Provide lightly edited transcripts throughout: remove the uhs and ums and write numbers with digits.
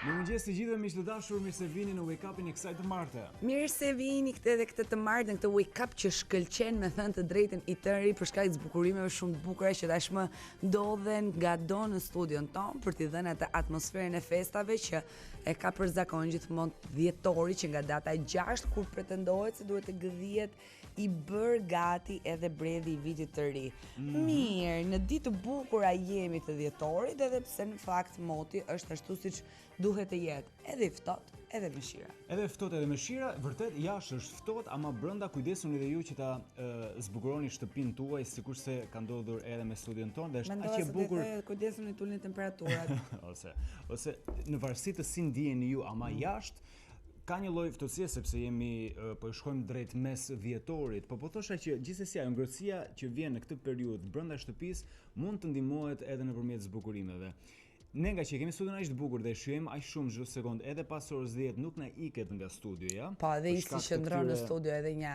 Mirëmëngjes të gjithëve miq të dashur, mirë se vini në Wake Up-in e kësaj të marte. Mirë se vini këtë të martën, këtë Wake Up që shkëlqen me thënë të drejtën i tëri për shkak të zbukurimeve shumë të bukura që tashmë ndodhen gado në studion ton për t'i dhënë atë atmosferën e festave që e ka për zakon gjithmonë Dhjetori, që nga data 6 kur pretendohet se duhet të gëdhiet i bër gati edhe bredhi i vitit të ri. Mirë, në ditë të bukura jemi të Dhjetorit, edhe pse në fakt Moti është ashtu siç duhet të jetë, edhe i ftohtë, edhe me shira. Edhe ftohtë edhe me shira, vërtet jashtë është ftohtë, ama brenda kujdesuni edhe ju që ta zbukuroni shtëpinë tuaj, sikurse ka ndodhur edhe me studion tonë, dhe është aq e bukur. Kujdesuni të ulni temperaturat. ose në varësi të si ndiheni ju, ama jashtë ka një lloj ftohtësie sepse jemi po shkojmë drejt mes Dhjetorit, po thosha që gjithsesi ajo ngrohtësia që vjen në këtë periudhë brenda shtëpisë mund të ndihmohet edhe nëpërmjet zbukurimeve. Ne nga që kemi studion aq të bukur dhe shijojmë aq shumë çdo sekond, edhe pas orës 10 nuk na iket nga studio, ja. Po, edhe si qëndron në studio edhe një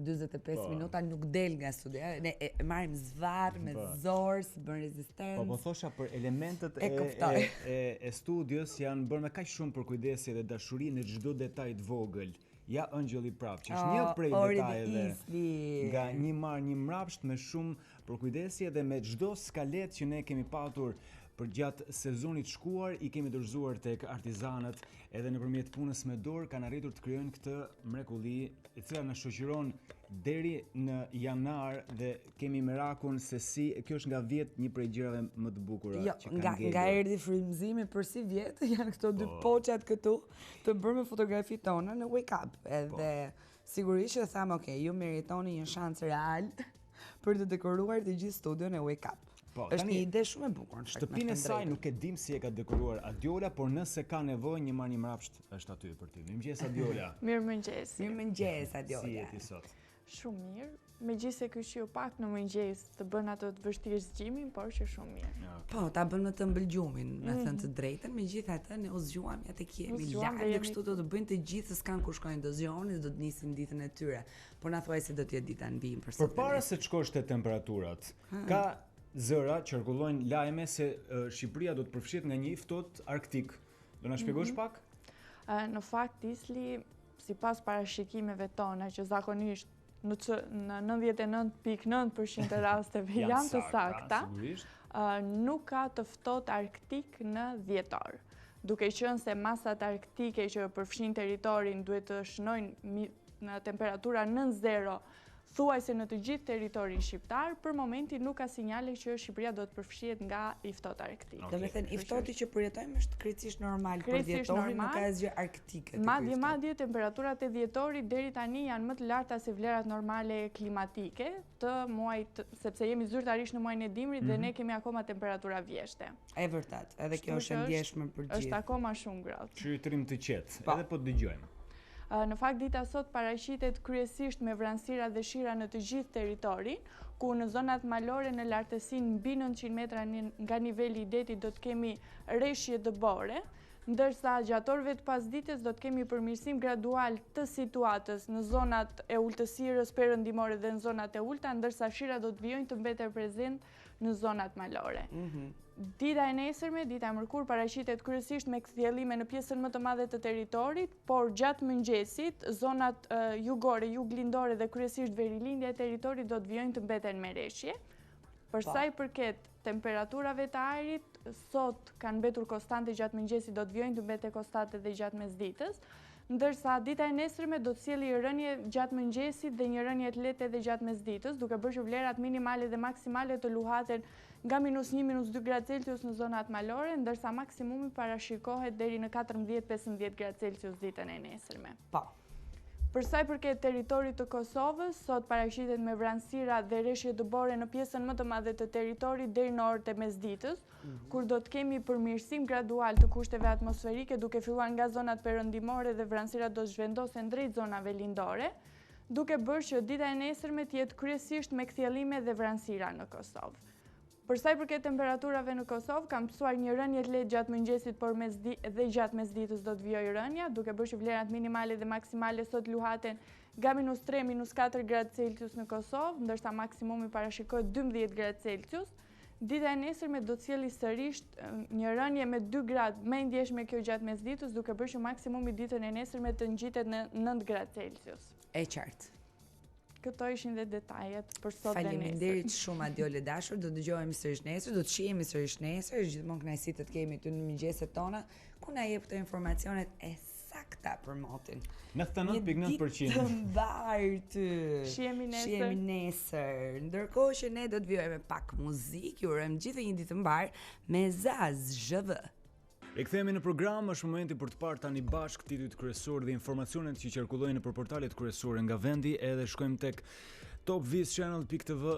45 minuta nuk del nga studio. Ne marrim zvarr me zorë, bën rezistencë. Po thosha për elementet e studios janë bërë me kaq shumë për kujdesi dhe dashuri në çdo detaj të vogël. Ja ëngjëlli prap, që është një prej detajeve nga një marr një mrapsht me shumë për kujdesi edhe me çdo skalet që ne kemi patur për gjatë sezonit shkuar i kemi dorëzuar tek artizanët, edhe nëpërmjet punës me dorë kanë arritur të krijojnë këtë mrekulli, e cila na shoqëron deri në janar dhe kemi merakun se si kjo është nga vjet një prej gjërave më të bukura që kanë ngjerë. Nga erdhi frymëzimi për si vjet janë këto dy poçat këtu të bërë me fotografitë tona në Wake Up. Edhe sigurisht që thamë, ju meritoni një shans real për të dekoruar të gjithë studion e Wake Up. Është një ide shumë e bukur. Shtëpinë e saj nuk e dim si e ka dekoruar Adiola, por nëse ka nevojë një marrë një mrapsht është aty për ty. Mirëmëngjes Adiola. Mirëmëngjes. Mirëmëngjes Adiola. Si jeti sot? Shumë mirë. Megjithëse ky shiu pak në mëngjes të bën ato të vështirë zgjimin, por që shumë mirë. Po, ta bën më të mbëlgjumin, me thënë të drejtën, megjithatë ne u zgjuam ja tek jemi larg dhe kështu do të bëjnë të gjithë, s'kan ku shkojnë do zgjohen, do të nisin ditën e tyre. Por na thuaj se do të jetë dita mbi për sot. Përpara se të shkosh te temperaturat, ka zëra qarkullojnë lajme se Shqipëria do të përfshihet nga një ftohtë arktik. Do na shpjegosh pak? Në fakt Isli, sipas parashikimeve tona që zakonisht në 99.9% të rasteve janë të sakta, nuk ka të ftohtë arktik në Dhjetor. Duke qenë se masat arktike që përfshin territorin duhet të shënojnë në temperatura nën zero, thuajse në të gjithë territorin shqiptar, për momentin nuk ka sinjale që Shqipëria do të përfshihet nga i ftohtë arktik. Do të thënë i ftohti që përjetojmë është krejtësisht normal, por Dhjetori nuk ka asgjë arktike. Madje temperaturat e Dhjetorit deri tani janë më të larta se vlerat normale klimatike të muajit, sepse jemi zyrtarisht në muajin e dimrit dhe ne kemi akoma temperatura vjeshte. E vërtet, edhe kjo është e ndjeshme për gjithë. Është akoma shumë ngrohtë. Qytetrim të qetë, edhe po dëgjojmë. Në fakt dita sot paraqitet kryesisht me vranësira dhe shira në të gjithë territorin, ku në zonat malore në lartësinë mbi 900 metra nga niveli i detit do të kemi rreshje dëbore, ndërsa gjatë orëve të pasdites do të kemi përmirësim gradual të situatës në zonat e ultësirës perëndimore dhe në zonat e ulta, ndërsa shira do të vijojnë të mbetet prezent në zonat malore. Dita e nesërme, dita e mërkurë, paraqitet kryesisht me kthjellime në pjesën më të madhe të territorit, por gjatë mëngjesit, zonat jugore, juglindore dhe kryesisht verilindja e territorit do të vijojnë të mbeten me rreshje. Për sa i përket temperaturave të ajrit, sot kanë mbetur konstante gjatë mëngjesit, do të vijojnë të mbeten konstante dhe gjatë mesditës, ndërsa dita e nesërme do të sjellë rënje gjatë mëngjesit dhe një rënje të lehtë edhe gjatë mesditës, duke bërë që vlerat minimale dhe maksimale të luhaten nga -1, -2 gradë Celsius në zonat malore, ndërsa maksimumi parashikohet deri në 14-15 gradë Celsius ditën e nesërme. Për sa i përket territorit të Kosovës, sot paraqitet me vranësira dhe rreshje dëbore në pjesën më të madhe të territorit deri në orët e mesditës, kur do të kemi përmirësim gradual të kushteve atmosferike, duke filluar nga zonat perëndimore dhe vranësirat do të zhvendosen drejt zonave lindore, duke bërë që dita e nesërme të jetë kryesisht me kthjellime dhe vranësira në Kosovë. Për sa i përket temperaturave në Kosovë, kam mësuar një rënje të lehtë gjatë mëngjesit, por dhe gjatë mesditës do të vijojë rënja, duke bërë që vlerat minimale dhe maksimale sot luhaten nga -3, -4 gradë Celsius në Kosovë, ndërsa maksimumi parashikohet 12 gradë Celsius. Dita e nesërme do të sjellë sërish një rënje me 2 gradë më ndjeshme kjo gjatë mesditës, duke bërë që maksimumi ditën e nesërme të ngjitet në 9 gradë Celsius. E qartë. Këto ishin dhe detajet për sot dhe nesër. Faleminderit shumë Adiola dashur, do dëgjohemi sërish nesër, do të shihemi sërish nesër, gjithmonë kënaqësi të kemi ty në mëngjeset tona, ku na jep këto informacionet e sakta për motin. 99.9%. Të mbartë. Shihemi nesër. Shihemi nesër. Ndërkohë që ne do të vijojmë me pak muzikë, ju urojmë gjithë një ditë të mbar me Zaz zhv. Rikthehemi në program, është momenti për të parë tani bashkë titujt kryesorë dhe informacionet që qarkullojnë nëpër portalet kryesore nga vendi, edhe shkojmë tek topvizchannel.tv.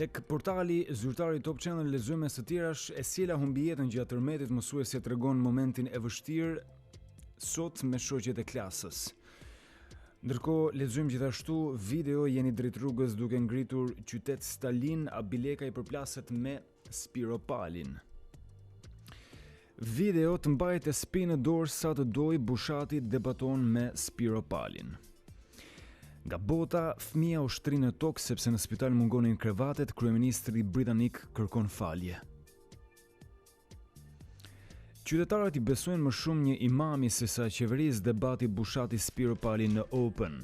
Tek portali zyrtar i Top Channel lexojmë së tjerash e sjela humbi jetën gjatë tërmetit, mësuesja tregon momentin e vështirë sot me shoqjet e klasës. Ndërkohë lexojmë gjithashtu video jeni drejt rrugës duke ngritur qytet Stalin, Abileka i përplaset me Spiropalin. Video të mbajt e spi në dorë sa të doj, Bushati debaton me Spiropalin. Nga bota, fëmia u shtri në tokë sepse në spital mungonin krevatet, kryeministri britanik kërkon falje. Qytetarët i besojnë më shumë një imami se sa qeverisë, debati Bushati Spiropali në Open.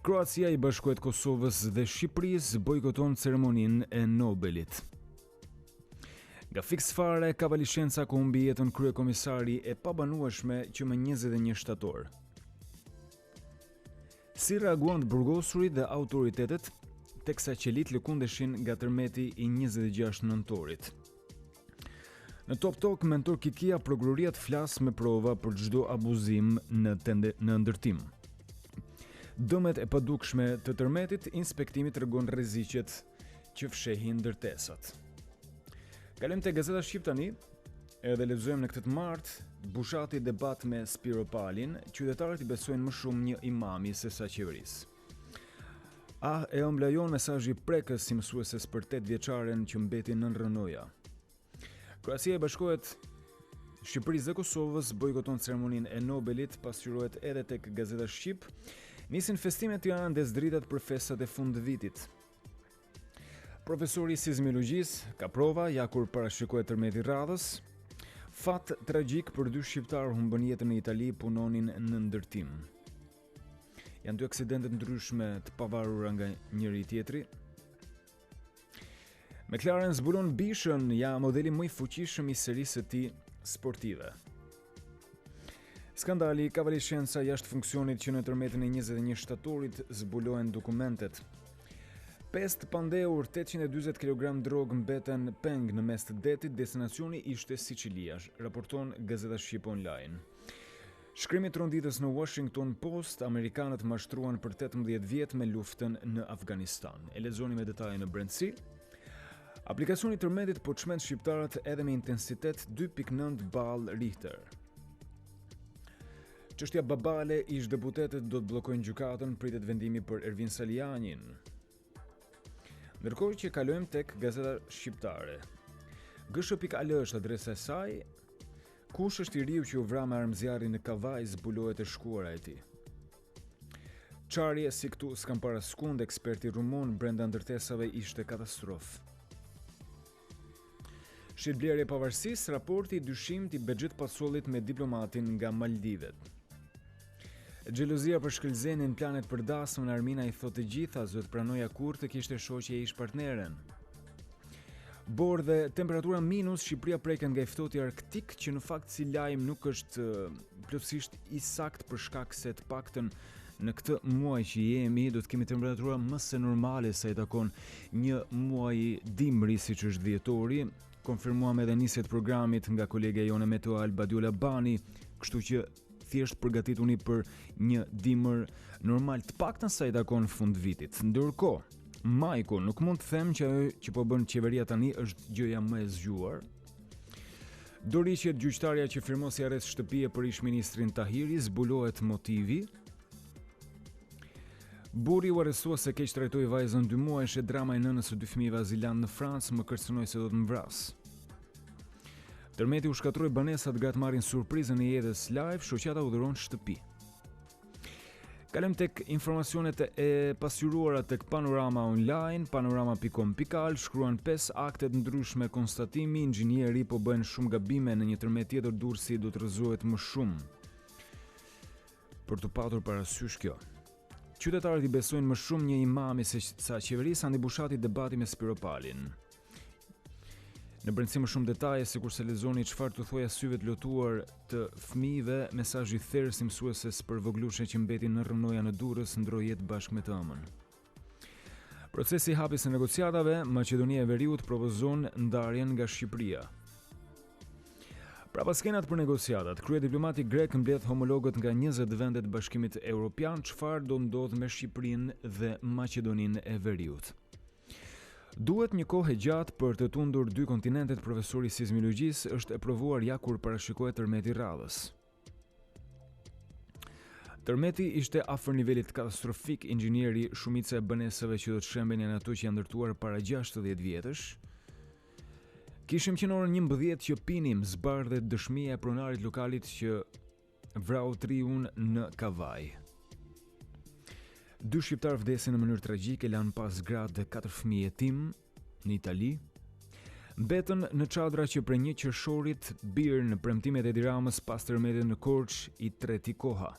Kroacia i Bashkuar të Kosovës dhe Shqipërisë bojkoton ceremoninë e Nobelit. Nga fiks fare, kavalishenca ku humbi jetën kryekomisari e pabanueshme që më 21 shtator. Si reaguan të burgosurit dhe autoritetet, teksa qelit lëkundeshin nga tërmeti i 26 nëntorit. Në Top Talk, mentor Kikia, prokuroria të flas me prova për çdo abuzim në ndërtim. Dëmet e padukshme të tërmetit, inspektimi tregon rreziqet që fshehin ndërtesat. Kalojmë te Gazeta Shqip tani, edhe lexojmë në këtë të martë, Bushati debat me Spiropalin, qytetarët i besojnë më shumë një imami se sa qeverisë. E ëmblajon mesazhi prekës si mësueses për 8 vjeçaren që mbeti nën rënoja. Kroacia e Bashkohet Shqipërisë dhe Kosovës bojkoton ceremoninë e Nobelit, pasqyrohet edhe tek Gazeta Shqip. Nisin festimet të Tiranë des dritat për festat e fundvitit. Profesori i sismologjisë ka prova ja kur parashikohet tërmeti radhës. Fat tragjik për 2 shqiptar humbën jetën në Itali, punonin në ndërtim. Janë 2 aksidente ndryshme të pavarura nga njëri tjetri. McLaren zbulon bishën, ja modeli më i fuqishëm i serisë së tij sportive. Skandali kavalishenca jashtë funksionit që në tërmetin e 21 shtatorit zbulohen dokumentet. Pest pandehur, 840 kg drogë mbeten peng në mes të detit, destinacioni ishte Sicilia, raporton Gazeta Shqip Online. Shkrimi tronditës në Washington Post, amerikanët mashtruan për 18 vjet me luftën në Afganistan. E lexoni me detaje në brendësi. Aplikacioni tërmetit po çmend shqiptarët edhe me intensitet 2.9 ball Richter. Çështja babale, ish deputetët do të bllokojnë gjykatën, pritet vendimi për Ervin Salianin. Ndërkohë që kalojmë tek Gazeta Shqiptare. GSH.al është adresa e saj. Kush është i riu që u vra me armëzjarri në Kavaj, zbulohet e shkuara e tij. Çarje si këtu s'kan paraskund, eksperti rumun brenda ndërtesave ishte katastrofë. Shitblerje pavarësisë, raporti dyshim i Bexhet Pasollit me diplomatin nga Maldivet. Xhelozia për shkëlqenin planet për dasmën, Armina i thotë të gjitha, zot pranoja kur të kishte shoqje ish partneren. Bordhe, temperatura minus, Shqipëria preket nga i ftohti arktik, që në fakt si lajm nuk është plotësisht i sakt për shkak se të paktën në këtë muaj që jemi do të kemi temperatura më se normale sa i takon një muaji dimri siç është dhjetori. Konfirmuam edhe nisjet programit nga kolega jone Meteo Adiola Bani, kështu që thjesht përgatituni për një dimër normal të paktën sa i takon fund vitit. Ndërkohë, majku, nuk mund të them që ajo që po bën qeveria tani është gjëja më e zgjuar. Doriqet gjyqtarja që firmosi arrest shtëpie për ish-ministrin Tahiri, zbulohet motivi. Burri u arrestua se keq trajtoi vajzën 2 muajsh, e drama e nënës së 2 fëmijëve azilant në Francë, më kërcënoi se do të më vras. Tërmeti u shkatroi banesat gat marrin surprizën e jetës live, shoqata udhëron shtëpi. Kalojmë tek informacionet e pasqyruara tek Panorama Online, panorama.com.al, shkruan 5 akte të ndryshme konstatimi, inxhinieri po bën shumë gabime në një tërmet tjetër Durrësi do të rrëzohet më shumë. Për të patur parasysh kjo. Qytetarët i besojnë më shumë një imami sa qeverisë, andi Bushati debati me Spiropalin. Në brendësi më shumë detaje, sikurse lexoni çfarë të thoja syve të lotuar të fëmijëve, mesazhi therrë si mësueses për voglushe që mbetin në rrënoja në Durrës ndroi jetë bashkë me të ëmën. Procesi i hapjes së negociatave, Maqedonia e Veriut propozon ndarjen nga Shqipëria. Pra pas skenat për negociatat, krye diplomati grek mbledh homologët nga 20 vende të Bashkimit Evropian, çfarë do ndodh me Shqipërinë dhe Maqedoninë e Veriut. Duhet një kohë e gjatë për të tundur 2 kontinentet, profesori sismologjisë është e provuar ja kur parashikohet tërmeti radhës. Tërmeti ishte afër nivelit katastrofik, inxhinieri shumica e banesave që do të shembenin ato që janë ndërtuar para 60 vjetësh. Kishim që në orën 11 që pinim, zbardhet dëshmia e pronarit lokalit që vrau triun në Kavaj. 2 shqiptarë vdesin në mënyrë tragjike, lanë pas gratë dhe 4 fëmijë jetim në Itali. Mbetën në çadra që prej 1 qershorit birë në premtimet e Edi Ramës pas tërmetit në Korç i treti koha.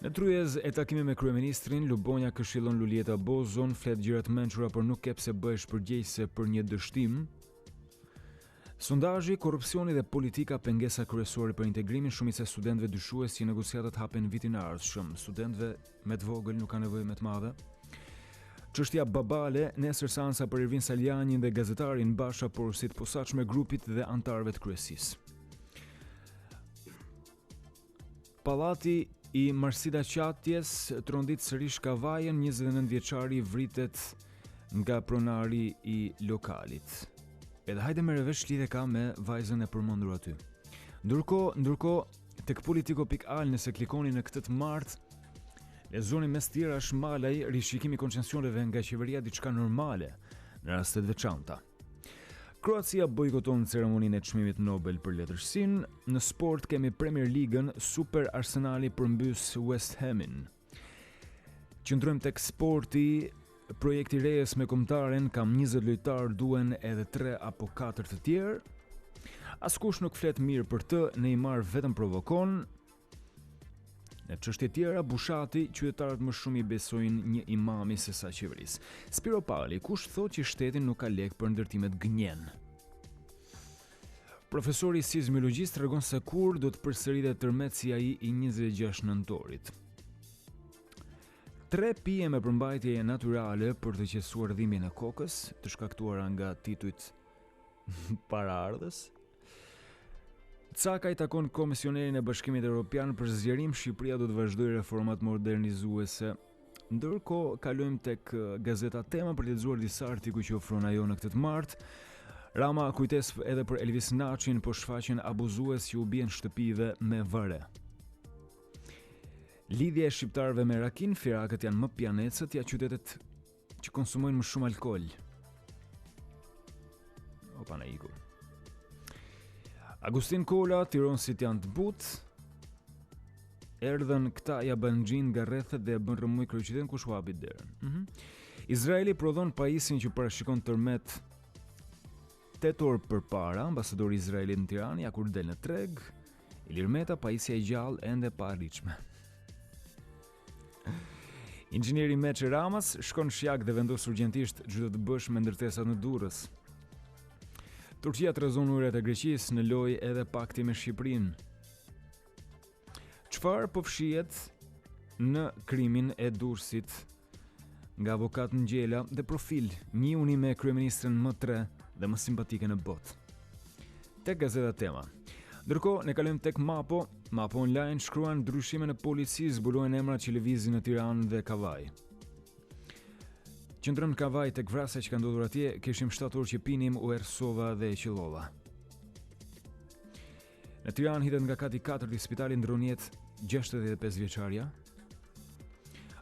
Në tryez e takimi me kryeministrin, Lubonja këshillon Lulieta Bozon, flet gjëra të mençura por nuk ke pse bëhesh përgjegjëse për një dështim. Sondazhi, korrupsioni dhe politika pengesa kryesore për integrimin, shumica e studentëve dyshues si negociatat hapen vitin e ardhshëm. Studentëve me të vogël nuk kanë nevojë me të madhe. Çështja babale, nesër seansa për Ervin Saljanin dhe gazetarin Basha porosit posaçme grupit dhe antarëve të kryesisë. Pallati i Marsida Qatjes trondit sërish Kavajën, 29 vjeçari vritet nga pronari i lokalit. Edhe hajde me revesh lidhe ka me vajzën e përmendur aty. Ndërkohë tek politiko.al nëse klikoni në këtë të martë, lexoni mes tjera shmalaj rishikimi koncesioneve nga qeveria diçka normale në rastet veçanta. Kroacia bojkoton ceremoninë e çmimit Nobel për letërsinë. Në sport kemi Premier League-ën, Super Arsenali përmbys West Hamin. Qëndrojmë tek sporti. Projekti rejes me kombëtaren, kam 20 lojtarë, duen edhe 3 apo 4 të tjerë. Askush nuk flet mirë për të, Neymar vetëm provokon. Në çështje tjera, Bushati, qytetarët më shumë i besojnë një imami se sa qeverisë. Spiropali, kush thotë që shteti nuk ka lek për ndërtimet gënjen. Profesori sismologjisë tregon se kur do të përsëritet tërmet si ai i 26 nëntorit. 3 pije me përmbajtje natyrale për të qetësuar dhimbjen e kokës, të shkaktuara nga titujt paraardhës. Caka i takon komisionerin e Bashkimit Evropian për zgjerim, Shqipëria do të vazhdojë reformat modernizuese. Ndërkohë, kalojmë tek gazeta Tema për të lexuar disa artikuj që ofron ajo në këtë të martë. Rama kujtes edhe për Elvis Naçin, po shfaqen abuzues që u bien shtëpive me vare. Lidhja e shqiptarëve me rakin, firakët janë më pjanecët, ja qytetet që konsumojnë më shumë alkool. Opa na iku. Agustin Kola, tironësit janë të butë. Erdhën këta ja bën xhin nga rrethet dhe bën rrëmuj kryeqytetin kush u hapi derën. Izraeli prodhon pajisjen që parashikon tërmet tetor përpara, ambasadori i Izraelit në Tiranë, ja kur del në treg, Ilir Meta, pajisja e gjallë ende pa arritshme. Inxhinieri Meçi Ramas shkon shjak dhe vendos urgjentisht çdo të bësh me ndërtesat në Durrës. Turqia trezon ujërat e Greqisë në lojë edhe pakti me Shqipërinë. Çfarë po fshihet në krimin e Durrësit nga avokat Ngjela dhe profil njihuni me kryeministren më 3 dhe më simpatike në botë. Tek gazeta Tema. Ndërkohë, ne kalojmë tek Mapo Online shkruan ndryshime në polici zbulojnë emrat që lëvizin në Tiranë dhe Kavaj. Qëndrën Kavaj tek vrasja që ka ndodhur atje, kishim 7 orë që pinim, u ersova dhe e qellova. Në Tiranë hitet nga kati 4 i spitali ndron jetë 65 vjeçarja.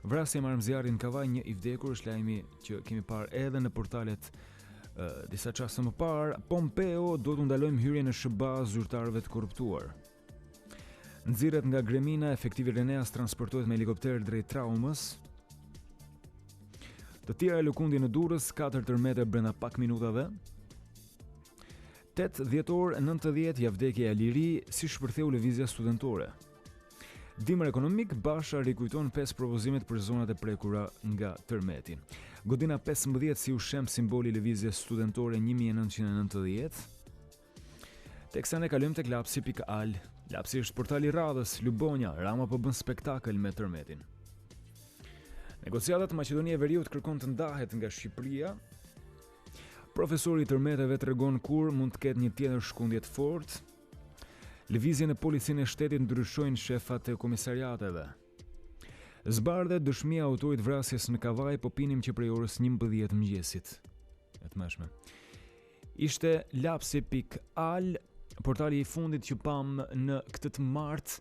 Vrasja marrëm zjarrin Kavaj, një i vdekur, është lajmi që kemi parë edhe në portalet disa çaste më parë. Pompeo do të ndalojmë hyrjen në SBA zyrtarëve të korruptuar. Nxirret nga Gremina, efektivi Reneas transportohet me helikopter drejt Traumës. Të tjera e lëkundi në Durrës, 4 tërmete brenda pak minutave. 8 dhjetor 90 ja vdekja e Liri si shpërtheu lëvizja studentore. Dimër ekonomik, Basha rikujton 5 propozimet për zonat e prekura nga tërmeti. Godina 15 si ushem simboli lëvizjes studentore 1990. Teksa ne kalojmë tek lapsi.al. Lapsi është portali radhës, Lubonja, Rama po bën spektakël me tërmetin. Negociatat Maqedonia e Veriut kërkon të ndahet nga Shqipëria. Profesori i tërmeteve tregon kur mund të ketë një tjetër shkundje të fortë. Lëvizjen e policinë e shtetit ndryshojnë shefat e komisariateve. Zbardhe dëshmia e autorit vrasjes në Kavaj, po pinim që prej orës 11 mëngjesit. E tmeshme. Ishte lapsi.al, portali i fundit që pam në këtë të martë.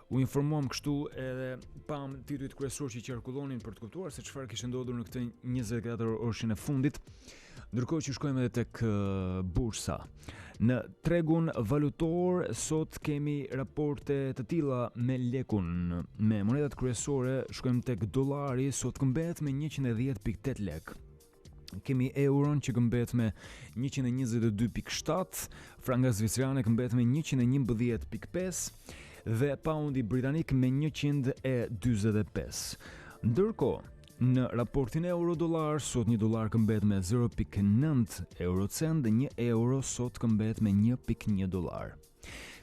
U informuam kështu edhe pam titujt kryesor që qarkullonin për të kuptuar se çfarë kishte ndodhur në këtë 24 orëshin e fundit. Ndërkohë që shkojmë edhe tek bursa. Në tregun valutor sot kemi raporte të tilla me lekun. Me monedat kryesore shkojmë tek dollari, sot këmbet me 110.8 lek. Kemi euron që këmbet me 122.7, franga zvicrane këmbet me 111.5 dhe poundi britanik me 145. Ndërkohë, në raportin euro-dollar, sot një dollar këmbet me 0.9 eurocent dhe 1 euro sot këmbet me 1.1 dollar.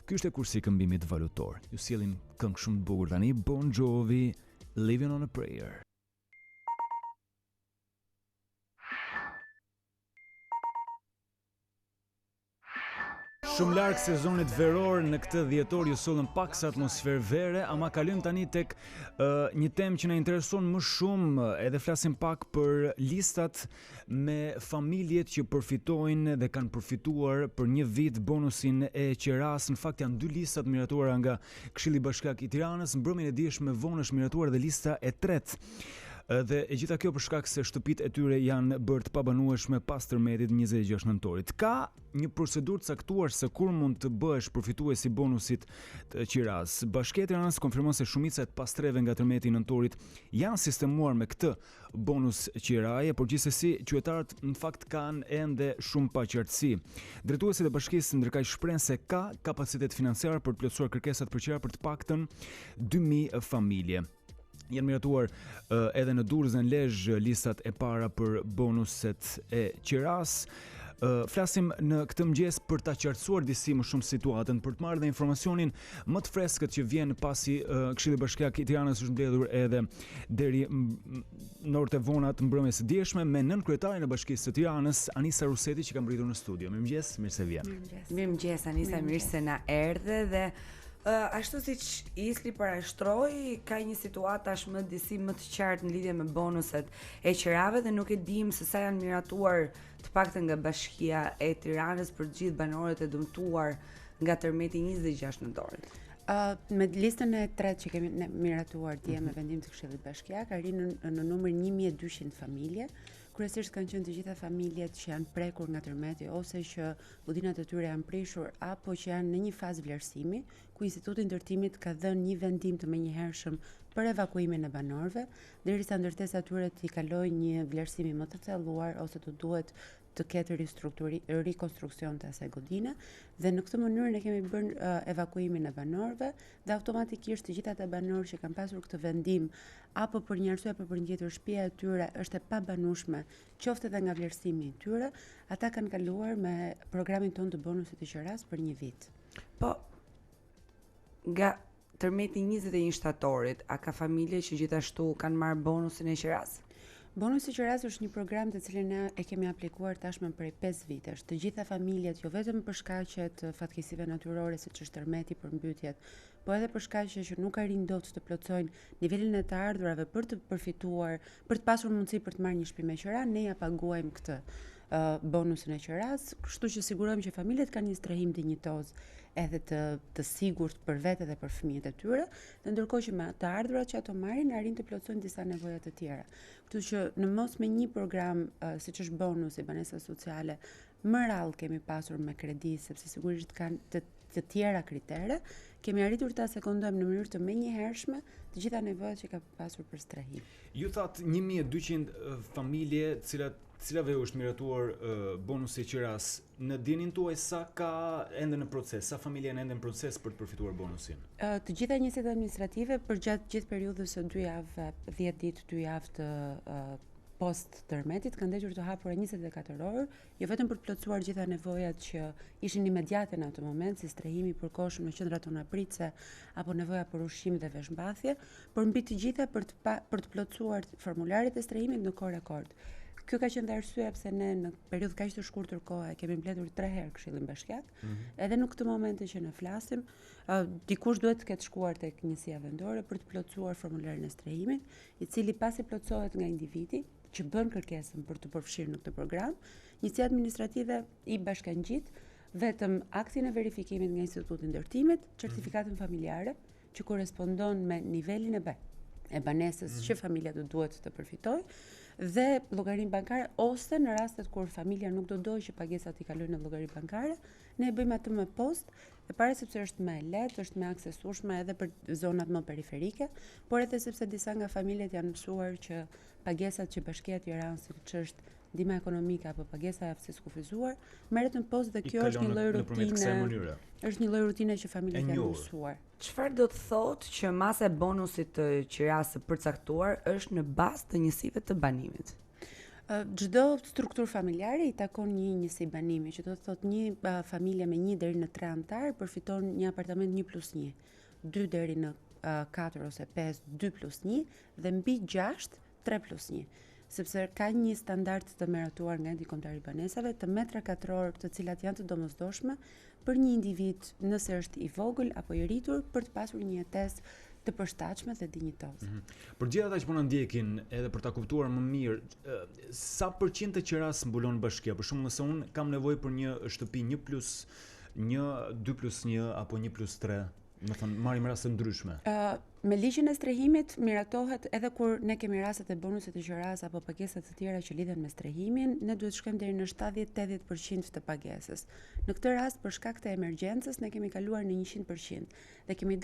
Ky është e kursi këmbimit valutor. Ju sjellim këngë shumë të bukur tani, Bon Jovi, Living on a Prayer. Shumë larg sezonit veror në këtë dhjetor ju sollën pak sa atmosferë vere, ama kalojmë tani tek një temë që na intereson më shumë, edhe flasim pak për listat me familjet që përfitojnë dhe kanë përfituar për një vit bonusin e qirasë. Në fakt janë 2 listat miratuara nga Këshilli Bashkiak i Tiranës, mbrëmjen e dieshme vonë është miratuar dhe lista e tretë. Dhe e gjitha kjo për shkak se shtëpitë e tyre janë bërë të pabanueshme pas tërmetit 26 nëntorit. Ka një procedurë caktuar se kur mund të bëhesh përfitues i bonusit të qirasë. Bashkia e Tiranës konfirmon se shumica e pastrehëve nga tërmeti i nëntorit janë sistemuar me këtë bonus qiraje, por gjithsesi qytetarët në fakt kanë ende shumë paqartësi. Drejtuesit e bashkisë ndërkaq shprehen se ka kapacitet financiar për të plotësuar kërkesat për qira për të paktën 2000 familje. Janë miratuar edhe në Durrës dhe në Lezhë listat e para për bonuset e qirasë. Flasim në këtë mëngjes për ta qartësuar disi më shumë situatën, për të marrë dhe informacionin më të freskët që vjen pasi Këshilli Bashkiak i Tiranës është mbledhur edhe deri në orët e vona të mbrëmjes së dieshme me nënkryetarin e Bashkisë së Tiranës, Anisa Ruseti, që ka mbritur në studio. Mirëmëngjes, mirë se vjen. Mirëmëngjes Anisa, mirë se na erdhe dhe ashtu siç Isli parashtroi, ka një situatë tashmë disi më të qartë në lidhje me bonuset e qirave dhe nuk e dim se sa janë miratuar të paktën nga Bashkia e Tiranës për të gjithë banorët e dëmtuar nga tërmeti 26 nëntorit. Me listën e tretë që kemi miratuar dje me vendim të Këshillit Bashkiak, arrin në numër 1200 familje. Kryesisht kanë qenë të gjitha familjet që janë prekur nga tërmeti ose që godinat e tyre janë prishur apo që janë në një fazë vlerësimi, ku Instituti i Ndërtimit ka dhënë një vendim të menjëhershëm për evakuimin e banorëve, derisa ndërtesa e tyre të kalojë një vlerësimi më të thelluar ose të duhet të ketë rikonstruksion të asaj godine, dhe në këtë mënyrë ne kemi bërë evakuimin e banorëve dhe automatikisht të gjithë ata banorë që kanë pasur këtë vendim apo për një arsye apo për një tjetër shtëpia e tyre është e pabanueshme, qoftë edhe nga vlerësimi i tyre, ata kanë kaluar me programin tonë të bonusit të qirasë për një vit. Po nga tërmeti 21 shtatorit, a ka familje që gjithashtu kanë marrë bonusin e qirasë? Bonusi i qirasë është një program të cilin ne e kemi aplikuar tashmë prej 5 vitesh. Të gjitha familjet, jo vetëm për shkaqe të fatkeqësive natyrore siç është tërmeti, përmbytjet, po edhe për shkaqe që nuk arrin dot të plotësojnë nivelin e të ardhurave për të përfituar, për të pasur mundësi për të marrë një shtëpi me qira, ne ja paguajmë këtë bonusin e qirasë, kështu që sigurojmë që familjet kanë një strehim dinjitoz edhe të sigurt për vete dhe për fëmijët e tyre, dhe ndërkohë që me të ardhurat që ato marrin arrin të plotësojnë disa nevoja të tjera. Kështu që në mos me një program siç është bonusi, banesa sociale, më rrallë kemi pasur me kredi, sepse sigurisht kanë të tjera kritere, kemi arritur ta sekondojmë në mënyrë të menjëhershme të gjitha nevojat që ka pasur për strehim. Ju thatë 1200 familje cilave është miratuar bonusi qirasë, në dinin tuaj sa ka ende në proces, sa familje ende në proces për të përfituar bonusin? Të gjitha njësitë administrative për gjatë gjithë periudhës së 2 javë, 10 ditë, 2 javë të post tërmetit kanë ndërtuar të hapura 24 orë, jo vetëm për të plotësuar gjitha nevojat që ishin imediate në atë moment, si strehimi i përkohshëm në qendrat tona pritse apo nevoja për ushqim dhe veshmbathje, por mbi të gjitha për të plotësuar formularet e strehimit në kohë rekord. Kjo ka qenë arsyeja pse ne në periudhë kaq të shkurtër kohe kemi mbledhur 3 herë Këshillin Bashkiak. Edhe në këtë moment që ne flasim, dikush duhet të ketë shkuar tek njësia vendore për të plotësuar formularin e strehimit, i cili pasi plotësohet nga individi që bën kërkesën për të përfshirë në këtë program, njësia administrative i bashkangjit vetëm aktin e verifikimit nga Instituti i Ndërtimit, certifikatën familjare që korespondon me nivelin e banesës që familja duhet të përfitojë, dhe llogarinë bankare, ose në rastet kur familja nuk do dojë që pagesat i kalojnë në llogari bankare, ne e bëjmë atë me post, e para sepse është më e lehtë, është më aksesueshme edhe për zonat më periferike, por edhe sepse disa nga familjet janë mësuar që pagesat që Bashkia e Tiranës, që është ndihma ekonomike apo pagesa aftësisë kufizuar, merret në post dhe kjo është një lloj rutine. Është një lloj rutine që familjet janë mësuar. Çfarë do të thotë që masa e bonusit të qirasë përcaktuar është në bazë të njësive të banimit? Çdo strukturë familjare i takon një njësi banimi, që do të thotë një familje me 1 deri në 3 anëtar përfiton një apartament 1+1, 2 deri në 4 ose 5, 2+1 dhe mbi 6, 3+1. Sepse ka një standard të meratuar nga Endi Kombëtar i banesave të metra katror, të cilat janë të domosdoshme për një individ nëse është i vogël apo i rritur për të pasur një jetesë të përshtatshme dhe dinjitoze. Për gjithë ata që po na ndjekin, edhe për ta kuptuar më mirë, sa përqind të qirasë mbulon Bashkia? Për shembull, nëse unë kam nevojë për një shtëpi 1+1, 2+1 apo 1+3, më thënë, marrim raste ndryshme. Me ligjin e strehimit miratohet edhe kur ne kemi rastet e bonusit të qirasë apo pagesat të tjera që lidhen me strehimin, ne duhet shkojmë deri në 70-80% të pagesës. Në këtë rast, për shkak të emergjencës, ne kemi kaluar në 100% dhe kemi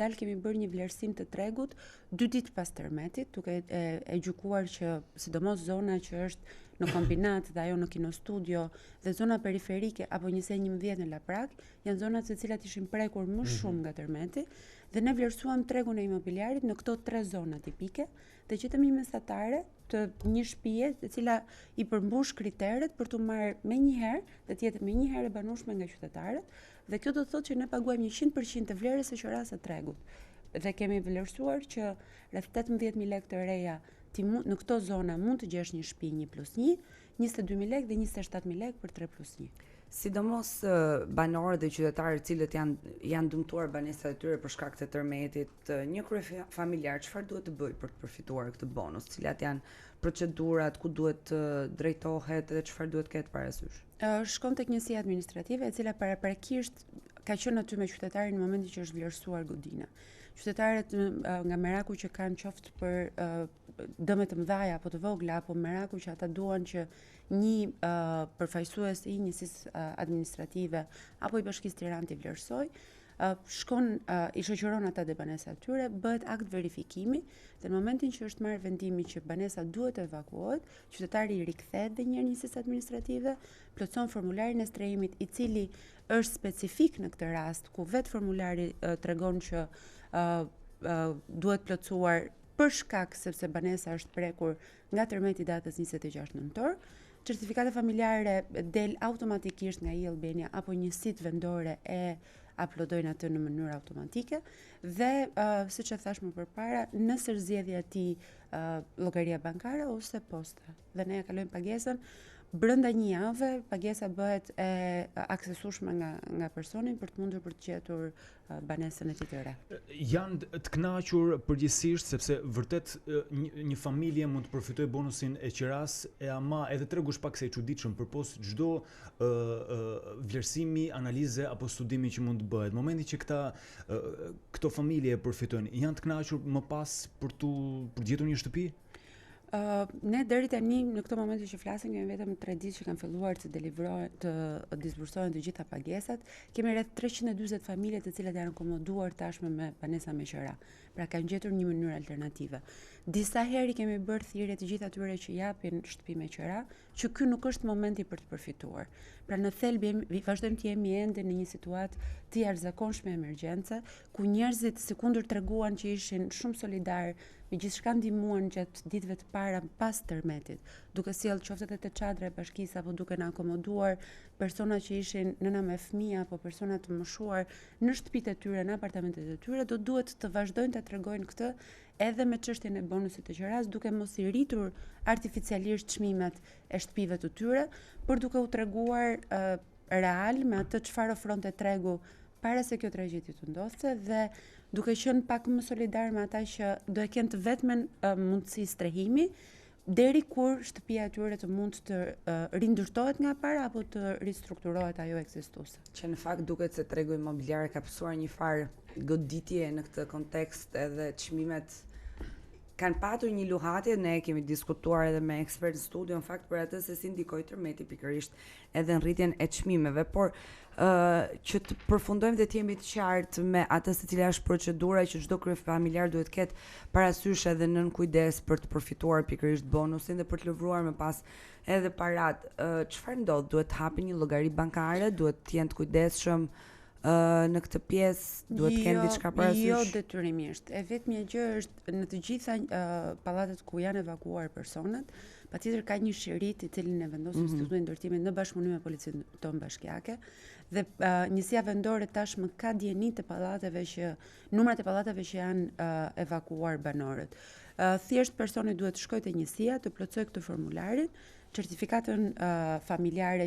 bërë një vlerësim të tregut 2 ditë pas tërmetit, duke e gjykuar që sidomos zona që është në kombinat dhe ajo në kinostudio dhe zona periferike apo njëse 11 në Laprak, janë zonat të cilat ishin prekur më shumë nga tërmeti, dhe ne vlerësuam tregun e imobiliarit në këto 3 zona tipike dhe gjetëm një mesatare të një shtëpie e cila i përmbush kriteret për të marrë me një herë dhe të jetë me një herë e banueshme nga qytetarët, dhe kjo do të thotë që ne paguajmë 100% të vlerës së qirasë së tregut. Dhe kemi vlerësuar që rreth 18.000 lekë të reja në këto zona mund të gjesh një shtëpi 1+1, 22.000 lekë dhe 27.000 lekë për 3+1. Sidomos banorët dhe qytetarët cilët janë dëmtuar banesat e tyre për shkak të tërmetit, një krye familjar çfarë duhet të bëjë për të përfituar këtë bonus? Cilat janë procedurat, ku duhet të drejtohet dhe çfarë duhet ketë parasysh? Shkon tek njësia administrative, e cila paraprakisht ka qenë aty me qytetarin në momentin që është vlerësuar godina. Qytetarët nga meraku që kanë qoftë për dëme të mëdhaja apo të vogla, apo meraku që ata duan që një përfaqësues i njësisë administrative apo i Bashkisë Tiranë t'i vlerësoj, shkon i shoqëron ata dhe banesat e tyre, bëhet akt verifikimi dhe në momentin që është marrë vendimi që banesa duhet të evakuohet, qytetari i rikthehet dhe njëherë njësisë administrative, plotëson formularin e strehimit i cili është specifik në këtë rast, ku vetë formulari tregon që duhet plotësuar për shkak sepse banesa është prekur nga tërmeti datës 26 nëntor. Certifikata familjare del automatikisht nga i Albania apo njësitë vendore e uploadojnë atë në mënyrë automatike dhe siç e thash më përpara, nëse zgjedhja e tij llogaria bankare ose posta. Dhe ne ja kalojmë pagesën brenda një jave, pagesa bëhet e aksesueshme nga personi për të mundur për të gjetur banesën e tij të re. Janë të kënaqur përgjithsisht sepse vërtet një familje mund të përfitojë bonusin e qirasë e ama edhe tregu është pak se i çuditshëm përpos çdo vlerësimi, analize apo studimi që mund të bëhet. Në momentin që këto familje përfitojnë, janë të kënaqur më pas për gjetur një shtëpi? Ne deri tani në këtë moment që flasim kemi vetëm 3 ditë që kanë filluar të disbursohen të gjitha pagesat. Kemi rreth 340 familje të cilat janë akomoduar tashmë me banesa me qira. Pra kanë gjetur një mënyrë alternative. Disa herë kemi bërë thirrje të gjithë atyre që japin shtëpi me qira, që ky nuk është momenti për të përfituar. Pra në thelb vazhdojmë të jemi ende në një situatë të jashtëzakonshme emergjence, ku njerëzit sekundër treguan që ishin shumë solidarë, me gjithçka ndihmuan gjatë ditëve të para pas tërmetit, duke sjellë qoftë edhe të çadra e bashkisë apo duke na akomoduar persona që ishin nëna me fëmijë apo persona të moshuar në shtëpitë e tyre, në apartamentet e tyre, do duhet të vazhdojnë të tregojnë këtë edhe me çështjen e bonusit të qirasë, duke mos i rritur artificialisht çmimet e shtëpive të tyre, por duke u treguar real me atë çfarë ofronte tregu para se kjo tragjedi të ndodhte dhe duke qenë pak më solidar me ata që do e kenë të vetmen mundësi strehimi deri kur shtëpia e tyre të mund të rindërtohet nga para apo të ristrukturohet ajo ekzistuese. Që në fakt duket se tregu imobiliar ka pësuar një farë goditje në këtë kontekst, edhe çmimet kanë patur një luhatje, ne kemi diskutuar edhe me ekspert në studio në fakt për atë se si ndikoi tërmeti pikërisht edhe në rritjen e çmimeve, por që të përfundojmë dhe të jemi të qartë me atë se cila është procedura që çdo kryefamiljar duhet ketë parasysh edhe nën kujdes për të përfituar pikërisht bonusin dhe për të lëvruar më pas edhe parat. Çfarë ndodh? Duhet të hapi një llogari bankare, duhet të jenë të kujdesshëm në këtë pjesë, duhet të kenë diçka parasysh? Jo detyrimisht. E vetmja gjë është në të gjitha pallatet ku janë evakuuar personat, patjetër ka një shirit i cilin e vendos Instituti i Ndërtimit në bashkëpunim me policinë tonë bashkiake dhe njësia vendore tashmë ka dieni të pallateve që numrat e pallateve që janë evakuuar banorët. Thjesht personi duhet të shkojë te njësia, të plotësojë këtë formularin, certifikatën familjare,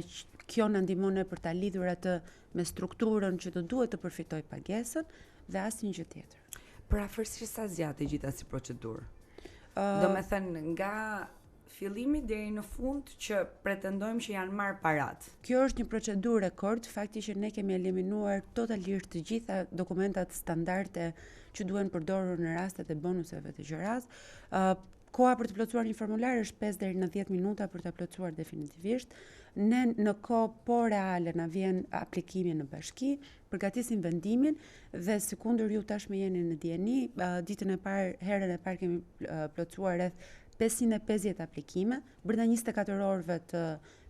kjo na ndihmon për ta lidhur atë me strukturën që do duhet të përfitoj pagesën dhe asnjë gjë tjetër. Për afërsisht sa zgjat e gjitha si procedurë? Do me thënë nga fillimi deri në fund që pretendojmë që janë marrë parat. Kjo është një procedurë rekord, fakti që ne kemi eliminuar totalisht të gjitha dokumentat standarde që duhen përdorur në rastet e bonuseve të qirasë. Koha për të plotësuar një formular është 5 deri në 10 minuta për ta plotësuar definitivisht. Ne në kohë po reale na vjen aplikimi në bashki, përgatisim vendimin dhe sekundër ju tashmë jeni në dieni, ditën e parë, herën e parë kemi plotësuar rreth 550 aplikime, brenda 24 orëve të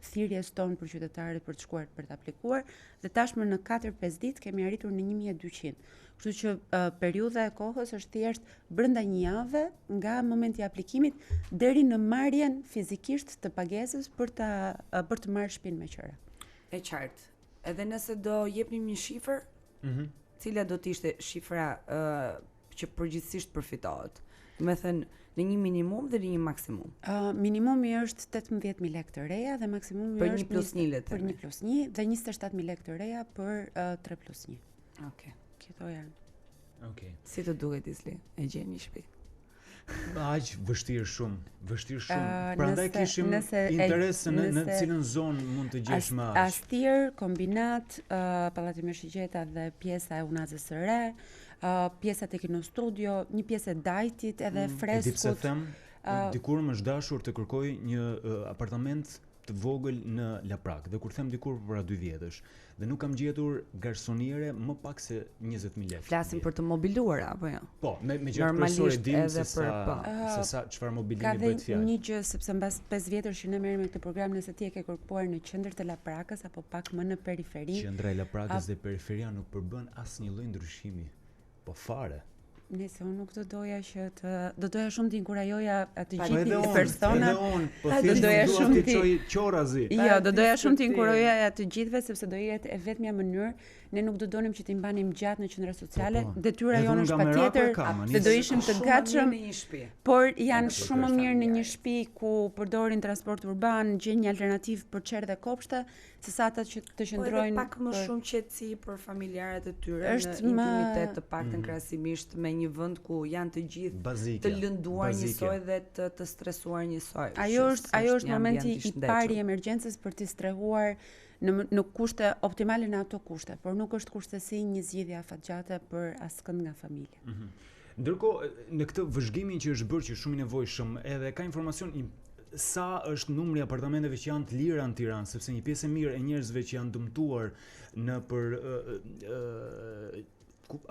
thirrjes tonë për qytetarët për të shkuar për të aplikuar, dhe tashmë në 4-5 ditë kemi arritur në 1200. Kështu që periudha e kohës është thjesht brenda një jave nga momenti i aplikimit deri në marrjen fizikisht të pagesës për të marrë shtëpinë me qira. E qartë. Edhe nëse do jepnim një shifër, cila do të ishte shifra që përgjithsisht përfitohet? Me thënë, në një minimum dhe në një maksimum. Minimumi është 18.000 lekë të reja dhe maksimumi për është 1+1 letë. Për 1+1 dhe 27.000 lekë të reja për 3+1. Okej. Këto janë. Okej. Si të duket Isli? E gjen një shtëpi? Aq vështirë shumë. Prandaj kishim interes në cilën zonë mund të gjesh më aq. Astir, kombinat, pallati me shigjeta dhe pjesa e unazës së re, pjesa tek kino studio, një pjesë e dajtit edhe freskut. Pse them, dikur më është dashur të kërkoj një apartament të vogël në Laprak, dhe kur them dikur para 2 vjetësh, dhe nuk kam gjetur garsoniere më pak se 20.000 lekë. Flasim për të mobiluar apo jo? Po, me gjatë profesorit dim se sa çfarë mobilimi bëhet fjalë. Ka dhe një gjë, sepse mbas 5 vjetësh që ne merrem me këtë program, nëse ti e ke kërkuar në qendër të Laprakës apo pak më në periferi. Qendra e Laprakës dhe periferia nuk përbën asnjë lloj ndryshimi. Po fare. Nëse unë nuk do doja shumë të inkurajoja atë gjithë persona. Do doja shumë të çoj qorazi. Jo, do doja shumë të inkurajoja atë gjithëve sepse do jetë e vetmja mënyrë. Ne nuk do donim që t'i mbanim gjatë në qendra sociale. Detyra jonë është patjetër se do ishim të gatshëm në një shtëpi. Por janë shumë më mirë në një shtëpi ku përdorin transport urban, gjejnë një alternativë për çerë dhe kopshte, sesa ata që të qëndrojnë pak më shumë qetësi për familjarët e tyre në intimitet të paktën krahasimisht me një vend ku janë të gjithë të lënduar njësoj dhe të stresuar njësoj. Ajo është momenti i parë i emergjencës për të strehuar në kushte optimale në ato kushte, por nuk është kushtësi një zgjidhje afatgjate për askënd nga familja. Ndërkohë, në këtë vëzhgimin që është bërë që shumë i nevojshëm, edhe ka informacion sa është numri apartamenteve që janë të lira në Tiranë, sepse një pjesë e mirë e njerëzve që janë dëmtuar në për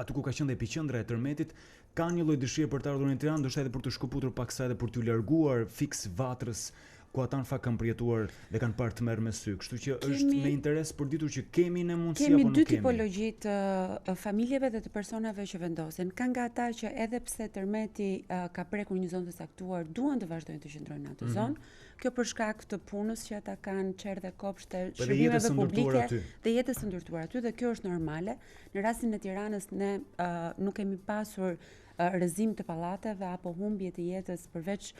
aty ku ka qenë epiqendra e tërmetit, kanë një lloj dëshire për të ardhur në Tiranë, ndoshta edhe për të shkëputur paksa edhe për t'u larguar fiks Vatrës, ku ata në fakt kanë përjetuar dhe kanë parë tmerr me sy. Kështu që është me interes për ditur që kemi në mundësi apo nuk kemi. Kemi dy tipologji të familjeve dhe të personave që vendosin. Ka nga ata që edhe pse tërmeti ka prekur një zonë të saktuar, duan të vazhdojnë të qëndrojnë në atë zonë. Kjo për shkak të punës që ata kanë, qerë dhe kopshte, shërbimeve publike dhe jetës së ndërtuar aty, dhe kjo është normale. Në rastin e Tiranës ne nuk kemi pasur rrëzim të pallateve apo humbje të jetës përveç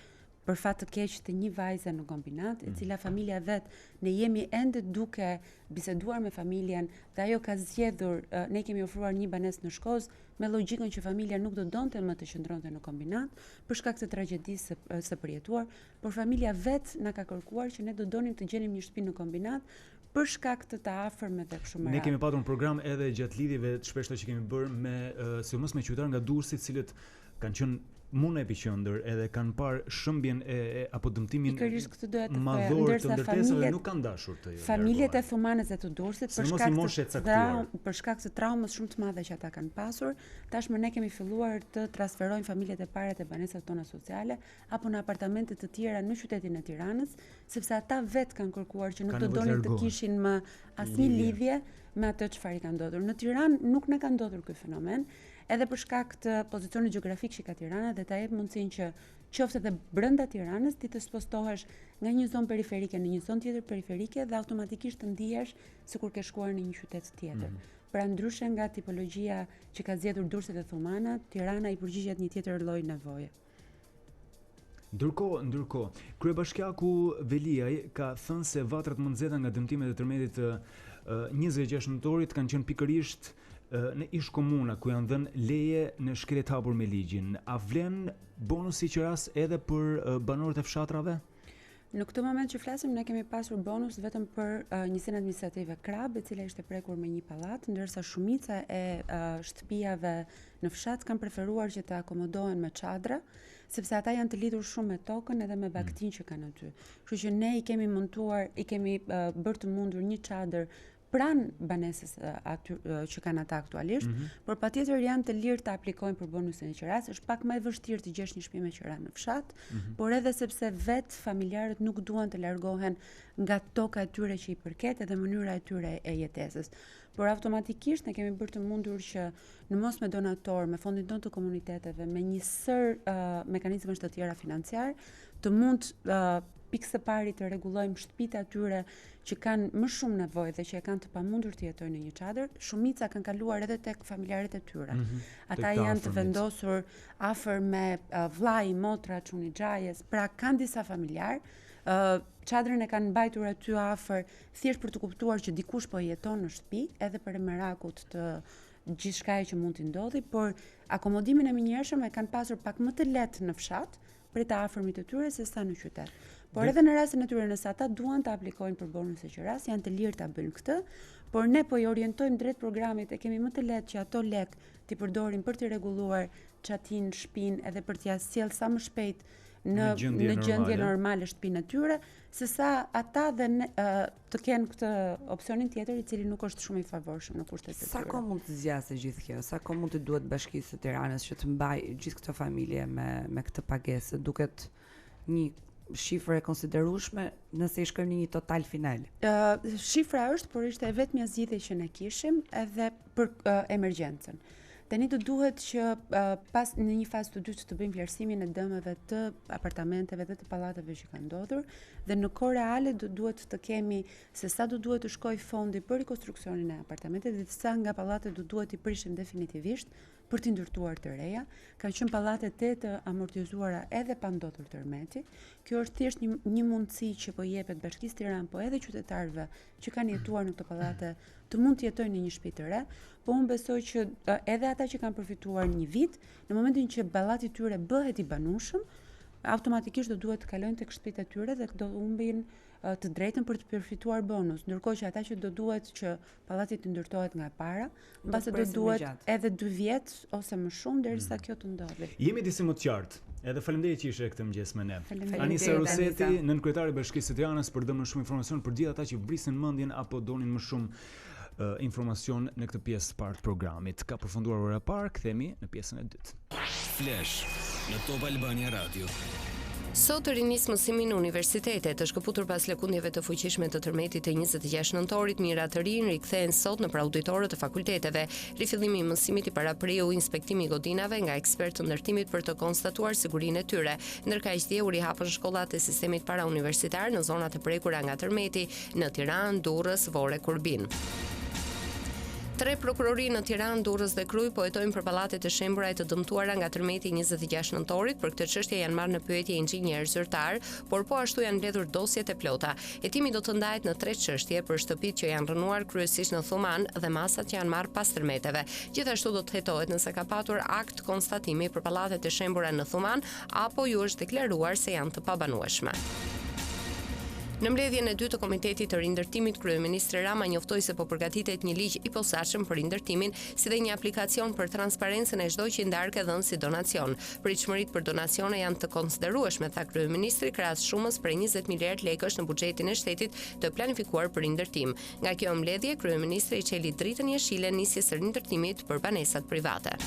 për fat të keq të një vajze në kombinat, e cila familja vet, ne jemi ende duke biseduar me familjen dhe ajo ka zgjedhur, ne kemi ofruar një banesë në Shkozë me logjikën që familja nuk do donte më të qëndronte në kombinat për shkak të tragjedisë së përjetuar, por familja vet na ka kërkuar që ne do donim të gjenim një shtëpi në kombinat për shkak të afërmeve kështu më radh. Ne kemi patur një program edhe gjatë lidhjeve të shpeshta që kemi bërë me sidomos me qytetarë nga Durrësi, të cilët kanë qenë në epiqendër edhe kanë parë shëmbjen apo dëmtimin madhor të ndërtesave dhe nuk kanë dashur të familjet e thumanes e të Durrësit për shkak të traumës shumë të madhe që ata kanë pasur. Tashmë ne kemi filluar të transferojmë familjet e para të banesave tona sociale apo në apartamente të tjera në qytetin e Tiranës, sepse ata vetë kanë kërkuar që nuk do donin të kishin më asnjë lidhje me atë çfarë ka ndodhur. Në Tiranë nuk na ka ndodhur ky fenomen, edhe për shkak të pozicionit gjeografik që ka Tirana dhe ta jep mundësinë që qoftë edhe brenda Tiranës ti të spostohesh nga një zonë periferike në një zonë tjetër periferike dhe automatikisht të ndihesh sikur ke shkuar në një qytet tjetër. Pra ndryshe nga tipologjia që ka zgjedhur Durrësi dhe Thumana, Tirana i përgjigjet një tjetër lloj nevoje. Ndërkohë, kryebashkiaku Veliaj ka thënë se vatrat më nxehta nga dëmtimet e tërmetit 26 nëntorit kanë qenë pikërisht në ish komuna ku janë dhënë leje në shkelje të hapur me ligjin. A vlen bonusi qirasë edhe për banorët e fshatrave? Në këtë moment që flasim, ne kemi pasur bonus vetëm për njësinë administrative Krab, e cila ishte prekur me një pallat, ndërsa shumica e shtëpiave në fshat kanë preferuar që të akomodohen me çadra, sepse ata janë të lidhur shumë me tokën edhe me baktin që kanë aty. Kështu që ne i kemi montuar, i kemi bërë të mundur një çadër pranë banesës që kanë ata aktualisht, por patjetër janë të lirë të aplikojnë për bonusin e qirasë. Është pak më e vështirë të gjesh një shtëpi me qira në fshat, por edhe sepse vetë familjarët nuk duan të largohen nga toka e tyre që i përket edhe mënyra e tyre e jetesës. Por automatikisht ne kemi bërë të mundur që në mos me donator, me fondin tonë të komuniteteve, me një sër mekanizmesh të tjera financiar, të mund pikë së pari të rregullojmë shtëpitë atyre që kanë më shumë nevojë dhe që e kanë të pamundur të jetojnë në një çadër. Shumica kanë kaluar edhe tek familjarët e tyre. Ata janë të vendosur afër me vllai, motra, çuni xhajes, pra kanë disa familjar. Çadrën e kanë mbajtur aty afër thjesht për të kuptuar që dikush po jeton në shtëpi, edhe për merakut të gjithçka që mund t'i ndodhi, por akomodimin e minjëhershëm e kanë pasur pak më të lehtë në fshat për të afërmit të tyre se sa në qytet. Por edhe në rastin e tyre, nëse ata duan të aplikojnë për bonus e qirasë, janë të lirë ta bëjnë këtë, por ne po i orientojmë drejt programit e kemi më të lehtë që ato lek t'i përdorin për të rregulluar çatin, shtëpinë edhe për t'ia sjell sa më shpejt në gjendje normale shtëpinë e tyre, sesa ata dhe të kenë këtë opsionin tjetër i cili nuk është shumë i favorshëm në kushtet e tyre. Sa kohë mund të zgjasë gjithë kjo? Sa kohë mund të duhet Bashkisë së Tiranës që të mbajë gjithë këtë familje me këtë pagesë? Duket një shifër e konsiderueshme nëse i shkojmë në një total final. Shifra është, por ishte vetmja zgjidhje që ne kishim edhe për emergjencën. Tani do duhet që pas në një fazë të dytë të bëjmë vlerësimin e dëmeve të apartamenteve dhe të pallateve që kanë ndodhur dhe në kohë reale do duhet të kemi se sa do duhet të shkojë fondi për rikonstruksionin e apartamenteve dhe sa nga pallatet do duhet i prishim definitivisht për t'i ndërtuar të reja. Kanë qenë pallate të amortizuara edhe pa ndodhur tërmeti. Kjo është thjesht një mundësi që po jepet Bashkisë Tiranë, po edhe qytetarëve që kanë jetuar në këto pallate të mund të jetojnë në një shtëpi të re, po unë besoj që edhe ata që kanë përfituar një vit, në momentin që pallati i tyre bëhet i banueshëm, automatikisht do duhet të kalojnë tek shtëpitë e tyre dhe do humbin të drejtën për të përfituar bonus, ndërkohë që ata që do duhet që pallati të ndërtohet nga para, mbase do duhet edhe 2 vjet ose më shumë derisa kjo të ndodhi. Jemi disi më të qartë. Edhe faleminderit që ishe këtë mëngjes me ne. Anisa Ruseti, nënkryetari i Bashkisë së Tiranës, për më shumë informacion për gjithë ata që vrisin mendjen apo donin më shumë informacion në këtë pjesë të parë të programit. Ka përfunduar ora e parë, kthehemi në pjesën e dytë. Flash në Top Albania Radio. Sot rinis mësimin në universitetet, është shkëputur pas lëkundjeve të fuqishme të tërmetit të 26 nëntorit, mira të rinj rikthehen sot në auditorët e fakulteteve. Rifillimi i mësimit i parapriu inspektimi i godinave nga ekspertë të ndërtimit për të konstatuar sigurinë e tyre. Ndërkaq dje u rihapën shkollat e sistemit parauniversitar në zonat e prekura nga tërmeti në Tiranë, Durrës, Vore, Kurbin. 3 prokurori në Tiranë, Durrës dhe Krujë po hetojnë për pallatet e shembura e të dëmtuara nga tërmeti 26 nëntorit. Për këtë çështje janë marrë në pyetje inxhinier zyrtar, por po ashtu janë mbledhur dosjet e plota. Hetimi do të ndahet në 3 çështje për shtëpitë që janë rënuar kryesisht në Thuman dhe masat që janë marrë pas tërmeteve. Gjithashtu do të hetohet nëse ka patur akt konstatimi për pallatet e shembura në Thuman apo ju është deklaruar se janë të pabanueshme. Në mbledhjen e dytë të Komitetit të Rindërtimit, kryeministri Rama njoftoi se po përgatitet një ligj i posaçëm për rindërtimin, si dhe një aplikacion për transparencën e çdo qindarke dhënë si donacion. Pritshmëritë për donacione janë të konsiderueshme, tha kryeministri, krahas shumës prej 20 miliard lekësh në buxhetin e shtetit të planifikuar për rindërtim. Nga kjo mbledhje, kryeministri i çeli dritën jeshile nisjes së rindërtimit për banesat private.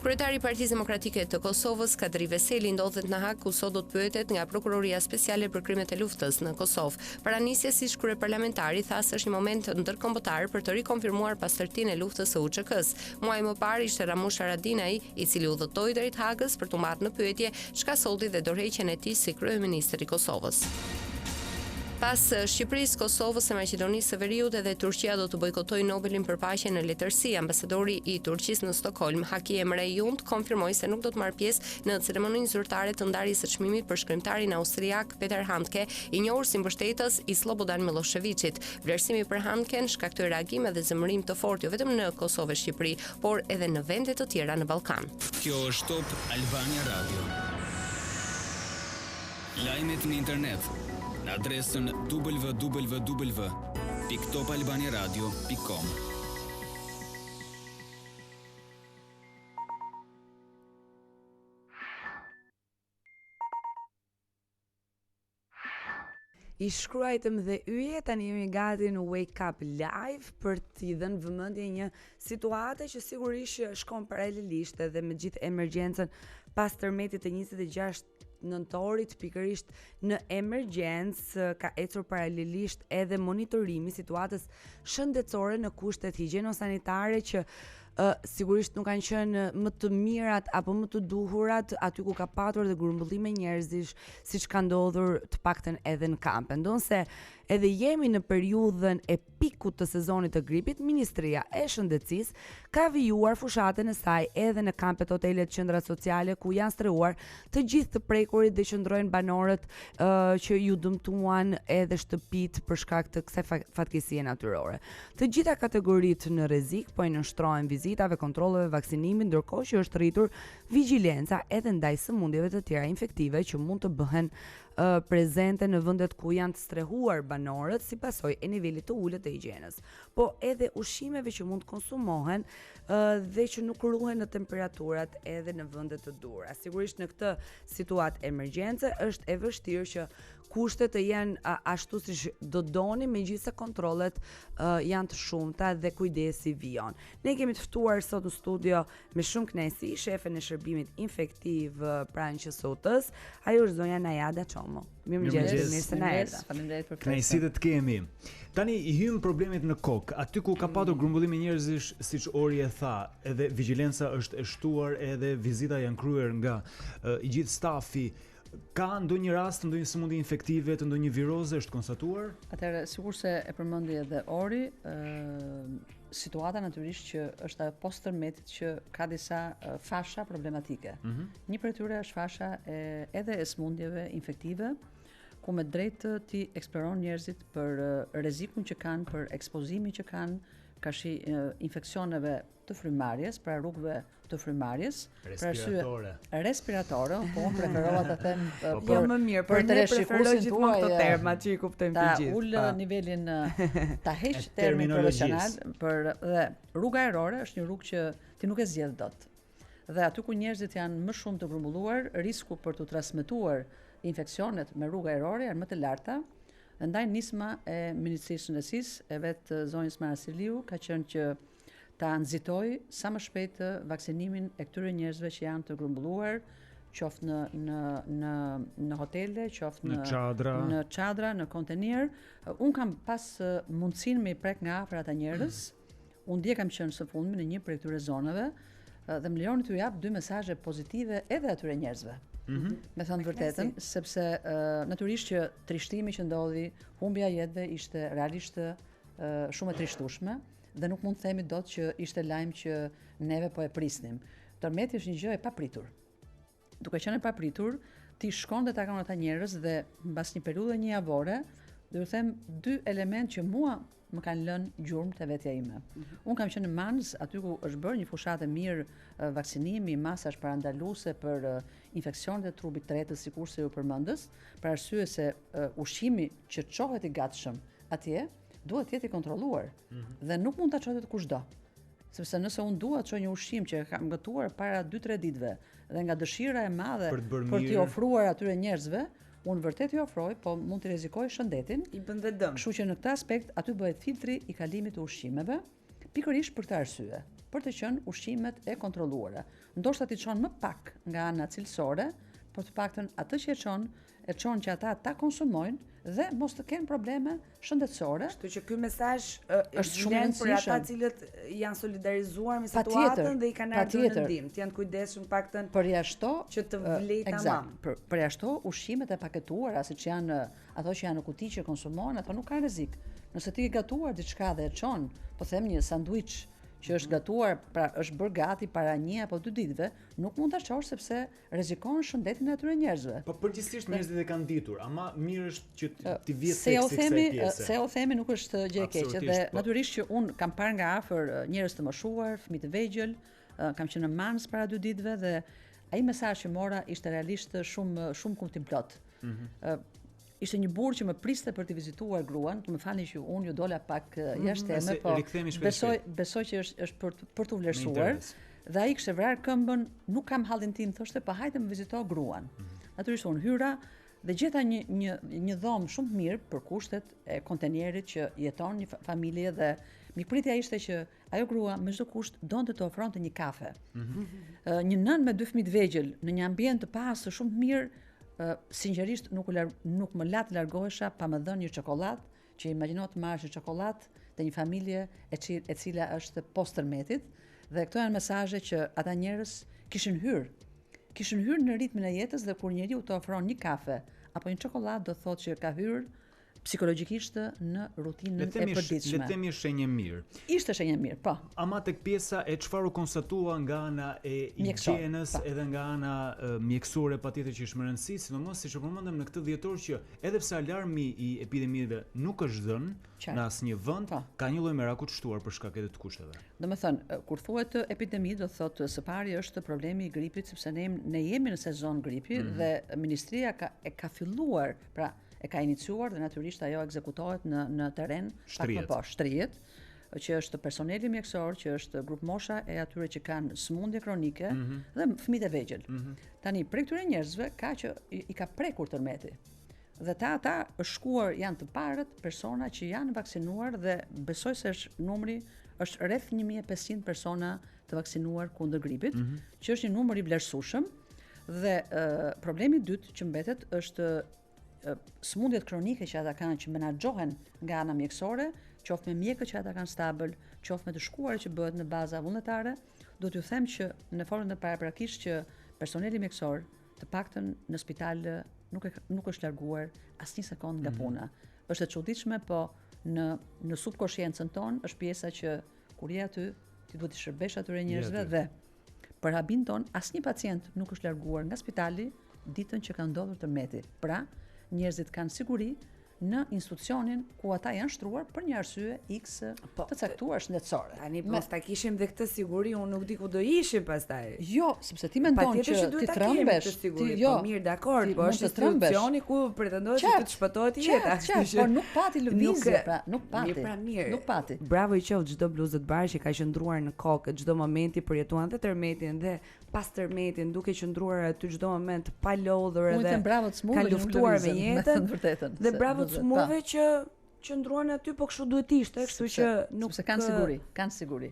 Kryetari i Partisë Demokratike të Kosovës, Kadri Veseli, ndodhet në Hag, ku sot do të pyetet nga Prokuroria Speciale për Krimet e Luftës në Kosovë. Para nisjes si kryeparlamentari tha se është një moment ndërkombëtar për të rikonfirmuar pastërtinë e luftës së UÇK-s. Muaj më parë ishte Ramush Haradinaj, i cili udhëtoi drejt Hagës për të marrë në pyetje çka solli dhe dorëheqjen e tij si kryeministër i Kosovës. Pas Shqipërisë, Kosovës e Maqedonisë së Veriut, edhe Turqia do të bojkotojë Nobelin për paqe në letërsi. Ambasadori i Turqisë në Stockholm, Haki Emre Junt, konfirmoi se nuk do të marrë pjesë në ceremoninë zyrtare të ndarjes së çmimit për shkrimtarin austriak Peter Handke, i njohur si mbështetës i Slobodan Miloševićit. Vlerësimi për Handken shkaktoi reagim dhe zemërim të fortë jo vetëm në Kosovë e Shqipëri, por edhe në vende të tjera në Ballkan. Kjo është Top Albania Radio. Lajmet në internet në adresën www.topalbaniaradio.com. I shkruajtëm dhe yje, tani jemi gati në Wake Up Live për t'i dhënë vëmendje një situate që sigurisht shkon paralelisht edhe me gjithë emergjencën pas tërmetit të 26 nëntorit, pikërisht në emergjencë ka ecur paralelisht edhe monitorimi situatës shëndetësore në kushtet higjieno-sanitare që sigurisht nuk kanë qenë më të mirat apo më të duhurat aty ku ka patur dhe grumbullime njerëzish, siç ka ndodhur të paktën edhe në kampe. Ndonse edhe jemi në periudhën e pikut të sezonit të gripit, Ministria e Shëndetësisë ka vijuar fushatën e saj edhe në kampet, hotelet, qendra sociale ku janë streuar të gjithë të prekurit dhe qëndrojnë banorët që ju dëmtuan edhe shtëpit për shkak të kësaj fatkesie natyrore. Të gjitha kategoritë në rrezik po i nënshtrohen vizitave, kontrolleve, vaksinimit, ndërkohë që është rritur vigjilenca edhe ndaj sëmundjeve të tjera infektive që mund të bëhen prezente në vendet ku janë të strehuar banorët si pasojë e nivelit të ulët të higjienës, po edhe ushqimeve që mund të konsumohen dhe që nuk ruhen në temperaturat edhe në vende të duhura. Sigurisht në këtë situatë emergjence është e vështirë që kushtet të jenë ashtu siç do doni, megjithëse kontrollet janë të shumta dhe kujdesi vijon. Ne kemi të ftuar sot në studio me shumë kënaqësi shefen e shërbimit infektiv pranë QSOT-s, ajo është zonja Najada Çomo. Mirëmëngjes, mirë se na erdha. Faleminderit për kënaqësi të të kemi. Tani i hym problemet në kokë, aty ku ka patur grumbullime njerëzish, siç Ori e tha, edhe vigjilenca është e shtuar, edhe vizita janë kryer nga i gjithë stafi. Ka ndonjë rast, ndonjë sëmundje infektive, të ndonjë viroze është konstatuar? Atëherë, sigurisht se e përmendi edhe Ori, situata natyrisht që është post tërmetit që ka disa fasha problematike. Një prej tyre është fasha edhe e sëmundjeve infektive, ku me drejtë ti eksploron njerëzit për rrezikun që kanë, për ekspozimin që kanë, kashi infeksioneve të frymarrjes, pra rrugëve të frymarrjes, respiratore, po unë preferova ta them më mirë, për ne preferoj gjithmonë këto terma që i kuptojmë të gjithë. Ta ul nivelin ta heq termin profesional dhe rruga erore është një rrugë që ti nuk e zgjedh dot. Dhe aty ku njerëzit janë më shumë të grumbulluar, risku për të transmetuar infeksionet me rruga erore janë më të larta. Ndaj nisma e Ministrisë së Shëndetësisë e vetë zonjës Marasiliu ka qenë që ta nxitoj sa më shpejt vaksinimin e këtyre njerëzve që janë të grumbulluar, qoftë në hotele, qoftë në çadra, në kontenier. Un kam pas mundësinë me i prek nga afër ata njerëz. Unë dje kam qenë së fundmi në një prej këtyre zonave dhe më lejoni t'ju jap 2 mesazhe pozitive edhe atyre njerëzve. Me thënë vërtetën, sepse natyrisht që trishtimi që ndodhi, humbja jetëve ishte realisht shumë e trishtueshme dhe nuk mund të themi dot që ishte lajm që neve po e prisnim. Tërmeti është një gjë e papritur. Duke qenë e papritur, ti shkon dhe takon ata njerëz dhe mbas një periudhe një javore, do t'ju them 2 elementë që mua më kanë lënë gjurmë te vetja ime. Unë kam qenë në Mans, aty ku është bërë një fushatë mirë vaksinimi, masash parandaluese për infeksionet e trupit të retës, sikurse ju përmendës, për arsye se ushqimi që çohet i gatshëm atje duhet të jetë i kontrolluar dhe nuk mund ta çohet kushdo. Sepse nëse unë dua të çoj një ushqim që kam gëtuar para 2-3 ditëve dhe nga dëshira e madhe për t'i ofruar atyre njerëzve, unë vërtet i ofroj, po mund të rrezikoj shëndetin. I bën dhe dëm. Kështu që në këtë aspekt aty bëhet filtri i kalimit të ushqimeve, pikërisht për këtë arsye, për të qenë ushqimet e kontrolluara. Ndoshta ti çon më pak nga ana cilësore, por të paktën atë që e çon që ata ta konsumojnë dhe mos të kenë probleme shëndetësore. Kështu që ky mesazh është shumë i rëndësishëm për ata të cilët janë solidarizuar me situatën dhe i kanë ardhur në ndihmë. Të janë kujdesshëm paktën përjashto që të vlej tamam. Përjashto ushqimet e paketuara, siç janë ato që janë në kuti që konsumohen, ato nuk kanë rrezik. Nëse ti ke gatuar diçka dhe e çon, po them një sanduiç që është gatuar, pra është bërë gati para 1 apo 2 ditëve, nuk mund ta çosh sepse rrezikon shëndetin e atyre njerëzve. Po përgjithsisht njerëzit e kanë ditur, ama mirë është që ti vjet tek kësaj pjese. Se u themi nuk është gjë e keqe dhe natyrisht që un kam parë nga afër njerëz të moshuar, fëmijë të vegjël, kam qenë në Mans para 2 ditëve dhe ai mesazh që mora ishte realisht shumë kuptim plot. Ishte një burr që më priste për të vizituar gruan, më falni që unë ju dola pak jashtë teme, po besoj që është për të vlerësuar. Dhe ai kishte vrarë këmbën, nuk kam hallin tim, thoshte, po hajde më vizito gruan. Natyrisht unë hyra dhe gjeta një dhomë shumë të mirë për kushtet e kontenierit që jeton një familje dhe mikpritja ishte që ajo grua me çdo kusht donte të ofronte një kafe. Një nën me 2 fëmijë të vegjël në një ambient të pastër shumë të mirë. Sinqerisht nuk më la të largohesha pa më dhënë një çokoladë, që imagjino të marrësh një çokoladë te një familje e cila është post tërmetit dhe këto janë mesazhe që ata njerëz kishin hyrë në ritmin e jetës dhe kur njeriu të ofron një kafe apo një çokoladë do thotë që ka hyrë psikologjikisht në rutinën e përditshme. Le të themi shenjë mirë. Ishte shenjë mirë, po. Ama tek pjesa e çfarë u konstatua nga ana e higjienës edhe nga ana mjekësore patjetër që është më rëndësi, sidomos siç e përmendëm në këtë dhjetor që edhe pse alarmi i epidemive nuk është dhënë në asnjë vend, ka një lloj meraku të shtuar për shkak të kushteve. Domethënë, kur thuhet epidemi do thotë së pari është problemi i gripit sepse ne jemi në sezon gripi dhe ministria ka filluar, pra e ka iniciuar dhe natyrisht ajo ekzekutohet në terren pak më poshtë, shtrihet, që është personeli mjekësor, që është grup mosha e atyre që kanë sëmundje kronike dhe fëmijët e vegjël. Tani prej këtyre njerëzve ka që i ka prekur tërmeti. Dhe ata është shkuar janë të parët persona që janë vaksinuar dhe besoj se numri është rreth 1500 persona të vaksinuar kundër gripit, që është një numër i vlerësueshëm dhe problemi i dytë që mbetet është sëmundjet kronike që ata kanë që menaxhohen nga ana mjekësore, qoftë me mjekët që ata kanë stabël, qoftë me të shkuarit që bëhet në baza vullnetare, do t'ju them që në formën e paraprakisht që personeli mjekësor të paktën në spital nuk është larguar asnjë sekond nga puna. Është e çuditshme, po në subkonsciencën tonë është pjesa që kur je aty ti duhet të shërbesh atyre njerëzve dhe për habin ton asnjë pacient nuk është larguar nga spitali ditën që ka ndodhur tërmeti. Pra, njerëzit kanë siguri në institucionin ku ata janë shtruar për një arsye X të caktuar shëndetësore. Tani mos ta kishim dhe këtë siguri, unë nuk di ku do ishim pastaj. Jo, sepse ti mendon që ti trëmbesh, ti jo, po mirë, dakor, po është institucioni ku pretendohet që të shpëtohet jeta. Po nuk pati lëvizje, pra, nuk pati. Mirë, pra mirë. Nuk pati. Bravo i qoftë çdo bluzë të bardhë që ka qëndruar në kokë çdo momenti përjetuan dhe tërmetin dhe pas tërmetin, duke qëndruar aty çdo moment pa lodhur edhe ka luftuar me jetën. Dhe bravo smurve që qëndruan aty, po kështu duhet ishte, kështu që nuk se kanë siguri.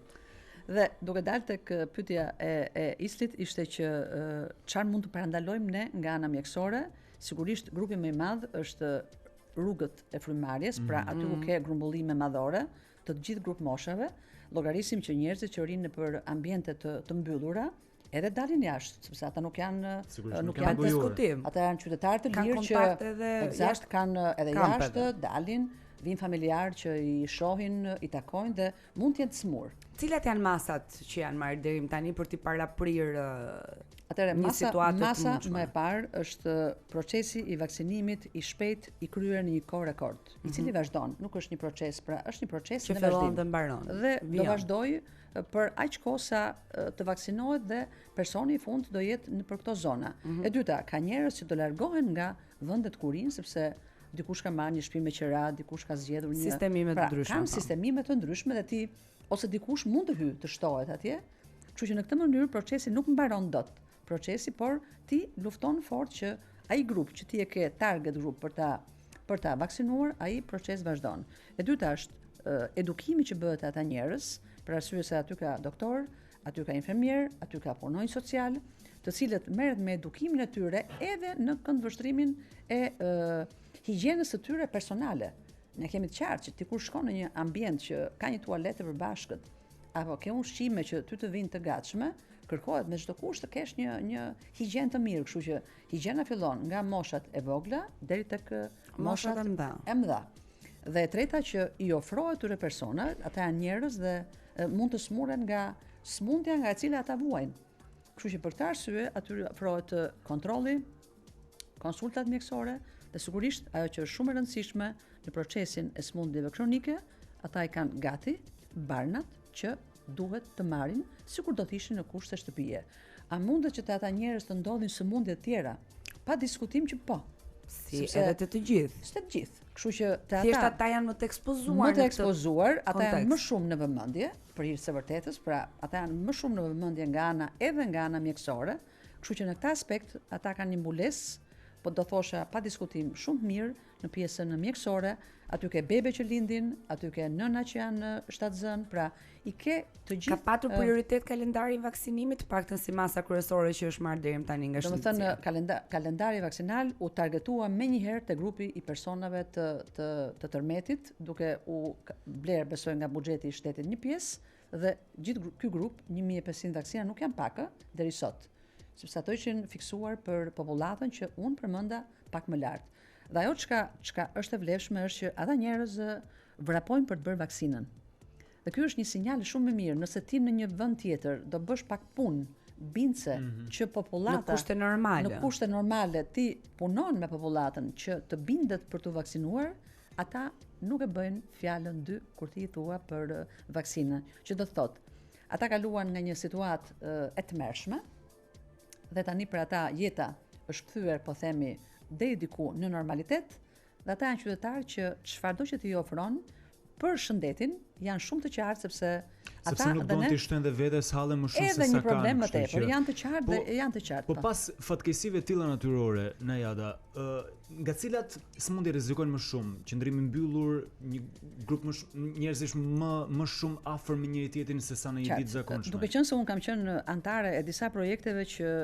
Dhe duke dalë tek pyetja e Islit ishte që çfarë mund të parandalojmë ne nga ana mjekësore, sigurisht grupi më i madh është rrugët e frymarrjes, pra aty ku ke grumbullime madhore të gjithë grup moshave, llogarisim që njerëzit që rrinë për ambiente të mbyllura edhe dalin jashtë, sepse ata nuk janë diskutim. Ata janë qytetarë të lirë që kanë edhe jashtë, dalin, vinë familjarë që i shohin, i takojnë dhe mund të jenë të smur. Cilat janë masat që janë marrë deri tani për t'i paraprirë një situatë të mundshme? Masa më e parë është procesi i vaksinimit i shpejt i kryer në një kohë rekord, i cili vazhdon, nuk është një proces, pra është një proces që fillon dhe mbaron. Dhe do vazhdojë për aq kohë sa të vaksinohet dhe personi i fundit do jetë për këto zona. E dyta, ka njerëz që do largohen nga vendet ku rinë sepse dikush ka marrë një shtëpi me qira, dikush ka zgjedhur një sistemime të ndryshme. Kanë sistemime të ndryshme dhe ti ose dikush mund të hyjë, të shtohet atje. Kështu që në këtë mënyrë procesi nuk mbaron dot. Procesi, por ti lufton fort që ai grup që ti e ke target grup për ta vaksinuar, ai proces vazhdon. E dyta është edukimi që bëhet ata njerëz, për arsye se aty ka doktor, aty ka infermier, aty ka punonjë social, të cilët merret me edukimin e tyre edhe në këndvështrimin e higjienës së tyre personale. Ne kemi të qartë që ti kur shkon në një ambient që ka një tualetë e përbashkët, apo ke ushqime që ty të vinë të gatshme, kërkohet me çdo kusht të kesh një higjienë të mirë, kështu që higjiena fillon nga moshat e vogla deri tek moshat e mëdha. Dhe e treta që i ofrohet tyre persona, ata janë njerëz dhe mund të smuren nga smundja nga e cila ata vuajnë. Kështu që për këtë arsye aty ofrohet kontrolli, konsultat mjekësore dhe sigurisht ajo që është shumë e rëndësishme në procesin e smundjeve kronike, ata i kanë gati barnat që duhet të marrin sikur do të ishin në kushte shtëpie. A mundet që të ata njerëz të ndodhin sëmundje të tjera? Pa diskutim që po. Edhe të gjithë. Të gjithë. Kështu që thjesht ata janë më të ekspozuar, ata janë më shumë në vëmendje për hir të vërtetës, pra ata janë më shumë në vëmendje nga ana edhe nga ana mjekësore. Kështu që në këtë aspekt ata kanë një mbulesë, po do thosha pa diskutim shumë mirë në pjesën mjekësore. Aty ke bebe që lindin, aty ke nëna që janë shtatzën, pra i ke të gjithë. Ka patur prioritet kalendari i vaksinimit, paktën si masa kryesore që është marrë deri tani nga shëndetësia. Domethënë kalendari vaksinal u targetua menjëherë te grupi i personave të tërmetit, duke u bler besoj nga buxheti i shtetit një pjesë dhe gjithë ky grup 1500 vaksina nuk janë pak deri sot, sepse ato ishin fiksuar për popullatën që unë përmenda pak më lart. Dhe ajo çka është e vlefshme është që ata njerëz vrapojnë për të bërë vaksinën. Dhe ky është një sinjal shumë më mirë. Nëse ti në një vend tjetër do bësh pak punë, bindse që popullata në kushte normale ti punon me popullatën që të bindet për të vaksinuar, ata nuk e bëjnë fjalën dy kur ti i thua për vaksinën. Që do të thotë, ata kaluan nga një situatë e tmerrshme dhe tani për ata jeta është kthyer, po themi, deri diku në normalitet, dhe ata janë qytetarë që çfarëdo që ti ofron për shëndetin janë shumë të qartë sepse ata nuk bën të shtojnë dhe vetes halle më shumë se sa kanë. Edhe një problem më tepër, janë të qartë dhe janë të qartë. Po pas fatkeqësive tilla natyrore, Najada, nga cilat smundje rrezikojnë më shumë? Qëndrimi mbyllur, një grup njerëzish më shumë afër me njëri tjetrin se sa në një ditë zakonshme. Duke qenë se un kam qenë antare e disa projekteve që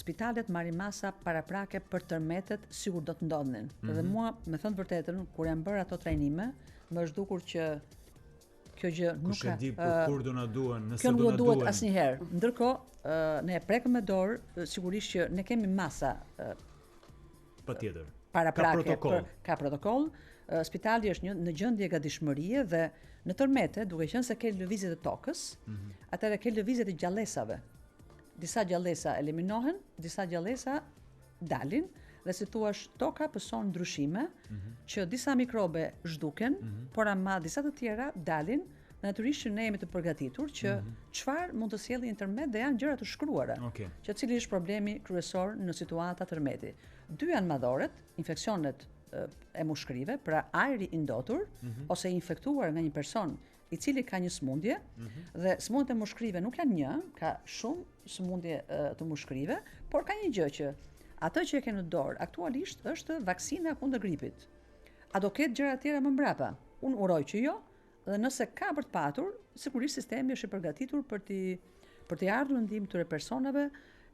spitalet marrin masa paraprake për tërmetet sikur do të ndodhin. Dhe mua, me thënë vërtetën, kur jam bërë ato trajnime, më është dukur që kjo gjë nuk ka. Kush e di për kur do na duan, nëse do na duan. Kjo nuk duhet asnjëherë. Ndërkohë, ne e prekëm me dorë, sigurisht që ne kemi masa patjetër. Paraprake, ka protokoll. Spitali është në gjendje gatishmërie dhe në tërmete, duke qenë se ke lëvizjet e tokës, atëherë ke lëvizjet e gjallësave. Disa gjallësa eliminohen, disa gjallësa dalin dhe si thua toka pëson ndryshime që disa mikrobe zhduken, por ama disa të tjera dalin. Natyrisht që ne jemi të përgatitur që çfarë mund të sjellë internet dhe janë gjëra të shkruara. Që cili është problemi kryesor në situata tërmeti. Dy janë madhoret, infeksionet e mushkrive, pra ajri i ndotur ose i infektuar nga një person i cili ka një sëmundje dhe sëmundjet e mushkrive nuk janë një, ka shumë sëmundje të mushkrive, por ka një gjë që atë që e ke në dorë aktualisht është vaksina kundër gripit. A do ketë gjëra tjera më mbrapa? Unë uroj që jo, dhe nëse ka për të patur, sigurisht sistemi është i përgatitur për të ardhur në ndihmë këtyre personave,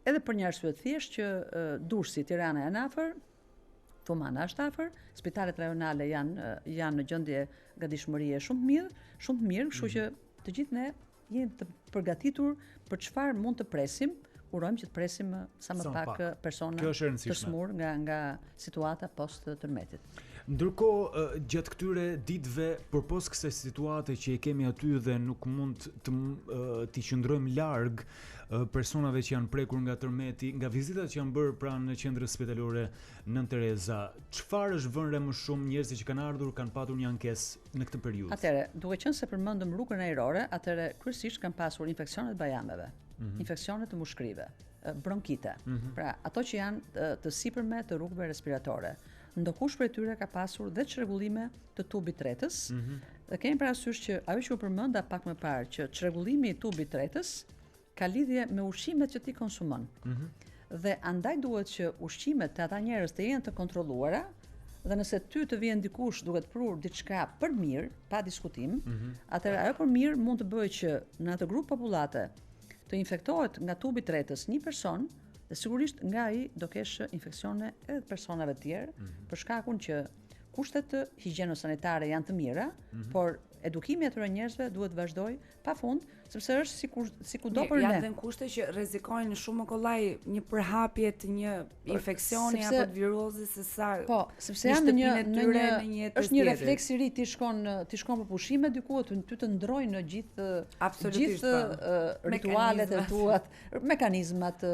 edhe për një arsye të thjeshtë që Durrësi, Tirana janë afër, Thumana është afër, spitalet rajonale janë në gjendje gatishmërie shumë të mirë, kështu që të gjithë ne jemi të përgatitur për çfarë mund të presim. Urojmë që të presim sa më pak persona të smur nga situata post tërmetit. Ndërkohë, gjatë këtyre ditëve, përpos kësaj situate që e kemi aty dhe nuk mund t'i qëndrojmë larg personave që janë prekur nga tërmeti, nga vizitat që janë bërë pranë në qendrës spitalore Nën Tereza, çfarë është vënë re më shumë njerëzit që kanë ardhur, kanë patur një ankesë në këtë periudhë? Atëherë, duke qenë se përmendëm rrugën ajrore, atëherë kryesisht kanë pasur infeksionet bajameve, infeksionet të mushkrive, bronkite. Pra, ato që janë të sipërme të rrugëve respiratore. Ndokush prej tyre ka pasur dhe çrregullime të tubit tretës. Dhe kemi parasysh që ajo që u përmenda pak më parë që çrregullimi i tubit tretës ka lidhje me ushqimet që ti konsumon. Dhe andaj duhet që ushqimet të ata njerëz të jenë të kontrolluara, dhe nëse ty të vjen dikush duke të prur diçka për mirë, pa diskutim, atëherë ajo për mirë mund të bëjë që në atë grup popullate të infektohet nga tubi i tretës një person, dhe sigurisht nga ai do kesh infeksione edhe të personave të tjerë, për shkakun që kushtet higjieno-sanitare janë të mira, por edukimi atyre njerëzve duhet vazhdoj pafund, sepse është si kudo për ne. Janë dhe kushte që rrezikojnë shumë kollaj një përhapje të një infeksioni apo të virozi se sa. Po, sepse janë është një refleks i ri ti shkon për pushime diku ty të ndrojnë në gjithë ritualet e tua, mekanizmat,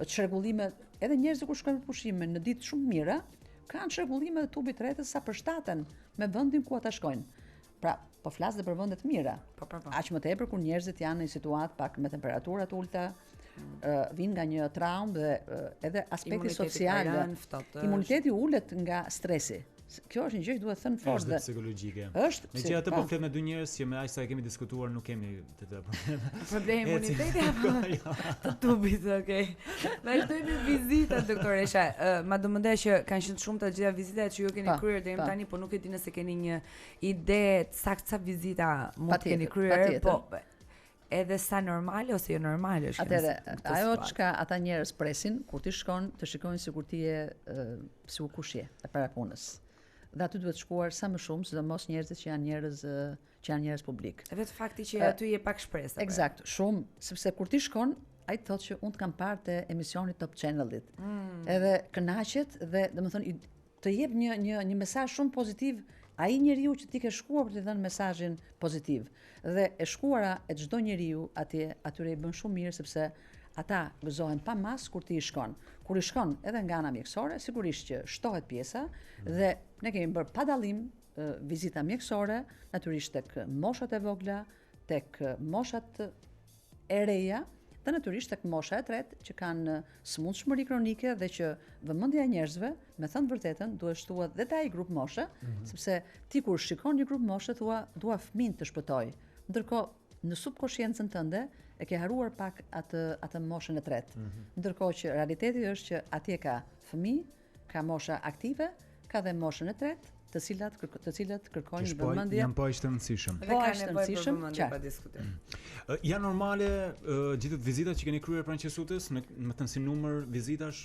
çrregullimet, edhe njerëzit kur shkojnë për pushime në ditë shumë mira, kanë çrregullime të tubit tretës sa përshtaten me vendin ku ata shkojnë. Pra, po flas dhe për vende të mira. Aq më tepër kur njerëzit janë në situatë pak me temperatura të ulta, vinë nga një traumë dhe edhe aspekti social. Imuniteti ulet nga stresi. Kjo është një gjë që duhet thënë fort dhe psikologjike. Megjithatë po flet me dy njerëz që me aq sa e kemi diskutuar nuk kemi të probleme. Problemi imuniteti apo të tubit, okay. Vazhdojmë vizitat doktoresha. Madje që kanë qenë shumë të gjitha vizitat që ju keni kryer deri tani, po nuk e di nëse keni një ide saktë sa vizita mund të keni kryer, po edhe sa normale ose jo normale është. Atëherë, ajo çka ata njerëz presin kur ti shkon të shikojnë sikur ti je si u kushje e para punës. Dhe aty duhet shkuar sa më shumë, sidomos njerëzit që janë njerëz publik. Edhe fakti që aty je pak shpresë. Eksakt, shumë, sepse kur ti shkon, ai thotë që unë të kam parë te emisioni Top Channelit. Edhe kënaqet dhe domethënë të jep një mesazh shumë pozitiv ai njeriu që ti ke shkuar për të dhënë mesazhin pozitiv. Dhe e shkuara e çdo njeriu atyre i bën shumë mirë sepse ata gëzohen pa mas kur ti i shkon. Kur i shkon edhe nga ana mjekësore, sigurisht që shtohet pjesa dhe ne kemi bërë pa dallim vizita mjekësore, natyrisht tek moshat e vogla, tek moshat e reja, dhe natyrisht tek mosha e tretë që kanë smundshmëri kronike dhe që vëmendja e njerëzve, me thënë vërtetën, duhet shtuar dhe te ai grup moshe, sepse ti kur shikon një grup moshe thua dua fëmin të shpëtoj. Ndërkohë në subkonsciencën tënde e ke haruar pak atë moshën e tretë. Ndërkohë që realiteti është që atje ka fëmijë, ka mosha aktive, ka dhe moshën e tretë, të cilat kërkojnë një vëmendje. Janë po aq të rëndësishëm. Dhe ka nevojë për vëmendje pa diskutim. Janë normale gjithë vizitat që keni kryer pranë qesutës, me thënë si numër vizitash,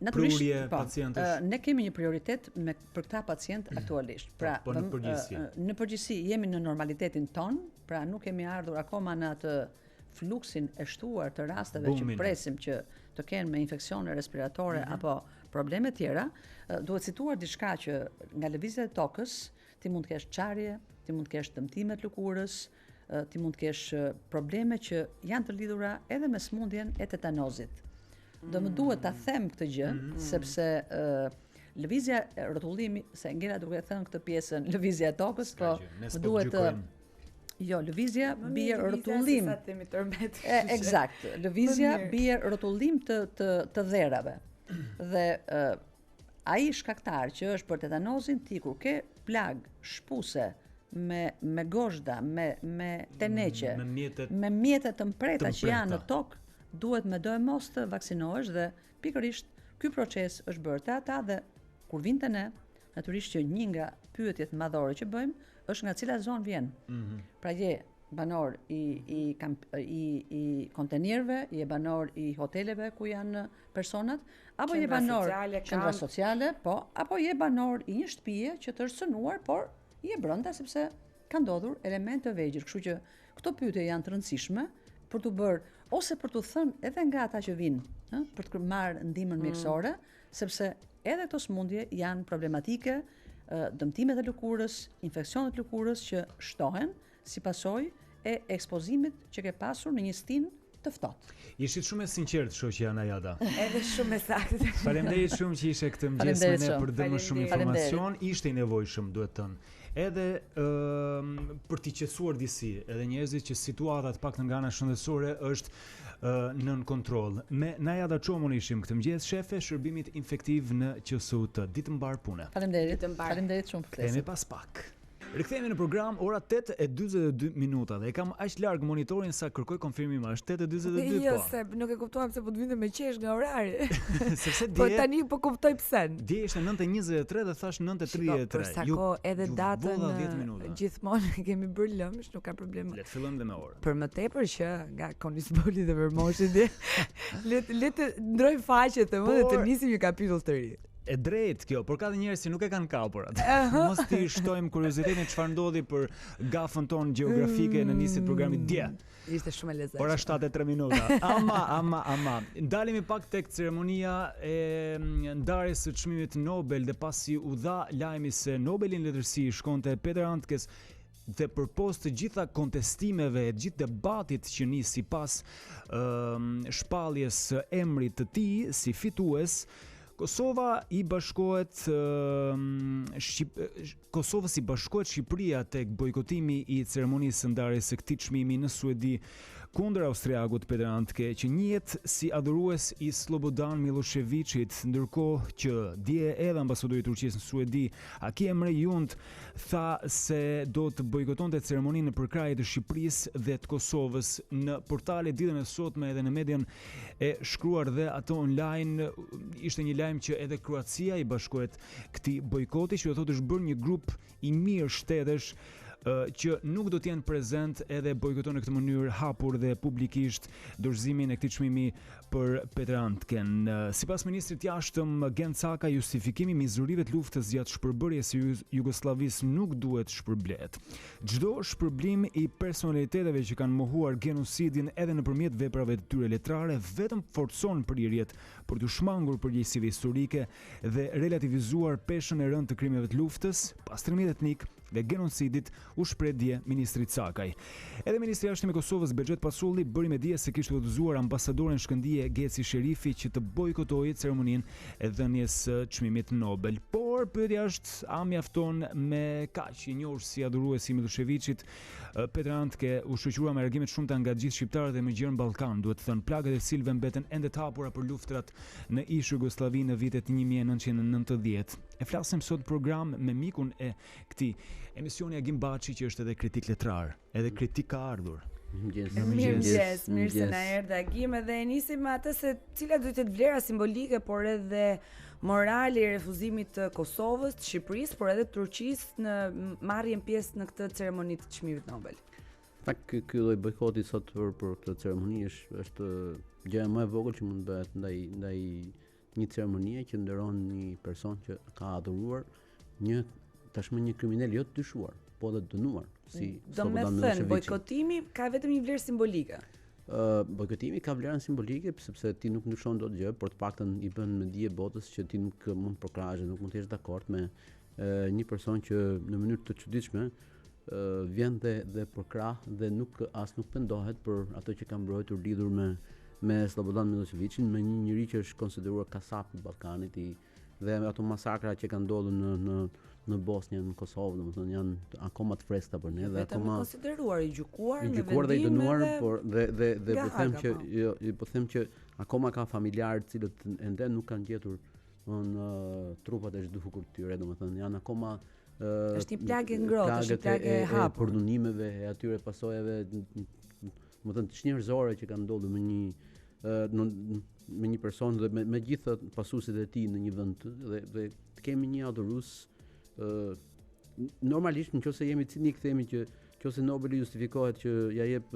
prurje pacientësh? Ne kemi një prioritet për këta pacient aktualisht. Pra, në përgjithësi jemi në normalitetin ton, pra nuk kemi ardhur akoma në atë fluksin e shtuar të rasteve që presim që të kenë me infeksione respiratore apo probleme tjera. Duhet cituar diçka që nga lëvizjet e tokës ti mund të kesh çarje, ti mund të kesh dëmtime të lëkurës, ti mund të kesh probleme që janë të lidhura edhe me smundjen e tetanozit. Do më duhet ta them këtë gjë sepse lëvizja rrotullimi, se ngela duke thënë këtë pjesën lëvizja e tokës, po duhet jo, lëvizja bie rrotullim. Eksakt, lëvizja bie rrotullim të dherave. Dhe ai shkaktar që është për tetanozin, ti kur ke plag shpuse me gozhda, me teneqe, me mjetet të mpreta që janë në tokë, duhet me do e mos të vaksinohesh dhe pikërisht ky proces është bërë te ata dhe kur vinte ne, natyrisht që një nga pyetjet madhore që bëjmë është nga cila zonë vjen. Pra je banor i kontenierëve, je banor i hoteleve ku janë personat, apo je banor qendra sociale, po, apo je banor i një shtëpie që të është cënuar, por je brenda sepse ka ndodhur element të vegjël. Kështu që këto pyetje janë të rëndësishme për të bërë ose për të thënë edhe nga ata që vinë, për të marrë ndihmën mjekësore, sepse edhe këto sëmundje janë problematike, dëmtimet e lëkurës, infeksionet e lëkurës që shtohen si pasojë e ekspozimit që ke pasur në një stinë të ftohtë. Ishit shumë e sinqert, shoqja Najada. Edhe shumë e saktë. Faleminderit shumë që ishe këtë mëngjes me ne për dhe më shumë informacion. Ishte i nevojshëm, duhet thënë. Edhe për t'i qetësuar disi, edhe njerëzit që situatat pak nga ana shëndetësore është nën kontroll. Me Najada Çomo ishim këtë mëngjes, shefe shërbimit infektiv në QSUT. Ditë mbar pune. Faleminderit shumë për ftesën. Kthehemi pas pak. Rikthehemi në program ora 8:42 minuta dhe e kam aq larg monitorin sa kërkoj konfirmim, është 8:42 po. Jo, se nuk e kuptuam se po të vinte me qesh nga orari. Sepse dje. Po tani po kuptoj pse. Dje ishte 9:23 dhe thash 9:33. Për sa kohë edhe datën gjithmonë kemi bërë lëmsh, nuk ka problem. Le të fillojmë dhe me orën. Për më tepër që nga Konisboli dhe Vermoshi le të ndrojmë faqet e më dhe të nisim një kapitull të ri. E drejt kjo, por ka dhe njerëz që nuk e kanë kapur atë. Mos ti shtojmë kuriozitetin çfarë ndodhi për gafën tonë gjeografike në nisje të programit dje. Ishte shumë e lezetshme. Ora 7:03 minuta. Ama. Ndalemi pak tek ceremonia e ndarjes së çmimit Nobel dhe pasi u dha lajmi se Nobelin letërsi shkonte Peter Handke dhe përpos të gjitha kontestimeve e gjithë debatit që nisi pas shpalljes së emrit të tij si fitues, Kosova i bashkohet Shqipëria tek bojkotimi i ceremonisë së ndarjes së këtij çmimi në Suedi kundër austriakut Peter Handke, që njihet si adhurues i Slobodan Miloševićit, ndërkohë që dje edhe ambasadori i Turqisë në Suedi, Agim Baçi, tha se do të bojkotonte ceremoninë në përkrahje të Shqipërisë dhe të Kosovës. Në portale ditën e sotme edhe në median e shkruar dhe ato online ishte një lajm që edhe Kroacia i bashkohet këtij bojkoti, që do thotë është bërë një grup i mirë shtetesh që nuk do të jenë prezent edhe bojkoton në këtë mënyrë hapur dhe publikisht dorëzimin e këtij çmimi për Peter Handken. Sipas ministrit jashtëm Gencaka, justifikimi i mizurive të luftës gjatë shpërbërjes së Jugosllavisë nuk duhet shpërblet. Çdo shpërblim i personaliteteve që kanë mohuar genocidin edhe nëpërmjet veprave të tyre letrare vetëm forcon prirjet për të shmangur përgjegjësive historike dhe relativizuar peshën e rëndë të krimeve të luftës, pastrimit etnik dhe genocidit, u shpreh dje ministri Cakaj. Edhe ministri i jashtëm i Kosovës Bexhet Pasulli bëri me dije se kishte udhëzuar ambasadoren shkëndije Geci Sherifi që të bojkotojë ceremoninë e dhënies së çmimit Nobel. Por pyetja është, a mjafton me kaq i njohur si adhurues i Miloševićit Peter Handke u shoqërua me reagime të shumta nga gjithë shqiptarët e mëngjerën Ballkan, duhet thënë, plagët e cilëve mbeten ende të hapura për luftrat në ish Jugosllavi në vitet 1990. E flasim sot program me mikun e këtij emisioni Agim Baçi, që është edhe kritik letrar, edhe kritik ka ardhur. Mirë se na erdhe Agim, dhe e nisim me atë se cilat do të jetë vlera simbolike, por edhe morali i refuzimit të Kosovës, të Shqipërisë, por edhe të Turqisë në marrjen pjesë në këtë ceremoni të çmimit Nobel. Ky lloj bojkoti sot për këtë ceremoni është gjëja më e vogël që mund bëhet ndaj një ceremonie që nderon një person që ka adhuruar tashmë një kriminal jo të dyshuar, po dhe të dënuar, si Slobodan Miloševići. Bojkotimi ka vetëm një vlerë simbolike. Bojkotimi ka vlerën simbolike sepse ti nuk ndryshon dot gjë, por të paktën i bën me dije botës që ti nuk mund të përkrahesh, nuk mund të jesh dakord me një person që në mënyrë të çuditshme vjen dhe përkrah dhe nuk pendohet për ato që ka mbrojtur lidhur me Slobodan Miloševićin, me një njerëz që është konsideruar kasap i Ballkanit, dhe ato masakra që kanë ndodhur në Bosnjë, në Kosovë, domethënë janë akoma të freskëta për ne dhe akoma konsideruar i gjykuar në vendim dhe i dënuar, por dhe po them që po them që akoma ka familjarë të cilët ende nuk kanë gjetur trupat e zhdukur të tyre, domethënë janë akoma është një plagë ngrohtë, është një plagë e hapur, përdunimeve e atyre pasojave, domethënë të njerëzore që kanë ndodhur me një person dhe me gjithë pasuesit e tij në një vend dhe të kemi një adorus normalisht nëse jemi cinik themi që nëse Nobeli justifikohet që ja jep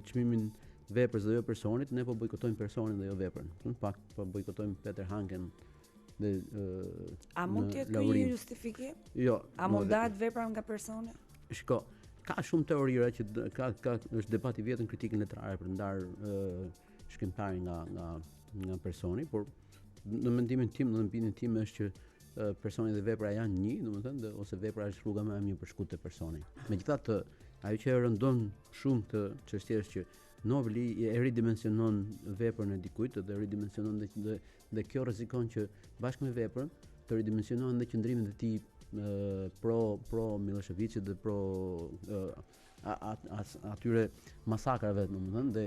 çmimin veprës dhe jo personit, ne po bojkotojmë personin dhe jo veprën. Në fakt po bojkotojmë Peter Handken dhe a mund të jetë një justifikim? Jo. A mund dahet vepra nga personi? Shiko, ka shumë teorira që është debat i vjetër në kritikën letrare për ndar shkrimtarin nga personi, por në mendimin tim, në opinionin tim është që personi dhe vepra janë një, domethënë, ose vepra është rruga më e mirë për shkut të personi. Megjithatë, ajo që e rëndon shumë të çështjes është që Nobeli e ridimensionon veprën e dikujt dhe ridimensionon dhe kjo rrezikon që bashkë me veprën të ridimensionon dhe qëndrimin e tij pro Miloševićit dhe pro atyre masakrave, domethënë, dhe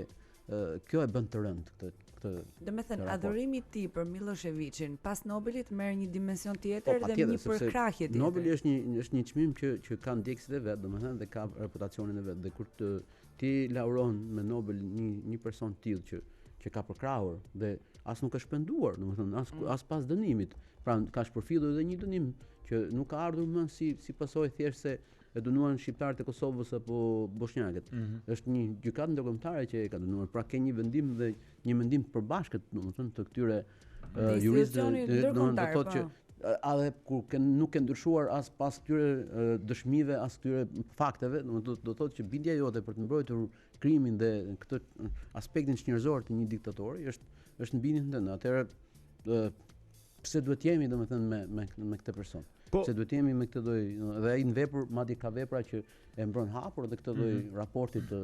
kjo e bën të rënd këtë. Domethënë, adhurimi i tij për Miloševićin pas Nobelit merr një dimension tjetër dhe një përkrahje tjetër. Nobeli është një çmim që ka ndjekësit e vet, domethënë, dhe ka reputacionin e vet. Dhe kur ti lauron me Nobel një person të tillë që ka përkrahur dhe as nuk ka shpenduar, domethënë, as pas dënimit. Pra ka shpërfillur edhe një dënim që nuk ka ardhur më si pasojë thjesht se e dënuan shqiptarët e Kosovës apo bosnjakët. Është një gjykatë ndërkombëtare që e ka dënuar. Pra ka një vendim dhe një mendim përbashkët, domethënë, të këtyre juristëve, do thotë që edhe kur nuk e ndryshuar as pas këtyre dëshmive, as këtyre fakteve, do thotë që bindja jote për të mbrojtur krimin dhe këtë aspektin njerëzor të një diktatori është në bindjen tënde. Atëherë pse duhet jemi domethënë me këtë person? Se duhet jemi me këtë lloj dhe ai në vepër madje ka vepra që e mbron hapur dhe këtë lloj raporti të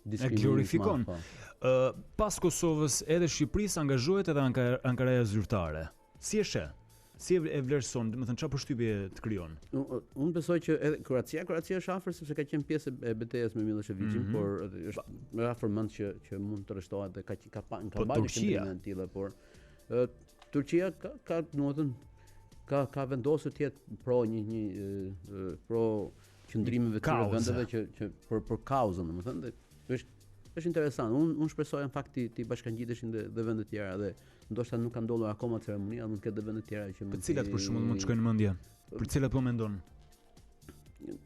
diskriminimit glorifikon. Pas Kosovës edhe Shqipërisë angazhohet edhe Ankaraja zyrtare. Si e sheh? Si e vlerëson, domethënë çfarë përshtypje të krijon? Unë besoj që edhe Kroacia është afër sepse ka qenë pjesë e betejës me Miloševićin, por është më afër mend që mund të rreshtohet dhe ka mbajtur qendrimin e tillë, por Turqia ka domethënë ka vendosur të jetë pro qëndrimeve të këtyre vendeve që për kauzën, domethënë, është interesant. Unë shpresoj në fakt të bashkangjiteshin dhe vende të tjera dhe ndoshta nuk ka ndodhur akoma ceremonia, mund të ketë vende të tjera që për cilat për shembull mund të shkojnë në mendje. Për cilat po mendon?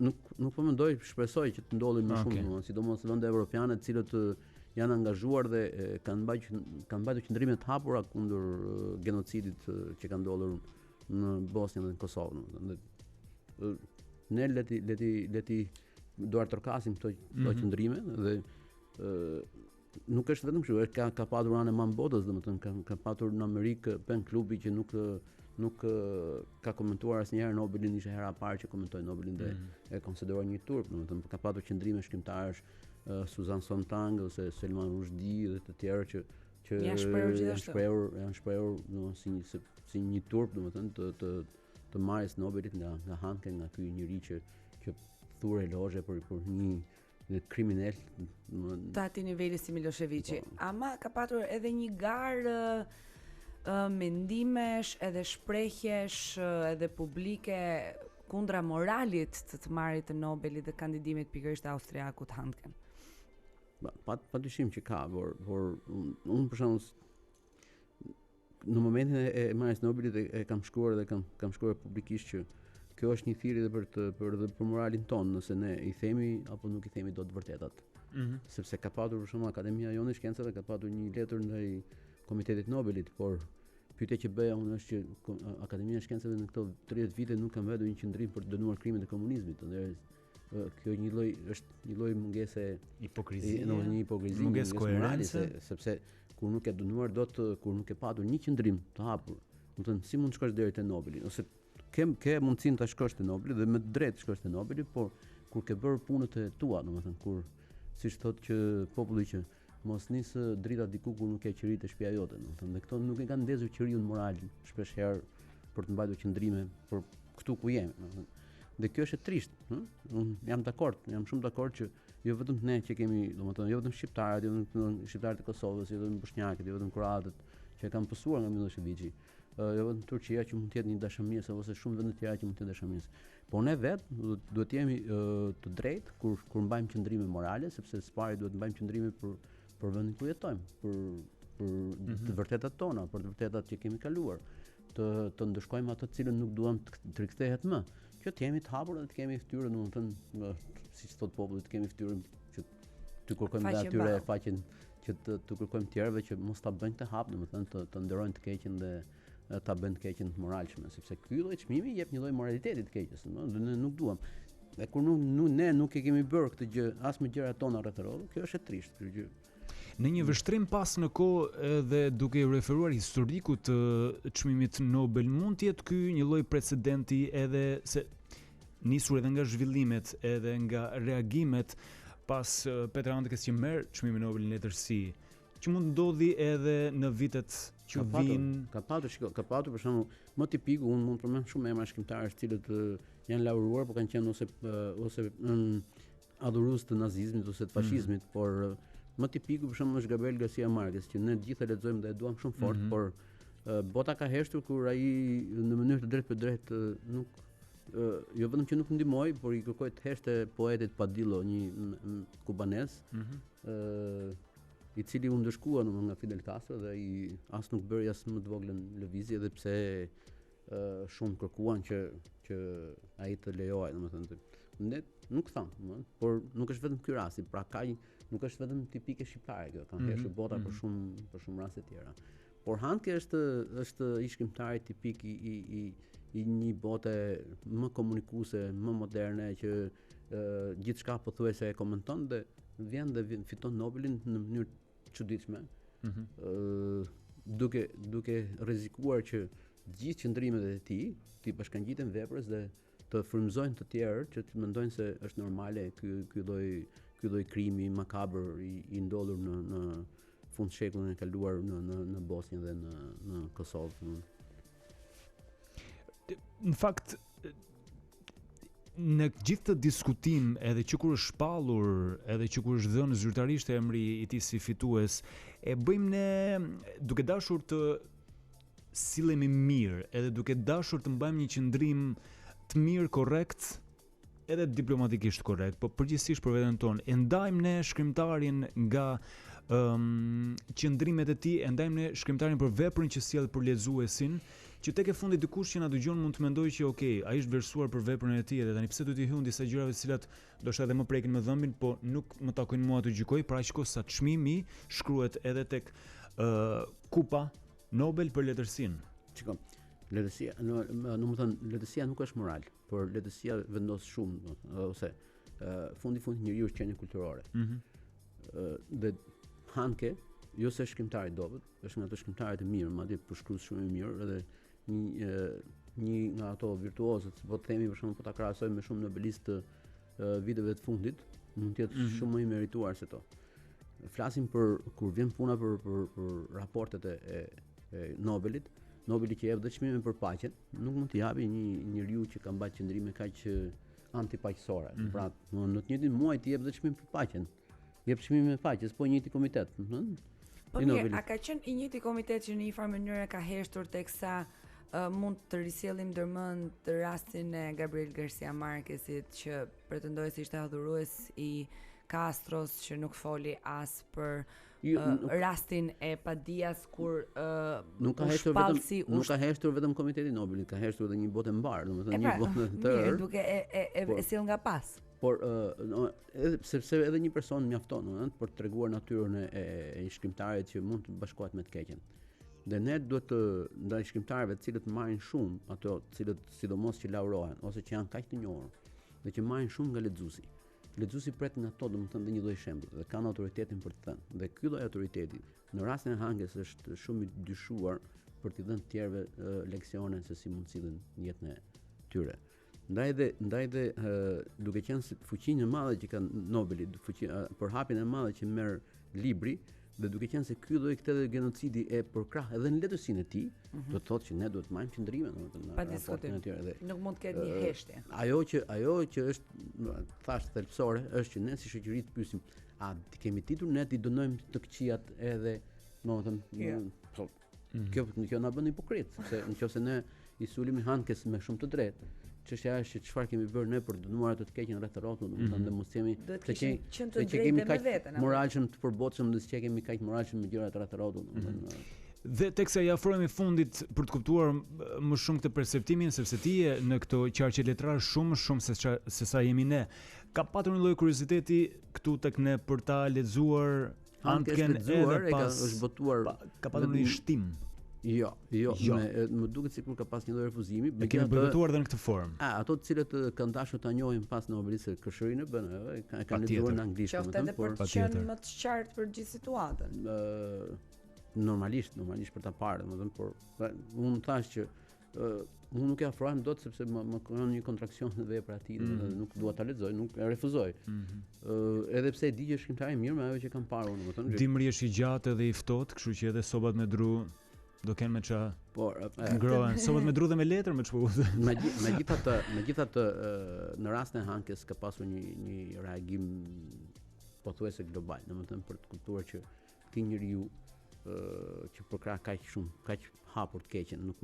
Nuk po mendoj, shpresoj që të ndodhin më shumë, sidomos vende evropiane të cilët janë angazhuar dhe kanë mbajtur qëndrime të hapura kundër genocidit që ka ndodhur në Bosnjë dhe në Kosovë. Ne leti duar trokasim këto qëndrime dhe nuk është vetëm kështu, ka patur anë man botës, domethënë ka patur në Amerikë pen klubi që nuk ka komentuar asnjëherë Nobelin, ishte hera e parë që komentoi Nobelin dhe e konsideroi një turp, domethënë ka patur qëndrime shkrimtarësh Suzan Sontag ose Selman Rushdie dhe të tjerë që janë shprehur si një turp, domethënë të marrjes Nobelit nga Handke, nga ky njeri që thurë elozhe për një kriminal të atij niveli si Miloševići. Ama ka patur edhe një garë mendimesh, edhe shprehjesh, edhe publike kundra moralit të marrit të Nobelit dhe kandidimit pikërisht të austriakut Handken. Patyshim që ka, por unë për shembull në momentin e marrjes Nobelit e kam shkruar dhe kam shkruar publikisht që kjo është një thirrje për moralin ton, nëse ne i themi apo nuk i themi dot vërtetat. Sepse ka patur për shembull Akademia jonë e Shkencave ka patur një letër ndaj Komitetit Nobelit, por pyetja që bëja unë është që Akademia e Shkencave në këto 30 vite nuk ka mbajtur një qendrim për të dënuar krimin e komunizmit. Kjo është një lloj mungese hipokrizie, një hipokrizie, mungesë koherence, sepse kur nuk e dënuar dot, kur nuk e patur një qendrim të hapur, domethënë si mund të shkosh deri te Nobeli, ose ke mundësinë ta shkosh te Nobeli dhe me drejt shkosh te Nobeli, por kur ke bërë punët e tua, domethënë kur siç thotë që populli që mos nisë drita diku kur nuk e qirit të shtëpia jote, domethënë dhe këto nuk e kanë ndezur qiriun moral shpesh herë për të mbajtur qëndrime për këtu ku jemi. Dhe kjo është e trisht, unë jam shumë dakord që jo vetëm ne që kemi, domethënë jo vetëm shqiptarët, jo vetëm shqiptarët e Kosovës, jo vetëm bosnjakët, jo vetëm kroatët që kanë pësuar nga Miloševići, jo vetëm Turqia që mund të jetë një dashamirës ose shumë vende të tjera që mund të jetë dashamirës. Por ne vetë duhet të jemi të drejtë kur mbajmë qëndrime morale, sepse së pari duhet të mbajmë qëndrime për vendin ku jetojmë, për të vërtetat tona, për të vërtetat që kemi kaluar, të ndëshkojmë ato të cilën nuk duam të rikthehet më. Që të jemi të hapur dhe të kemi fytyrën, domethënë, siç thot populli, të kemi fytyrën që të kërkojmë nga atyre faqen që të kërkojmë tjerëve që mos ta bëjnë të hap, domethënë të nderojnë të keqen dhe ta bëjnë të keqen të moralshme, sepse ky lloj çmimi jep një lloj moraliteti të keqes, ne nuk duam. Dhe kur ne nuk e kemi bërë këtë gjë as me gjërat tona rreth rrodhë, kjo është e trisht kjo gjë. Në një vështrim pas në kohë edhe duke u referuar historikut të çmimit Nobel, mund të jetë ky një lloj precedenti edhe se nisur edhe nga zhvillimet edhe nga reagimet pas Peter Handke që merr çmimin Nobel në letërsi, që mund ndodhi edhe në vitet që vinë. Ka patur për shembull, më tipiku, unë mund të përmend shumë emra shkrimtarësh të cilët janë lauruar, por kanë qenë ose adhurues të nazizmit ose të fashizmit, por më tipiku për shembull është Gabriel Garcia Marquez, që ne gjithë e lexojmë dhe e duam shumë fort, por bota ka heshtur kur ai në mënyrë të drejtë për drejtë nuk jo vetëm që nuk ndihmoi, por i kërkoi të heshte poetit Padillo, një kubanez, i cili u ndëshkua nga Fidel Castro dhe i as nuk bëri as më të voglën lëvizje, edhe pse shumë kërkuan që ai të lejohej, domethënë. Ne nuk thamë, por nuk është vetëm ky rasti, pra nuk është vetëm tipike shqiptare kjo, kanë heshtur bota për shumë raste të tjera. Por Handke është i shkrimtari tipik i një bote më komunikuese, më moderne, që gjithçka pothuajse e komenton dhe vjen dhe fiton Nobelin në mënyrë çuditshme, duke rrezikuar që gjithë qëndrimet e tij t'i bashkangjiten veprës dhe të frymëzojnë të tjerë që të mendojnë se është normale ky lloj krimi makabër i ndodhur në fund shekullin e kaluar në Bosnjë dhe në Kosovë. Në fakt, në gjithë të diskutim, edhe që kur është shpallur, edhe që kur është dhënë zyrtarisht emri i tij si fitues, e bëjmë ne duke dashur të sillemi mirë, edhe duke dashur të mbajmë një qëndrim të mirë, korrekt, edhe diplomatikisht korrekt, po përgjithsisht për veten tonë. E ndajmë ne shkrimtarin nga qëndrimet e tij, e ndajmë ne shkrimtarin për veprën që sjell për lexuesin, që tek e fundit dikush që na dëgjon mund të mendojë që okay, ai është vlerësuar për veprën e tij dhe tani pse duhet i hyjnë disa gjërave të cilat ndoshta edhe më prekin me dhëmbin, po nuk më takojnë mua të gjykoj, pra aq kohë sa çmimi shkruhet edhe tek kupa Nobel për letërsinë. Çiko, letërsia, letërsia nuk është moral, por letërsia vendos shumë, ose fundi njeriu është qenie kulturore. Dhe Handke, jo se shkrimtar i dobët, është nga ato shkrimtarët e mirë, madje përshkrues shumë i mirë, edhe një nga ato virtuozët, po të themi për shembull, po ta krahasojmë me shumë nobelistë të viteve të fundit, mund të jetë shumë më i merituar se to. Flasim për kur vjen puna për raportet e Nobelit, Nobeli që jep dhe çmimin për paqen, nuk mund t'i japi një njeriu që ka mbajtur qëndrime kaq antipaqësore. Pra, në të njëjtin muaj t'i jep dhe çmim për paqen. Jep çmimin e paqes, po një njëjti komitet, Po mirë, a ka qenë i njëjti komitet që në një farë mënyrë ka heshtur teksa mund të risjellim ndërmend rastin e Gabriel Garcia Marquezit që pretendoi se ishte adhurues i Castros, që nuk foli as për rastin e Padias kur nuk ka heshtur vetëm Komiteti Nobelit, ka heshtur edhe një botë mbar, domethënë një botë të tërë. Duke e sjell nga pas. Por sepse edhe një person mjafton, për të treguar natyrën e shkrimtarit që mund të bashkohet me të keqen. Dhe ne duhet të ndaj shkrimtarëve të cilët marrin shumë, ato të cilët sidomos që laurohen ose që janë kaq të njohur, dhe që marrin shumë nga lexuesi. Lexuesi pret nga ato, domethënë dhe një lloj shembulli, dhe kanë autoritetin për të thënë. Dhe ky lloj autoriteti në rastin e Handkes është shumë i dyshuar për t'i dhënë të tjerëve leksione se si mund sillen jetën e tyre. Ndaj dhe duke qenë se fuqinë e madhe që ka Nobeli, për hapjen e madhe që merr libri, Dhe duke qenë se ky lloj këtë genocidi e përkrah edhe në letësinë e tij, do të thotë që ne duhet të marrim qëndrime domethënë pa diskutim. Nuk mund të ketë një heshtje. Ajo që është thash thelpsore është që ne si shoqëri të pyesim, a kemi ditur ne të dënojmë të këqijat edhe domethënë kjo na bën hipokrit, sepse nëse ne i sulim Handkes me shumë të drejtë, çështja është që çfarë kemi bërë ne për të dënuar ato të keqen rreth rrotut, domethënë dhe mos jemi që kemi kaq moralshëm të përbotshëm dhe që kemi kaq moralshëm me gjërat rreth rrotut, domethënë. Dhe teksa ja afrohemi fundit për të kuptuar më shumë këtë perceptimin, sepse ti je në këto qarqe letrare shumë se sa jemi ne. Ka patur një lloj kurioziteti këtu tek ne për ta lexuar Handken edhe pas është botuar ka patur një shtim. Jo. Më duket sikur ka pas një lloj refuzimi. Ne kemi përgatitur edhe në këtë formë. Ato të cilët kanë dashur ta njohin pas Nobelit se këshërinë bën, kanë lexuar në anglisht, domethënë, por të qenë më të qartë për gjithë situatën. Normalisht për ta parë, domethënë, por unë thash që unë nuk e afrohem dot sepse më krijon një kontraksion në vepra e tij, domethënë nuk dua ta lexoj, nuk e refuzoj. Edhe pse e di që është shkrimtar i mirë me ajo që kam parë unë, domethënë. Dimri është i gjatë edhe i ftohtë, kështu që edhe sobat me dru do kenë me ça. Por ngrohen sobat me dru dhe me letër me çfarë. Megjithatë në rastin e Handkes ka pasur një reagim pothuajse global, domethënë për të kuptuar që ky njeriu që përkrah kaq hapur të keqen, nuk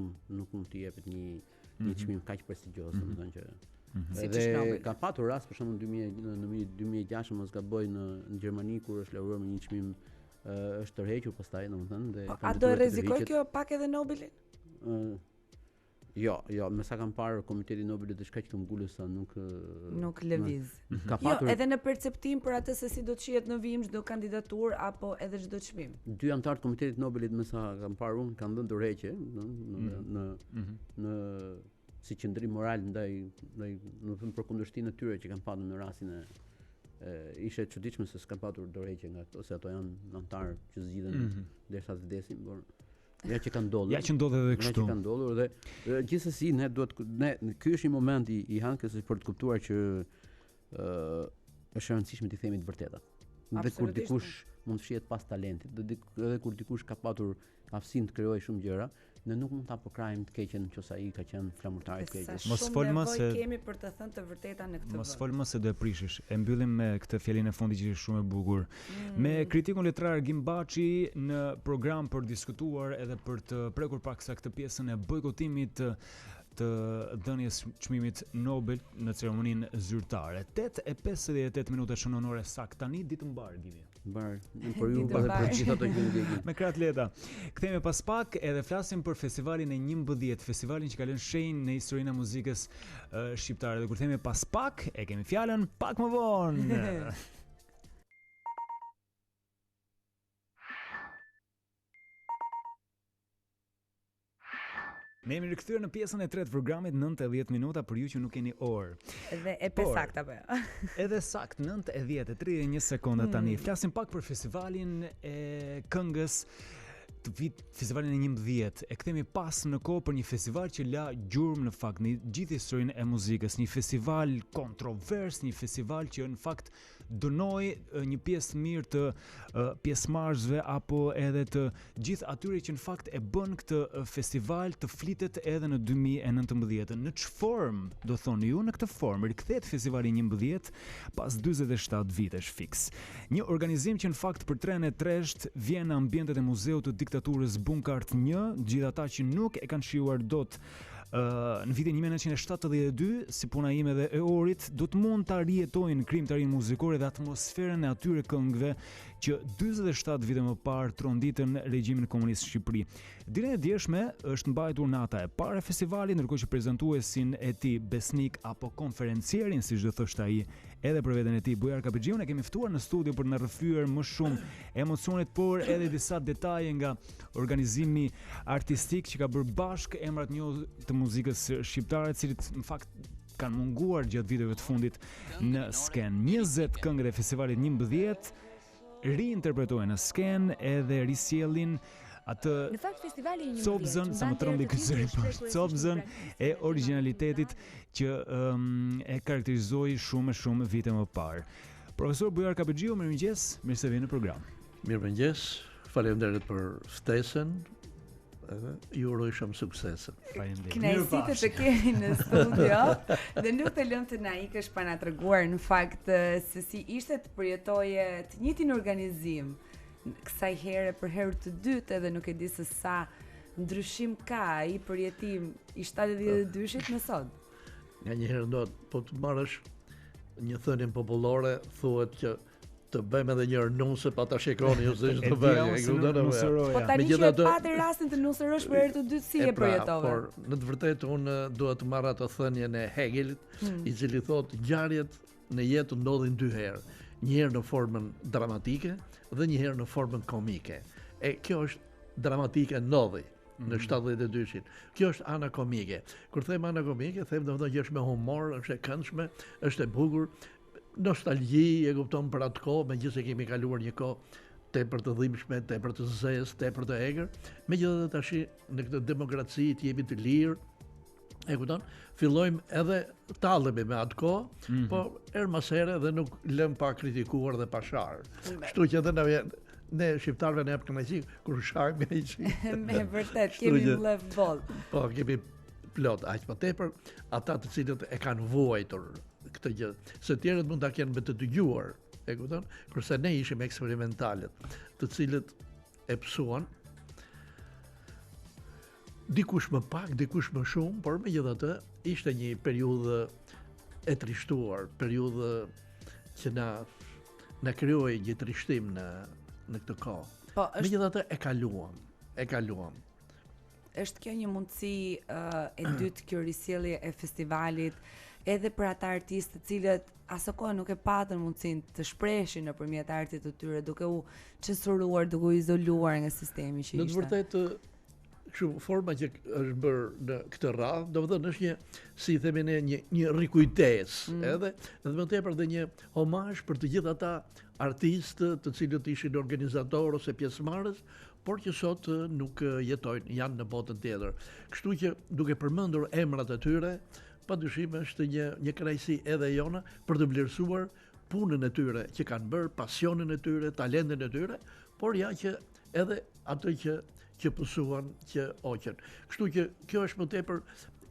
mund të jepet një çmim kaq prestigjioz, domethënë që edhe ka patur rast për shembull në 2006 mos gaboj në Gjermani kur është laureuar me një çmim është tërhequr pastaj domethënë dhe a do rrezikoj kjo pak edhe Nobelin? Jo, me sa kam parë Komiteti Nobelit është kaq të mbulur sa nuk lëviz. Ka patur edhe në perceptim për atë se si do të shihet në vijim çdo kandidaturë apo edhe çdo çmim. 2 anëtar të Komitetit Nobelit me sa kam parë unë kanë dhënë tërheqje në si qendrim moral ndaj domethënë për kundërshtinë e tyre që kanë patur në rastin e ishte çuditshme se s'kan patur dorëheqje nga ato, se ato janë anëtar që zgjidhen derisa të vdesin, por ja që kanë ndodhur. Ja që ndodhet edhe kështu. Ja që kanë ndodhur dhe gjithsesi ne ky është një moment i Handkes për të kuptuar që është e rëndësishme të themi të vërtetat. Dhe kur dikush mund të fshihet pas talentit, edhe kur dikush ka patur aftësinë të krijojë shumë gjëra, ne nuk mund ta pokrajmë të keqen nëse ai ka qenë flamurtar i keq. Mos fol më se kemi për të thënë të vërteta në këtë. Mos fol më se do e prishish. E mbyllim me këtë fjalinë e fundit që është shumë e bukur. Me kritikun letrar Agim Baçi në program për diskutuar edhe për të prekur paksa këtë pjesën e bojkotimit të dhënies çmimit Nobel në ceremoninë zyrtare. 8:58 minuta shënon ore sakt tani ditë mbar Agimi. Por ju për gjithë ato që ndjekin. Me krah leta. Kthehemi pas pak edhe flasim për festivalin e 11, festivalin që ka lënë shenjë në historinë e muzikës shqiptare. Dhe kur themi pas pak, e kemi fjalën pak më vonë. Ne jemi rikthyer në pjesën e tretë të programit 9:10 minuta për ju që nuk keni orë. Edhe e pesakt apo jo? Edhe sakt 9:10:31 sekonda tani. Flasim pak për festivalin e këngës të vit, festivalin e 11. E kthemi pas në kohë për një festival që la gjurmë në fakt në gjithë historinë e muzikës, një festival kontrovers, një festival që në fakt dënoi një pjesë mirë të pjesëmarrësve apo edhe të gjithë atyre që në fakt e bën këtë festival të flitet edhe në 2019. Në ç'formë do thoni ju? Në këtë formë rikthehet festivali 11 pas 47 vitesh fiks. Një organizim që në fakt për tren e tresht vjen në ambientet e muzeut të diktaturës Bunkart 1, gjithë ata që nuk e kanë shijuar dot në vitin 1972, si puna ime dhe e Orit, do të mund ta rijetojnë krijimtarinë muzikore dhe atmosferën e atyre këngëve që 47 vite më parë tronditën regjimin komunist në Shqipëri. Ditën e djeshme është mbajtur nata e parë e festivalit, ndërkohë që prezantuesin e tij besnik apo konferencierin, siç do thoshte ai, edhe për veten e tij Bujar Kapexhiu, ne kemi ftuar në studio për të na rrëfyer më shumë emocionet, por edhe disa detaje nga organizimi artistik që ka bërë bashkë emrat njohur të muzikës shqiptare, të cilët në fakt kanë munguar gjatë viteve të fundit në skenë. 20 këngët e festivalit 11 riinterpretohen në skenë edhe risjellin atë copzën, sa më trembi ky zëri poshtë, copzën e origjinalitetit që e karakterizoi shumë vite më parë. Profesor Bujar Kapexhiu, mirëmëngjes, mirë se vjen në program. Mirëmëngjes, faleminderit për ftesën. Ju uroj shumë suksese. Kënaqësi të kemi në studio dhe nuk të lëm të na ikësh pa na treguar në fakt se si ishte të përjetoje të njëjtin organizim kësaj here për herë të dytë edhe nuk e di se sa ndryshim ka ai përjetim i 72-shit me sot. Nga një herë do po të marrësh një thënie popullore, thuhet që të bëjmë edhe një nuse pa ta shikoni ju se ç'do bëjë. Po tani që e patë rastin të nuserosh për herë të dytë si e përjetove. Por në të vërtetë unë dua të marr atë thënien e Hegelit, i cili thotë ngjarjet në jetë ndodhin dy herë, një herë në formën dramatike dhe një herë në formën komike. E kjo është dramatike ndodhi në 72-shin. Kjo është ana komike. Kur them ana komike, them domethënë që është me humor, është e këndshme, është e bukur. Nostalgji, e kupton për atë kohë, megjithëse kemi kaluar një kohë tepër të dhimbshme, tepër të zezë, tepër të egër, megjithatë tash në këtë demokraci të jemi të lirë, e kupton? Fillojmë edhe tallemi me atë kohë, po her mas here dhe nuk lëm pa kritikuar dhe pa sharë. Kështu që edhe ne shqiptarëve ne jap kënaqësi kur sharmë ai. Me vërtet kemi mbledh boll. Po kemi plot, aq më tepër ata të cilët e kanë vuajtur këtë gjë, se tjerët mund ta kenë me të dëgjuar, e kupton? Kurse ne ishim eksperimentalët, të cilët e psuan dikush më pak, dikush më shumë, por megjithatë ishte një periudhë e trishtuar, periudhë që na krijoi një trishtim në këtë kohë. Po, megjithatë e kaluam. Është kjo një mundësi e dytë kjo risjellje e festivalit edhe për ata artistë të cilët aso kohë nuk e patën mundësinë të shpreshin nëpërmjet artit të tyre, duke u censuruar, duke u izoluar nga sistemi që ishte. Në të vërtetë, kështu forma që është bërë në këtë radhë, domethënë është si themi ne, një rikujtesë, edhe më tepër dhe një homazh për të gjithë ata artistë të cilët ishin organizatorë ose pjesëmarrës, por që sot nuk jetojnë, janë në botën tjetër. Kështu që duke përmendur emrat e tyre, padyshim është një kënaqësi edhe jona për të vlerësuar punën e tyre që kanë bërë, pasionin e tyre, talentin e tyre, por ja që edhe atë që pësuan, që oqen. Kështu që kjo është më tepër,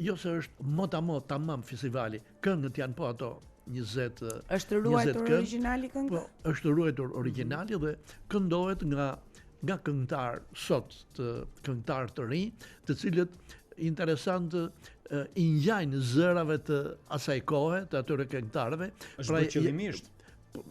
jo se është motamot tamam festivali, këngët janë po ato 20. Është ruajtur origjinali këngë? Po, është ruajtur origjinali dhe këndohet nga këngëtar sot, këngëtar të rinj, të cilët interesant i ngjajnë zërave të asaj kohe, të atyre këngëtarëve. Është bërë qëllimisht.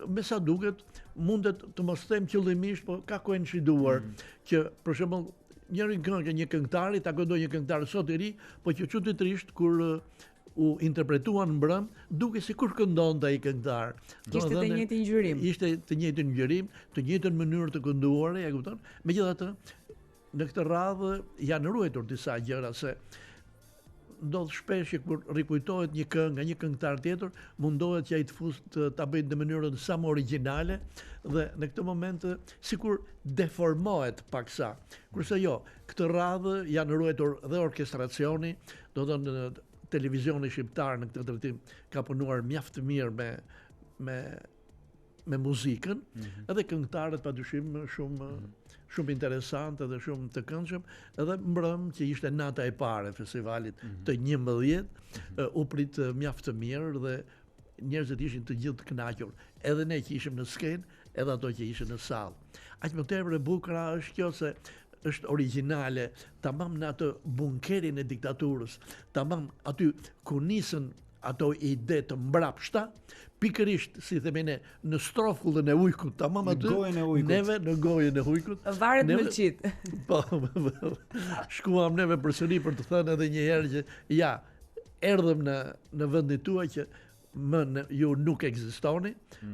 Me sa duket, mundet të mos them qëllimisht, po ka koinciduar që për shembull një këngëtari ta këndoi një këngëtar sot i ri, po që çuditërisht kur u interpretuan mbrëm, duke sikur këndonte ai këngëtar. Ishte të njëjtin ngjyrim. Ishte të njëjtin ngjyrim, të njëjtën mënyrë të kënduar, e kupton? Megjithatë, në këtë radhë janë ruajtur disa gjëra, se ndodh shpesh që kur rikujtohet një këngë nga një këngëtar tjetër, mundohet që ai ta bëjë në mënyrën sa më origjinale dhe në këtë moment sikur deformohet paksa. Kurse jo, këtë radhë janë ruajtur dhe orkestracioni, do të thonë televizioni shqiptar në këtë drejtim ka punuar mjaft të mirë me muzikën, edhe këngëtarët padyshim shumë interesante dhe shumë të këndshëm, edhe mbrëm që ishte nata e parë e festivalit të 11, u prit mjaft të mirë dhe njerëzit ishin të gjithë të kënaqur, edhe ne që ishim në skenë, edhe ato që ishin në sallë. Aq më tepër e bukur është kjo se është origjinale, tamam në atë bunkerin e diktaturës, tamam aty ku nisën ato ide të mbrapshta, pikërisht, si themi ne, në strofkullën e ujkut, tamam aty, neve në gojën e ujkut. Varet mëlqit. Po, shkuam neve përsëri për të thënë edhe një herë që ja, erdhëm në vendin tuaj që ju nuk ekzistoni,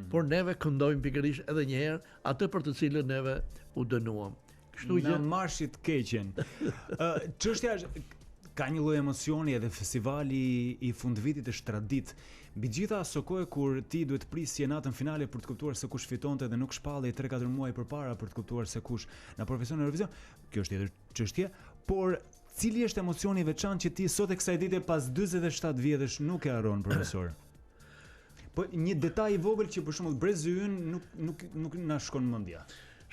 por neve këndojmë pikërisht edhe një herë atë për të cilën neve u dënuam. Kështu që në marshit keqen. Çështja është ka një lloj emocioni edhe festivali i fundvitit është tradit. Mbi gjitha aso kohë kur ti duhet prisje natën finale për të kuptuar se kush fitonte dhe nuk shpallej 3-4 muaj përpara për të kuptuar se kush na profesion në Eurovision. Kjo është tjetër çështje, por cili është emocioni i veçantë që ti sot e kësaj dite pas 47 vjetësh nuk e harron, profesor? Po një detaj i vogël që për shembull brezi ynë nuk na shkon mendja.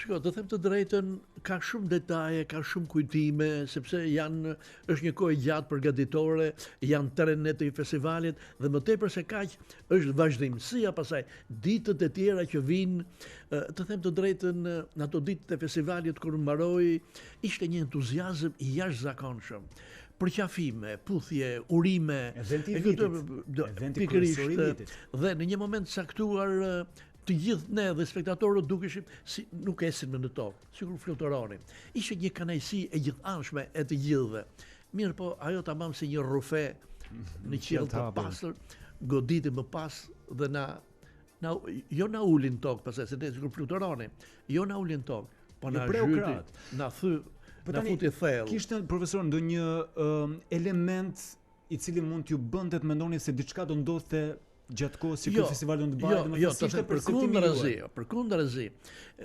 Shiko, të them të drejtën, ka shumë detaje, ka shumë kujtime, sepse është një kohë gjatë përgatitore, janë 3 nete i festivalit dhe më tepër se kaq është vazhdimësia pasaj ditët e tjera që vinë, të them të drejtën, në ato ditët e festivalit kur mbaroi, ishte një entuziazëm i jashtëzakonshëm. Përqafime, puthje, urime, pikërisht, dhe në një moment caktuar të gjithë ne dhe spektatorët dukeshim si nuk esin me në tokë, sikur fluturonin. Ishte një kënaqësi e gjithanshme e të gjithëve. Mirë po, ajo tamam si një rrufe në qiell të pastër, goditi më pas dhe jo na ulin tokë, pastaj se ne sikur fluturonin, jo na ulin tokë, po na zhyti, na futi thellë. Kishte profesor ndonjë element i cili mund t'ju bënte të mendoni se diçka do ndodhte gjatë kohës që ky festival do të bëhet, jo, përkundërzi.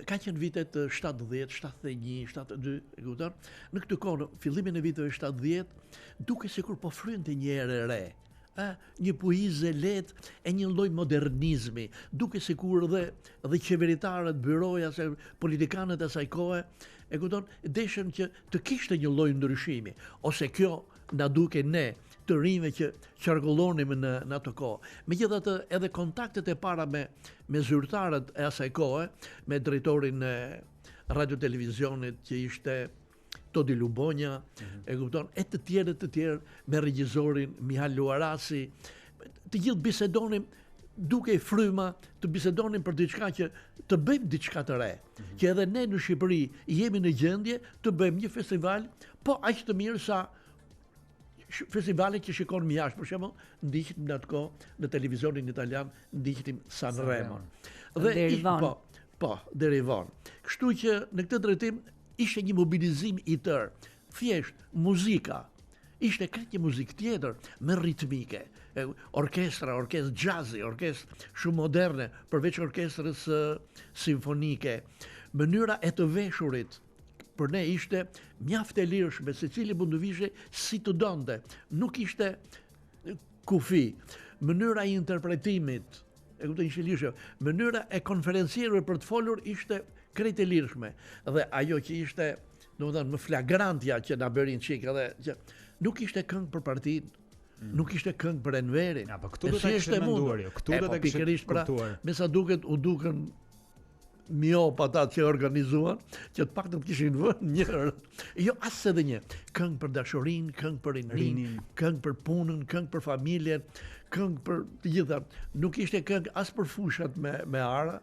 Ka qenë vitet 70, 71, 72, e kupton? Në këtë kohë, fillimin e viteve 70, duke sikur po frynte një erë e re. Një poezë lehtë e një lloj modernizmi, duke sikur dhe qeveritarët, byroja, politikanët e asaj kohe, e kupton, deshen që të kishte një lloj ndryshimi, ose kjo na duke ne të rinjve që qarkullonim në ato kohë. Megjithatë, edhe kontaktet e para me zyrtarët e asaj kohe, me drejtorin e radio-televizionit që ishte Todi Lubonja, e kupton, e të tjerë, me regjisorin Mihal Luarasi, të gjithë bisedonim duke fryma, të bisedonim për diçka që të bëjmë diçka të re, që edhe ne në Shqipëri jemi në gjendje të bëjmë një festival, po aq të mirë sa festivalet që shikon më jashtë, për shembull, ndiqim në atë kohë në televizionin italian, ndiqim Sanremo. Deri vonë. Kështu që në këtë drejtim ishte një mobilizim i tërë. Thjesht muzika. Ishte këtë një muzikë tjetër me ritmike. Orkestra jazzi, orkestrë shumë moderne, përveç orkestrës simfonike. Mënyra e të veshurit për ne ishte mjaft e lirshme, secili mund të vishte si të donte. Nuk ishte kufi. Mënyra e interpretimit, e kuptoj, ishte lirshme. Mënyra e konferencierëve për të folur ishte krejt e lirshme. Dhe ajo që ishte, domethënë, më flagrantja që na bërin çik edhe që nuk ishte këngë për partinë, nuk ishte këngë për Enverin. Po këtu do ta kishte menduar jo. Këtu do ta kishte kuptuar. Me sa duket u dukën mjop ata që organizuan, që të paktën kishin vënë njërë. Jo as edhe një. Këngë për dashurinë, këngë për rinin, këngë për punën, këngë për familjen, këngë për të gjitha. Nuk ishte këngë as për fushat me ara,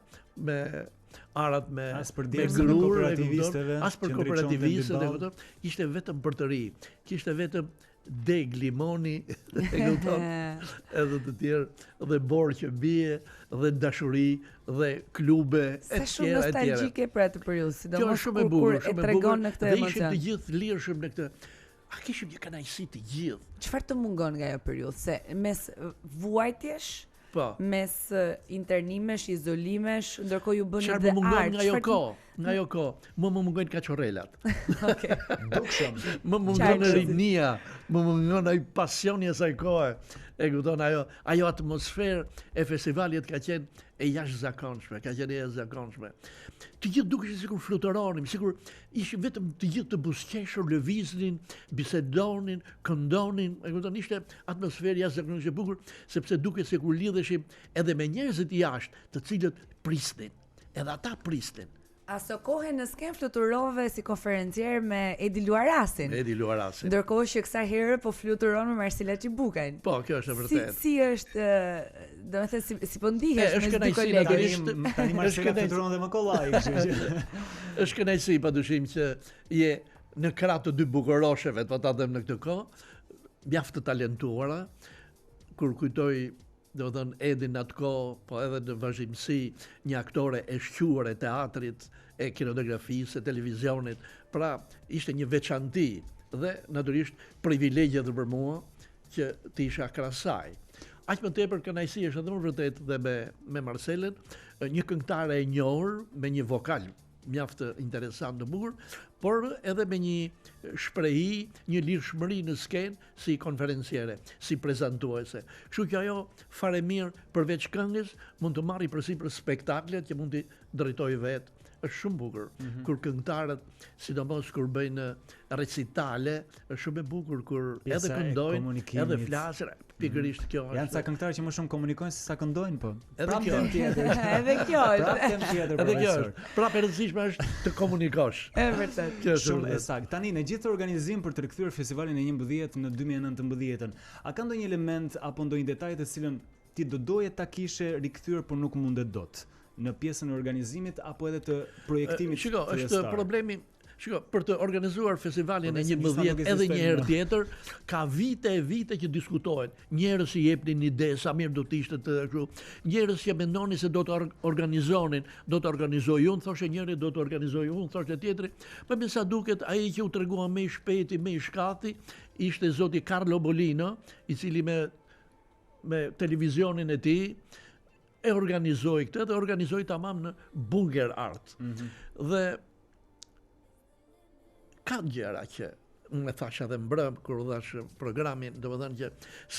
as për kooperativistëve, as për kooperativistëve, ishte vetëm për të ri. Kishte vetëm deg, limoni, edhe të tjerë, dhe borë që bie, dhe dashuri, dhe klube, e tjera. Sa shumë nostalgjike për atë periudhë, sidomos kur e tregon në këtë emocion. Dhe ishim të gjithë lirshëm në këtë. A kishim një kënaqësi të gjithë. Çfarë të mungon nga ajo periudhë? Se mes vuajtjesh, mes internimesh, izolimesh, ndërkohë ju bëni dhe art. Nga jo kohë, më mungojnë kaçorrelat. Okej. Dukshëm. Më mungon rinia, më mungon ai pasioni i asaj kohe. E kupton, ajo atmosferë e festivalit ka qenë e jashtëzakonshme, Të gjithë dukeshin sikur fluturonin, sikur ishin vetëm të gjithë të buzëqeshur, lëviznin, bisedonin, këndonin, e kupton, ishte atmosferë jashtëzakonisht e bukur, sepse duket sikur lidheshim edhe me njerëzit jashtë, të cilët prisnin, edhe ata prisnin. Aso kohë në sken fluturove si konferencier me Edi Luarasin. Ndërkohë që kësaj herë po fluturon me Marsila Çibukajn. Po, kjo është e vërtetë. Si është, domethënë si po ndihesh me dy kolegë. Tani Marsila fluturon dhe me kollaj, kështu që. Është kënaqësi padyshim që je në krah të dy bukurosheve, po ta them në këtë kohë, mjaft të talentuara, kur kujtoj domethënë Edin në atë kohë, po edhe në vazhdimsi një aktore e shquar e teatrit, e kinematografisë, e televizionit. Pra, ishte një veçanti dhe natyrisht privilegje edhe për mua që të isha krah saj. Aq më tepër kënaqësi është edhe më vërtet dhe me Marcelen, një këngëtare e njohur me një vokal mjaft interesant të bukur, por edhe me një shprehi, një lirshmëri në skenë si konferenciere, si prezantuese. Kështu që ajo fare mirë përveç këngës mund të marri përsipër spektaklet që mund t'i drejtojë vetë. Është shumë bukur. Kur këngëtarët, sidomos kur bëjnë recitale, është shumë e bukur kur edhe këndojnë, edhe flasin, pikërisht kjo është. Janë ca këngëtarë që më shumë komunikojnë se sa këndojnë, po. Edhe kjo tjetër. Edhe kjo është. Edhe kjo është. Prapë e rëndësishme është të komunikosh. E vërtet. Shumë e saktë. Tani në gjithë organizim për të rikthyer festivalin e 11 në 2019, a ka ndonjë element apo ndonjë detaj të cilën ti do doje ta kishe rikthyer por nuk mundet dot? Në pjesën e organizimit apo edhe të projektimit. Shiko, është problemi. Shiko, për të organizuar festivalin e 11 edhe një herë tjetër, ka vite e vite që diskutohet. Njerëz i jepnin ide sa mirë do të ishte të kështu. Njerëz që mendonin se do të organizonin, do të organizoj unë, thoshte njëri, do të organizoj unë, thoshte tjetri. Për me sa duket, ai që u tregua më i shpejti, më i shkati, ishte zoti Carlo Bolino, i cili me televizionin e tij e organizoi këtë dhe organizoi tamam në Bunker Art. Dhe ka gjëra që unë e thash edhe mbrëm kur u dhash programin, domethënë që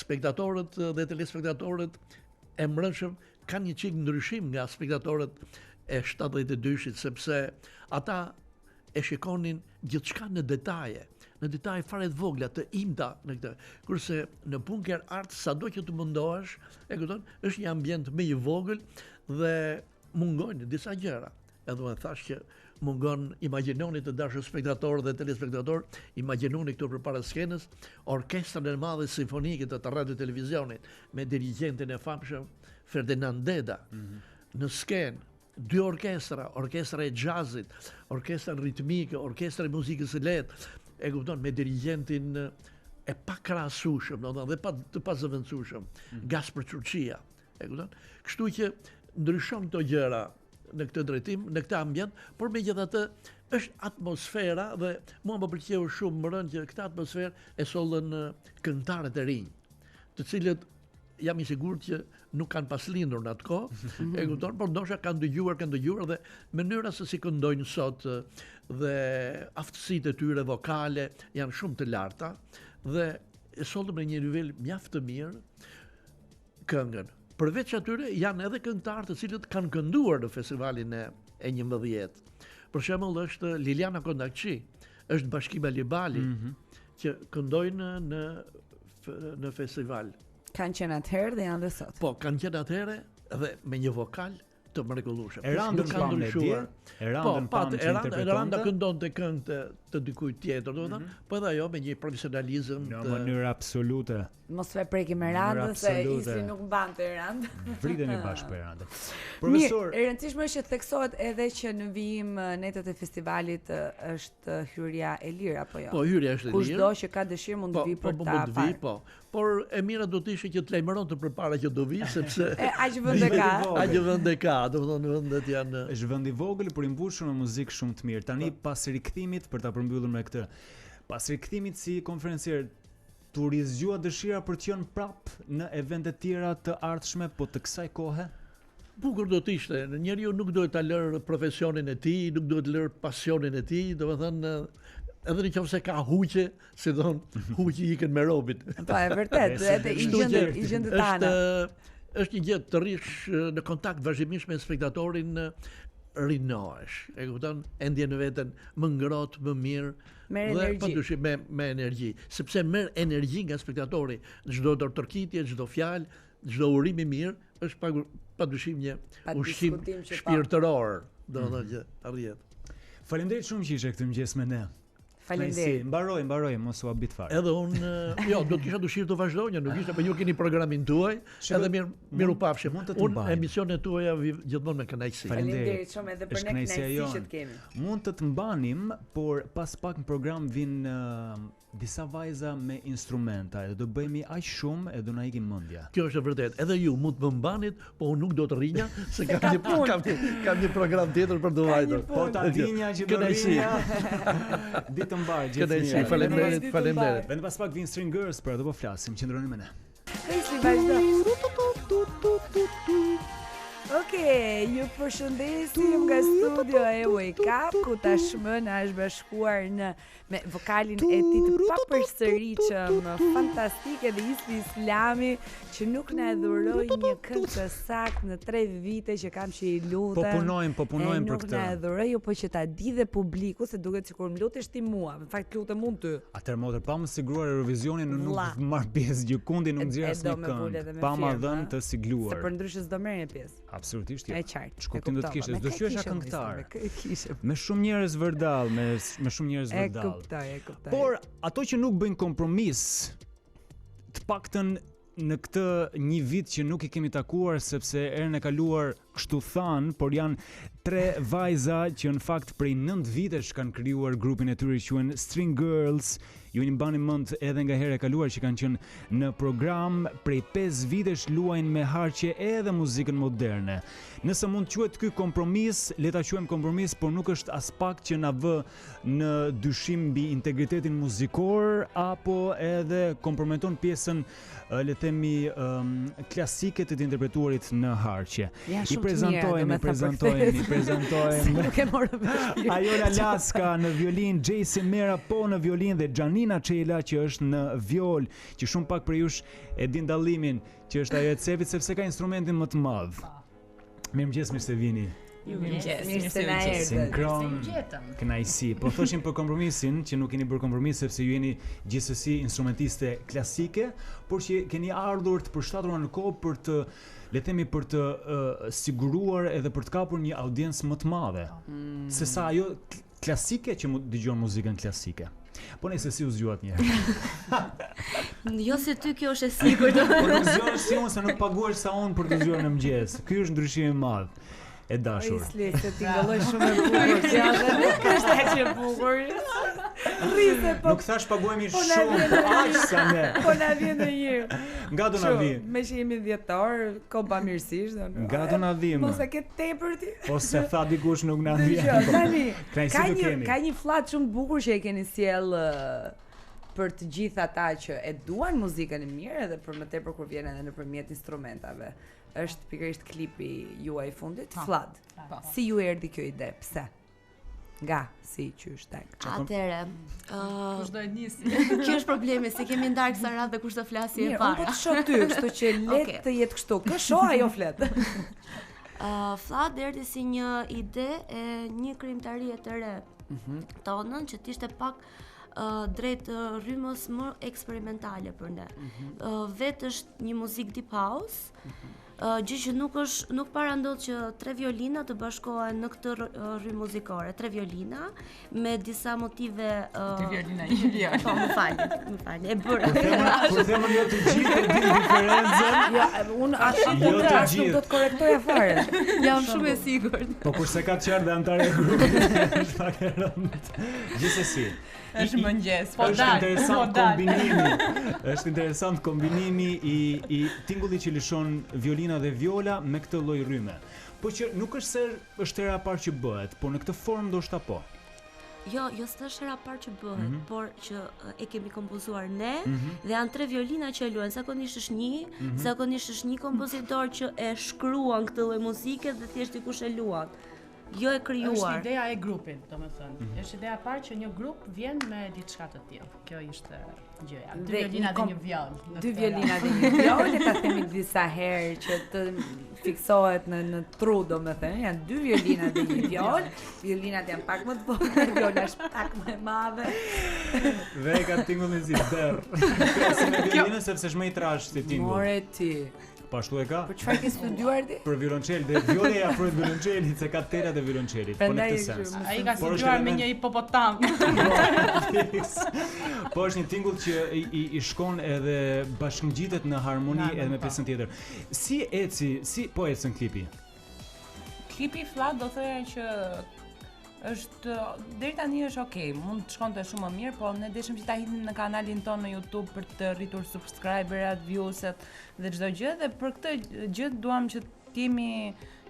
spektatorët dhe telespektatorët e mbrëmshëm kanë një çik ndryshim nga spektatorët e 72-shit, sepse ata e shikonin gjithçka në detaje fare të vogla, të imta në këtë. Kurse në Bunker Art, sado që të mundohesh, e kupton, është një ambient më i vogël dhe mungojnë disa gjëra. Edhe unë thash që mungon, imagjinoni të dashur spektatorë dhe telespektatorë, imagjinoni këtu përpara skenës orkestrën e madhe simfonike të radio televizionit me dirigjentin e famshëm Ferdinand Deda në skenë. 2 orkestra e jazzit, orkestra ritmike, orkestra e muzikës së lehtë, e kupton, me dirigentin e pakrahasueshëm, dhe të pazëvendësueshëm, Gaspër Çurçia, e kupton? Kështu që ndryshon këto gjëra në këtë drejtim, në këtë ambient, por megjithatë është atmosfera dhe mua më pëlqeu shumë më rënd që këtë atmosferë e sollën këngëtarët e rinj, të cilët jam i sigurt që nuk kanë pas lindur në atë kohë, e kupton, por ndoshta kanë dëgjuar dhe mënyra se si këndojnë sot dhe aftësitë e tyre vokale janë shumë të larta dhe e sollën në një nivel mjaft të mirë këngën. Përveç atyre janë edhe këngëtarë të cilët kanë kënduar në festivalin e 11. Për shembull është Liliana Kondakçi, është Bashkima Libali që këndojnë në festival. Kanë qenë atëherë dhe janë dhe sot. Po, kanë qenë atëherë dhe me një vokal të mrekullueshëm. Eranda këndonte këngë të dikujt tjetër, domethënë, po edhe ajo me një profesionalizëm në mënyrë absolute. Mos e prekim Erandën se isi nuk mbante Erandë. Vritën e bashkë për Erandën. Profesor, e rëndësishme është që theksohet edhe që në vijim netët e festivalit është hyrja e lirë apo jo? Po, hyrja është e lirë. Kushdo që ka dëshirë mund të vi për ta parë. Po. Por e mira do të ishte që të lajmëron të përpara që do vi, sepse aq vende ka, domethënë vendet janë është vend i vogël por i mbushur me muzikë shumë të mirë. Tani pas rikthimit për ta përmbyllur me këtë. Pas rikthimit si konferencier, tu rizgjua dëshira për të qenë prap në evente tjera të ardhshme, po të kësaj kohe? Bukur do të ishte. Njeriu nuk duhet ta lërë profesionin e tij, nuk duhet lërë pasionin e tij, domethënë edhe nëse ka huqe, si thon, huqi ikën me robit. Po, e vërtet, edhe i gjendë tana. Është një gjë të rrish në kontakt vazhdimisht me spektatorin, rinohesh. E kupton, e ndjen veten më ngrohtë, më mirë. Dhe padyshim me energji, sepse merr energji nga spektatori. Çdo dorëtorkitje, çdo fjalë, çdo urim i mirë është padyshim një ushqim shpirtëror, domethënë që arrihet. Faleminderit shumë që ishe këtu mëngjes me ne. Faleminderit. Mbaroj, mos u habit fare. Edhe unë, do të kisha dëshirë të vazhdonja, nuk ishte, por ju keni programin tuaj, edhe mirë u pafshim. Unë emisionet tuaja gjithmonë me kënaqësi. Faleminderit shumë edhe për ne kënaqësi që të kemi. Mund të të mbanim, por pas pak në program vijnë disa vajza me instrumenta, edhe do bëjmë aq shumë edhe do na ikim mendja. Kjo është e vërtetë. Edhe ju mund të më mbanit, po unë nuk do të rrinja, se kam një program tjetër për të vajtur. Po ta dinja që do rrinja. Ditë mbar, gjithë. Faleminderit. Vend pas pak vijnë Stringers, pra do po flasim, qëndroni me ne. Prisni vazhdo. Okej, ju përshëndesim nga studio e Wake Up, ku tashmë na është bashkuar me vokalin e tij të papërsëritshëm, fantastike dhe Islami, që nuk na e dhuroi një këngë të saktë në 3 vite që kam që i lutem. Po punojmë për këtë. Nuk na e dhuroi, po që ta di dhe publiku se duket sikur më lutesh ti mua. Në fakt lutem unë ty. Atëherë motër, pa më siguruar Eurovisionin nuk marr pjesë gjikundi, nuk nxjerr asnjë këngë. Pa më dhënë të sigluar. Se për ndryshe s'do merrje pjesë. Absolutisht jo. E qartë. Shkuptim do të kishte, do shqyesha këngëtar. Me shumë njerëz vërdall, me shumë njerëz vërdall. E kuptoj. Por ato që nuk bëjnë kompromis, të paktën në këtë një vit që nuk i kemi takuar sepse erën e kaluar kështu than, por janë 3 vajza që në fakt prej 9 vitesh kanë krijuar grupin e tyre që quhen String Girls. Ju i mbani mend edhe nga hera e kaluar që kanë qenë në program, prej 5 vitesh luajnë me harqe edhe muzikën moderne. Nëse mund të quhet ky kompromis, le ta quajmë kompromis, por nuk është as pak që na vë në dyshim mbi integritetin muzikor apo edhe komprometon pjesën le të themi klasike të interpretuarit në harqe. I prezantojmë. Nuk e morëm vesh. Adiola Laska në violin, Jason Mera po në violin dhe Gianina Çela që është në viol, që shumë pak për jush e din dallimin që është ajo e cepit sepse ka instrumentin më të madh. Mirëmëngjes, mirë se vini. Mirë se na erdhët. Sinkron. Kënaqësi. Po thoshim për kompromisin që nuk keni bërë kompromis sepse ju jeni gjithsesi instrumentiste klasike, por që keni ardhur të përshtatura në kohë për të le të themi për të siguruar edhe për të kapur një audiencë më të madhe. Sesa ajo klasike që dëgjon muzikën klasike. Po nëse si u zgjuat një herë. Jo se ty kjo është e sigurt. Po nuk zgjohesh si unë se nuk paguash sa unë për të zgjuar në mëngjes. Ky është ndryshimi i madh. E dashur. Isli, se ti ngëlloj shumë e bukur. Ja, dhe nuk është aq e bukur. Rrise, po. Nuk thash paguhemi shumë, po aq sa ne. Po na vjen ndonjëherë. Nga do na vi. Me që jemi dhjetor, ko bamirësisht. Nga do na vi. Mos e ke tepër ti. Po se tha dikush nuk na vjen. Tani, ka një flat shumë bukur që e keni sjell për të gjithë ata që e duan muzikën e mirë edhe për më tepër kur vjen edhe nëpërmjet instrumentave. Është pikërisht klipi juaj fundit, Flood. Si ju erdhi kjo ide? Pse? Nga si qysh tek. Atëre. Kush do e nisi? Kjo është problemi, se kemi ndarë kësa radhë dhe kush do flasi e para. Unë po të shoh ty, kështu që le të jetë kështu. Kë shoh ajo flet. Flood erdhi si një ide e një krijimtarie të re. Tonën që t'ishte pak drejt rrymës më eksperimentale për ne. Vetë është një muzik deep house, gjë që nuk parandodh që 3 violina të bashkohen në këtë rrymë muzikore, 3 violina me disa motive 3 violina, një viol. Po, më fal. E bëra. Kur them jo të gjithë e din diferencën. Ja, unë ashtu nuk do të korrektoja fare. Jam shumë e sigurt. Po kurse ka të qartë dhe antarë e grupit, është pak e rëndë. Gjithsesi. Është mëngjes, po Është interesant kombinimi i tingullit që lëshon violina dhe viola me këtë lloj rrymë. Po që nuk është se është hera parë që bëhet, por në këtë formë ndoshta po. Jo, s'është hera parë që bëhet, por që e kemi kompozuar ne dhe janë 3 violina që luajnë. Zakonisht është një kompozitor që e shkruan këtë lloj muzike dhe thjesht dikush e luan. Jo e krijuar. Është ideja e grupit, domethënë. Është ideja e parë që një grup vjen me diçka të tillë. Kjo ishte gjëja. 2 violina dhe një viol. 2 violina dhe një viol, le ta themi disa herë që të fiksohet në tru, domethënë. Janë 2 violina dhe një viol. Violinat janë pak më të vogla, viola është pak më e madhe. Dhe ka tingullin si derr. Si me violinën sepse është më i trashë si tingull. More ti. Po ashtu e ka? Për çfarë ke studiuar ti? Për violonçel, dhe viola ja afrohet violonçelit se ka terat e violonçelit, po në këtë sens. Ai ka studiuar me një hipopotam. Po është një tingull që i shkon edhe bashkëngjitet në harmoni edhe me pjesën tjetër. Si po ecën klipi? Klipi Flood do thoya që është deri tani është okay, mund të shkonte shumë më mirë, po ne dëshim që ta hidhnim në kanalin tonë në YouTube për të rritur subscriberat, viewset dhe çdo gjë, dhe për këtë gjë duam që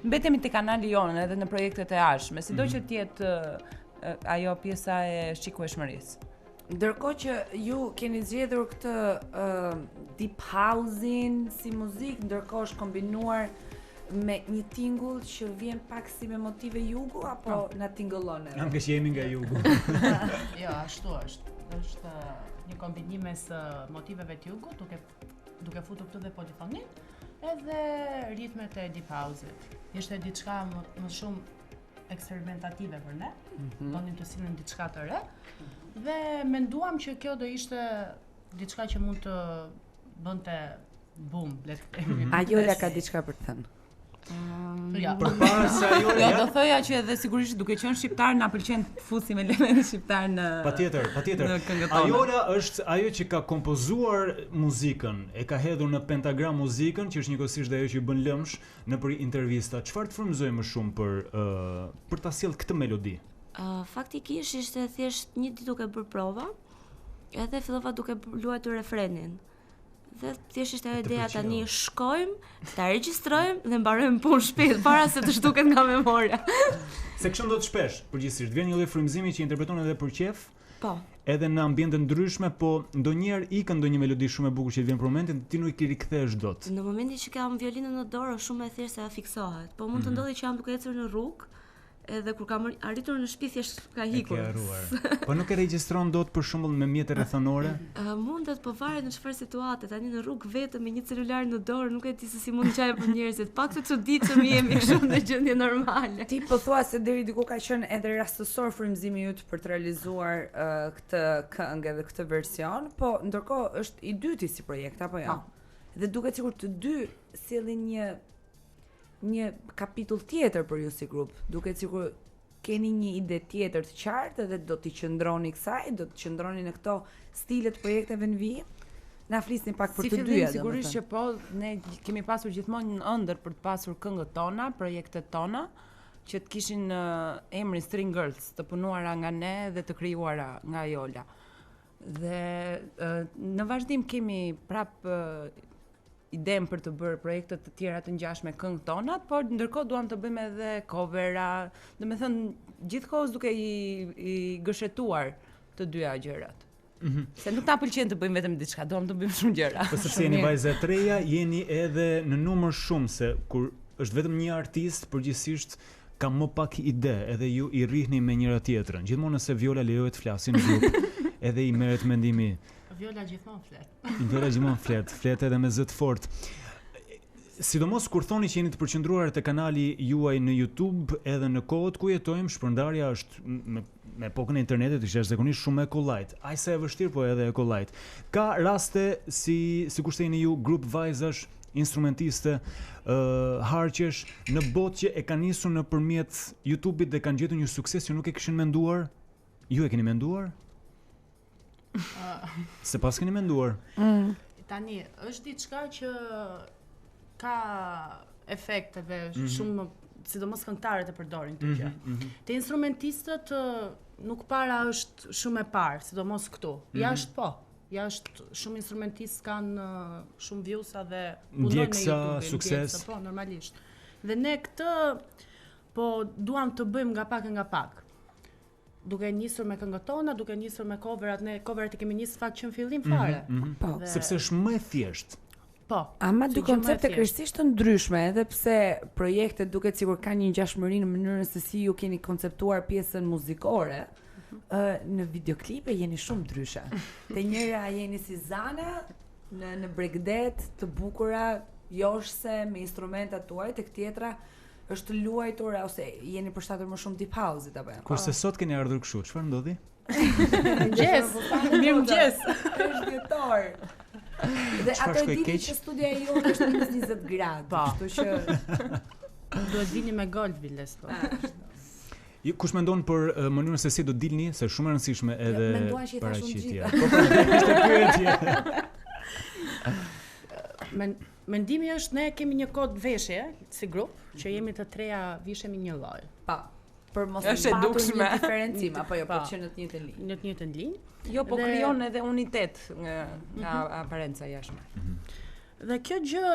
mbetemi te kanali jonë edhe në projektet e ardhshme, sido që të jetë ajo pjesa e shikueshmërisë. Ndërkohë që ju keni zgjedhur këtë deep house-in si muzikë, ndërkohë është kombinuar me një tingull që vjen pak si me motive jugu apo na tingëllon? Anke që jemi nga jugu. Jo, ashtu është. Është një kombinim mes motiveve të jugut, duke futur këtu dhe polifonin, edhe ritmet e deep house-it. Ishte diçka më shumë eksperimentative për ne. Donim të sillim diçka të re. Dhe menduam që kjo do ishte diçka që mund të bënte boom, le të themi. Adiola ka diçka për të thënë. Përpara se ajo do thoja që edhe sigurisht duke qenë shqiptar na pëlqen të fusim elemente shqiptar në Patjetër. në këngët tona. Adiola është ajo që ka kompozuar muzikën, e ka hedhur në pentagram muzikën, që është njëkohësisht ajo që i bën lëmsh në për intervista. Çfarë të frymëzoi më shumë për ta sjellë këtë melodi? Faktikisht ishte thjesht një ditë duke bërë prova, edhe fillova duke luajtur refrenin. Dhe thjesht ishte ajo ideja tani shkojmë, ta regjistrojmë dhe mbarojmë punë shpejt para se të shtuket nga memoria. Se kështu ndodh shpesh, përgjithsisht vjen një lloj frymëzimi që interpreton edhe për qef. Po. Edhe në ambiente ndryshme, po ndonjëherë ikën ndonjë melodi shumë e bukur që vjen për momentin, ti nuk i rikthesh dot. Në momentin që kam violinën në dorë, shumë e thjeshtë se fiksohet. Po mund të ndodhi që jam duke ecur në rrugë, edhe kur kam arritur në shtëpi thjesht ka hikur. Po nuk e regjistron dot për shembull me mjete rrethonore? Mundet, po varet në çfarë situate. Tani në rrugë vetëm me një celular në dorë, nuk e di se si mund të qajë për njerëzit. Pak të çuditshëm jemi kështu në gjendje normale. Ti po thua se deri diku ka qenë edhe rastësor frymëzimi yt për të realizuar këtë këngë dhe këtë version, po ndërkohë është i dyti si projekt apo jo? Dhe duket sikur të dy sjellin një kapitull tjetër për ju si grup. Duket sikur keni një ide tjetër të qartë dhe do t'i qëndroni kësaj, do të qëndroni në këto stile të projekteve në vijim. Na flisni pak për të dyja. Sigurisht që po, ne kemi pasur gjithmonë në ëndër për të pasur këngët tona, projektet tona, që të kishin emrin String Girls, të punuara nga ne dhe të krijuara nga Adiola. Dhe në vazhdim kemi prap idem për të bërë projekte të tjera të ngjashme me këngët tona, por ndërkohë duam të bëjmë edhe covera, domethënë gjithkohës duke i gëshetuar të dyja gjërat. Se nuk ta pëlqen të bëjmë vetëm diçka, duam të bëjmë shumë gjëra. Po sepse jeni vajza e treja, jeni edhe në numër shumë, se kur është vetëm një artist, përgjithsisht ka më pak ide, edhe ju i rrihni me njëra tjetrën. Gjithmonë nëse Viola lejohet të flasë në grup, edhe i merret mendimi. Viola gjithmonë flet. Viola gjithmonë flet edhe me zë të fortë. Sidomos kur thoni që jeni të përqendruar te kanali juaj në YouTube, edhe në kohët ku jetojmë, shpërndarja është me epokën e internetit, është zakonisht shumë e kollajt. Aq sa e vështirë, po edhe e kollajt. Ka raste sikur jeni ju grup vajzash, instrumentiste, harqesh në botë që e kanë nisur nëpërmjet YouTube-it dhe kanë gjetur një sukses që nuk e kishin menduar. Ju e keni menduar? Se pas keni menduar. Tani është diçka që ka efekteve shumë, sidomos këngëtarët e përdorin këtë gjë. Te instrumentistët nuk para është shumë e parë, sidomos këtu. Jashtë po. Jashtë shumë instrumentistë kanë shumë vjusa dhe punojnë me YouTube, sukses. Po, normalisht. Dhe ne këtë po duam të bëjmë nga pak. Duke nisur me këngët tona, duke nisur me coverat, ne coverat i kemi nisur fakt që në fillim fare. Sepse është më e thjeshtë. Po. Ama dy koncepte krejtësisht të ndryshme, edhe pse projektet duket sikur kanë një ngjashmëri në mënyrën se si ju keni konceptuar pjesën muzikore, në videoklipe jeni shumë ndryshe. Te njëra jeni si Zana në bregdet të bukura, joshse me instrumentat tuaj, tek tjetra është luajtur ose jeni përshtatur më shumë deep house-it apo jo? Kurse sot keni ardhur kështu, çfarë ndodhi? Mirëmëngjes. Është Dhjetor. Dhe ato e dini që studia e jote është minus 20 gradë, kështu që duhet vini me gold villes po. Kush mendon për mënyrën se si do dilni, se shumë e rëndësishme edhe paraqitja. Mendimi është ne kemi një kod veshje si grup, që jemi të treja vishemi një lloj. Pa. Për mos të patur një diferencim apo jo, por që në të njëjtën linjë. Në të njëjtën linjë. Jo, po krijon edhe unitet nga aparenca jashtme. Dhe kjo gjë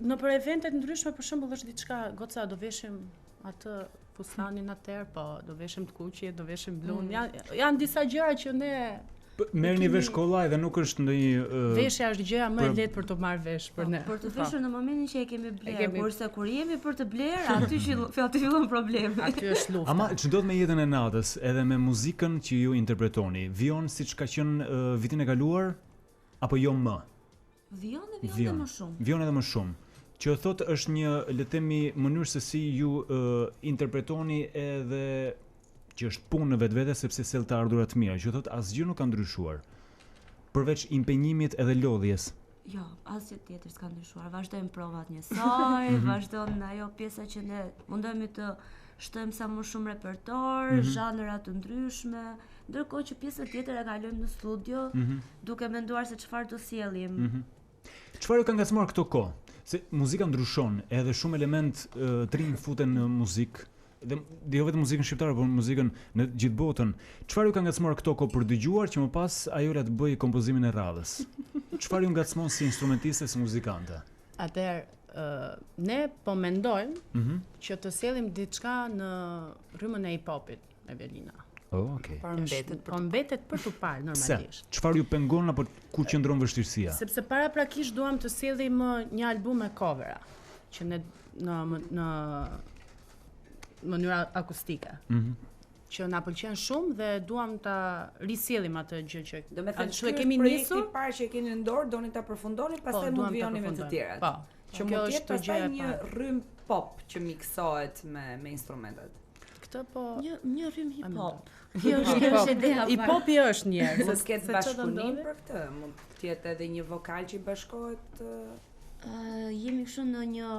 në për eventet ndryshme, për shembull, është diçka, goca do veshim atë fustanin atëherë, po do veshim të kuqe, do veshim blun. Janë disa gjëra që ne Merrni vesh kollaj dhe nuk është ndonjë veshja është gjëja më e lehtë për të marrë vesh për ne. Për të veshur në momentin që e kemi bler, kurse kur jemi për të bler, aty fillon problemi. Aty është lufta. Ama ç'do të me jetën e natës, edhe me muzikën që ju interpretoni, vijon siç ka qenë vitin e kaluar apo jo më? Vijon edhe më shumë. Vijon edhe më shumë. Që thotë është një, le të themi, mënyrë se si ju interpretoni edhe që është punë në vetvete sepse sjell të ardhurat të mira, që thotë asgjë nuk ka ndryshuar. Përveç impenjimit edhe lodhjes. Jo, asgjë tjetër s'ka ndryshuar. Vazhdojmë provat njësoj, vazhdon ajo pjesa që ne mundohemi të shtojmë sa më shumë repertor, zhanra të ndryshme, ndërkohë që pjesën tjetër e kalojmë në studio, duke menduar se çfarë do sjellim. Çfarë ka ngacmuar këto kohë? Se muzika ndryshon, edhe shumë element të rinj futen në muzikë. Dhe jo vetëm muzikën shqiptare, por muzikën në gjithë botën. Çfarë ju ka ngacmuar këto kohë për dëgjuar që më pas Adiola të bëj kompozimin e radhës? Çfarë ju ngacmon si instrumentiste, si muzikante? Atëherë, ne po mendojmë që të sjellim diçka në rrymën e hip-hopit, Evelina. Okej. Por mbetet për të parë normalisht. Çfarë ju pengon apo ku qëndron vështirësia? Sepse paraprakisht duam të sjellim një album me covera, që ne në mënyra akustike. Që na pëlqen shumë dhe duam ta risjellim atë gjë që do të thënë që kemi nisur, i parë që e keni në dorë, doni ta përfundoni, pastaj mund vijoni me të tjerat. Po. Që mund të jetë pastaj një rrym pop që miksohet me instrumentet. Këtë po një rrym hip hop. Kjo është ideja. Hip-hopi është njerëz. Mund të ketë bashkëpunim për këtë, mund të jetë edhe një vokal që i bashkohet. Jemi kështu në një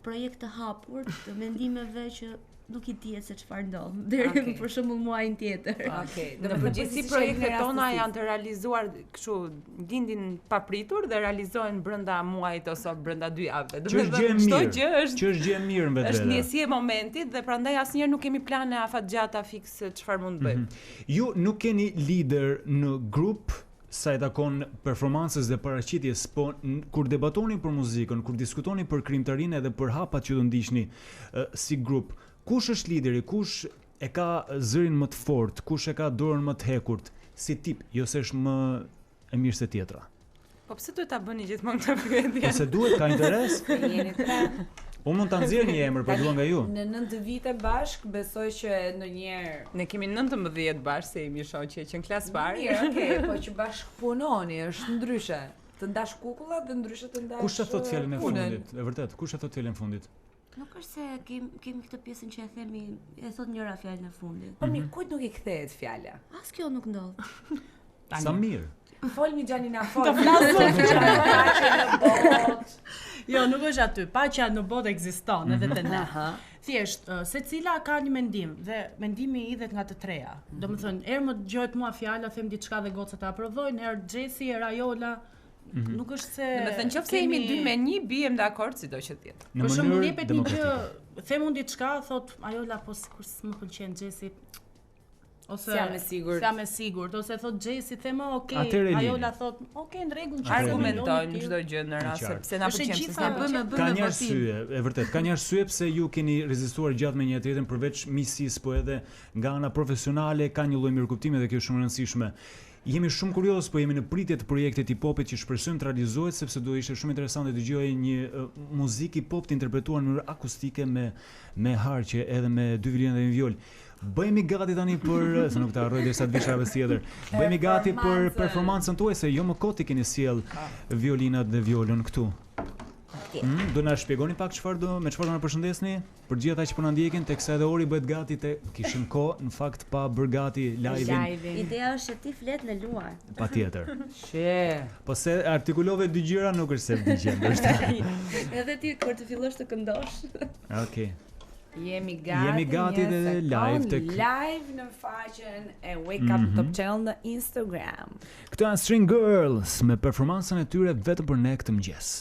projekt të hapur të mendimeve që nuk i dihet se çfarë ndodh deri për shembull muajin tjetër. Në përgjithësi projektet tona janë të realizuar kështu lindin papritur dhe realizohen brenda muajit ose brenda 2 javëve. Ç'është gjë e mirë në vetvete. Është ndjesia e momentit dhe prandaj asnjëherë nuk kemi plane afatgjata fikse çfarë mund të bëjmë. Ju nuk keni lider në grup sa i takon performancës dhe paraqitjes, po kur debatoni për muzikën, kur diskutoni për krijimtarinë edhe për hapat që do ndiqni si grup, kush është lideri, kush e ka zërin më të fortë, kush e ka dorën më të hekurt, si tip, jo se është më e mirë se tjetra? Po pse duhet ta bëni gjithmonë këtë pyetje? Po se duhet, ka interes? Unë mund ta nxjerr një emër, po dua nga ju. Në 9 vite bashk, besoj që ndonjëherë ne kemi 19 bashk se jemi shoqe që në klasë parë. Mirë, po që bashk punoni, është ndryshe. Të ndash kukullat dhe ndryshe të ndash. Kush e thot fjalën e fundit? E vërtet, kush e thot fjalën e fundit? Nuk është se kemi këtë pjesën që e themi, e thot njëra fjalën e fundit. Po kujt nuk i kthehet fjala? As kjo nuk ndodh. Sa mirë. Folmi Xhanina, fol. Të flasë. Jo, nuk është aty. Paqja në botë ekziston edhe te ne. Thjesht, secila ka një mendim dhe mendimi i idhet nga të treja. Domethënë, herë më dëgohet mua fjala, them diçka dhe gocat e aprovojnë, herë Xhesi, herë Adiola. Nuk është se do të thënë nëse jemi 2 me 1 bijem dakord sido që të jetë. Për shembull, jepet një gjë, them unë diçka, thot Adiola, po sikur s'më pëlqen Xhesi. Ose jam e sigurt. Jam e sigurt, ose thot Xhesi, them okay, Adiola thot, okay, në rregull, argumentojnë çdo gjë në rast sepse na pëlqen se ne bëjmë ka një arsye, e vërtet, ka një arsye pse ju keni rezistuar gjatë me një tjetrën përveç miqësisë, po edhe nga ana profesionale ka një lloj mirëkuptimi dhe kjo është shumë e rëndësishme. Jemi shumë kurioz, po jemi në pritje të projektit hip-hopit që shpresojmë të realizohet sepse do ishte shumë interesante të dëgjoj një muzikë hip-hop të interpretuar në mënyrë akustike me harqe edhe me dy violina dhe një viol. Bëhemi gati tani për, se nuk ta harroj derisa të vishave tjetër. Bëhemi gati për performancën tuaj se jo më koti keni sjell violinat dhe violon këtu. Do na shpjegoni pak me çfarë do na përshëndesni për gjithë ata që po na ndjekin, teksa edhe ori bëhet gati kishim kohë në fakt pa bër gati live-in. Ideja është që ti flet në luar. Patjetër. Po se artikulove dy gjëra nuk është se digjen, është. Edhe ti kur të fillosh të këndosh. Okej. Jemi gati dhe live në faqen e Wake Up Top Channel në Instagram. Këto janë String Girls me performancën e tyre vetëm për ne këtë mëngjes.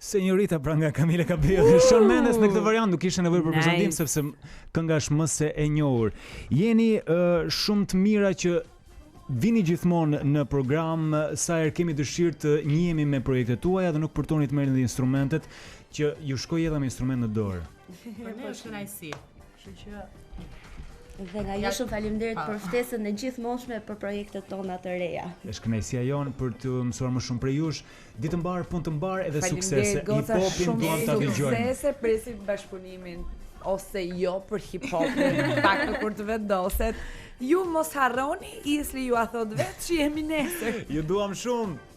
Senjorita pra nga Kamila Kabeo dhe Shawn Mendes në këtë variant nuk ishte nevojë për prezantim sepse kënga është më se e njohur. Jeni shumë të mira që vini gjithmonë në program sa herë kemi dëshirë të njihemi me projektet tuaja dhe nuk përtoni të merrni instrumentet që ju shkojë edhe me instrument në dorë. Për ne është kënaqësi. Kështu që dhe nga ju shumë faleminderit për ftesën e gjithmoshme për projektet tona të reja. Është kënaqësia jonë për të mësuar më shumë prej jush. Ditë mbar, punë të mbar edhe suksese. Hip-hopin duam ta dëgjojmë. Suksese, presim bashkëpunimin ose jo për hip-hopin, pak kur të vendoset. Ju mos harroni, Isli ju a thot vetë që jemi nesër. Ju duam shumë.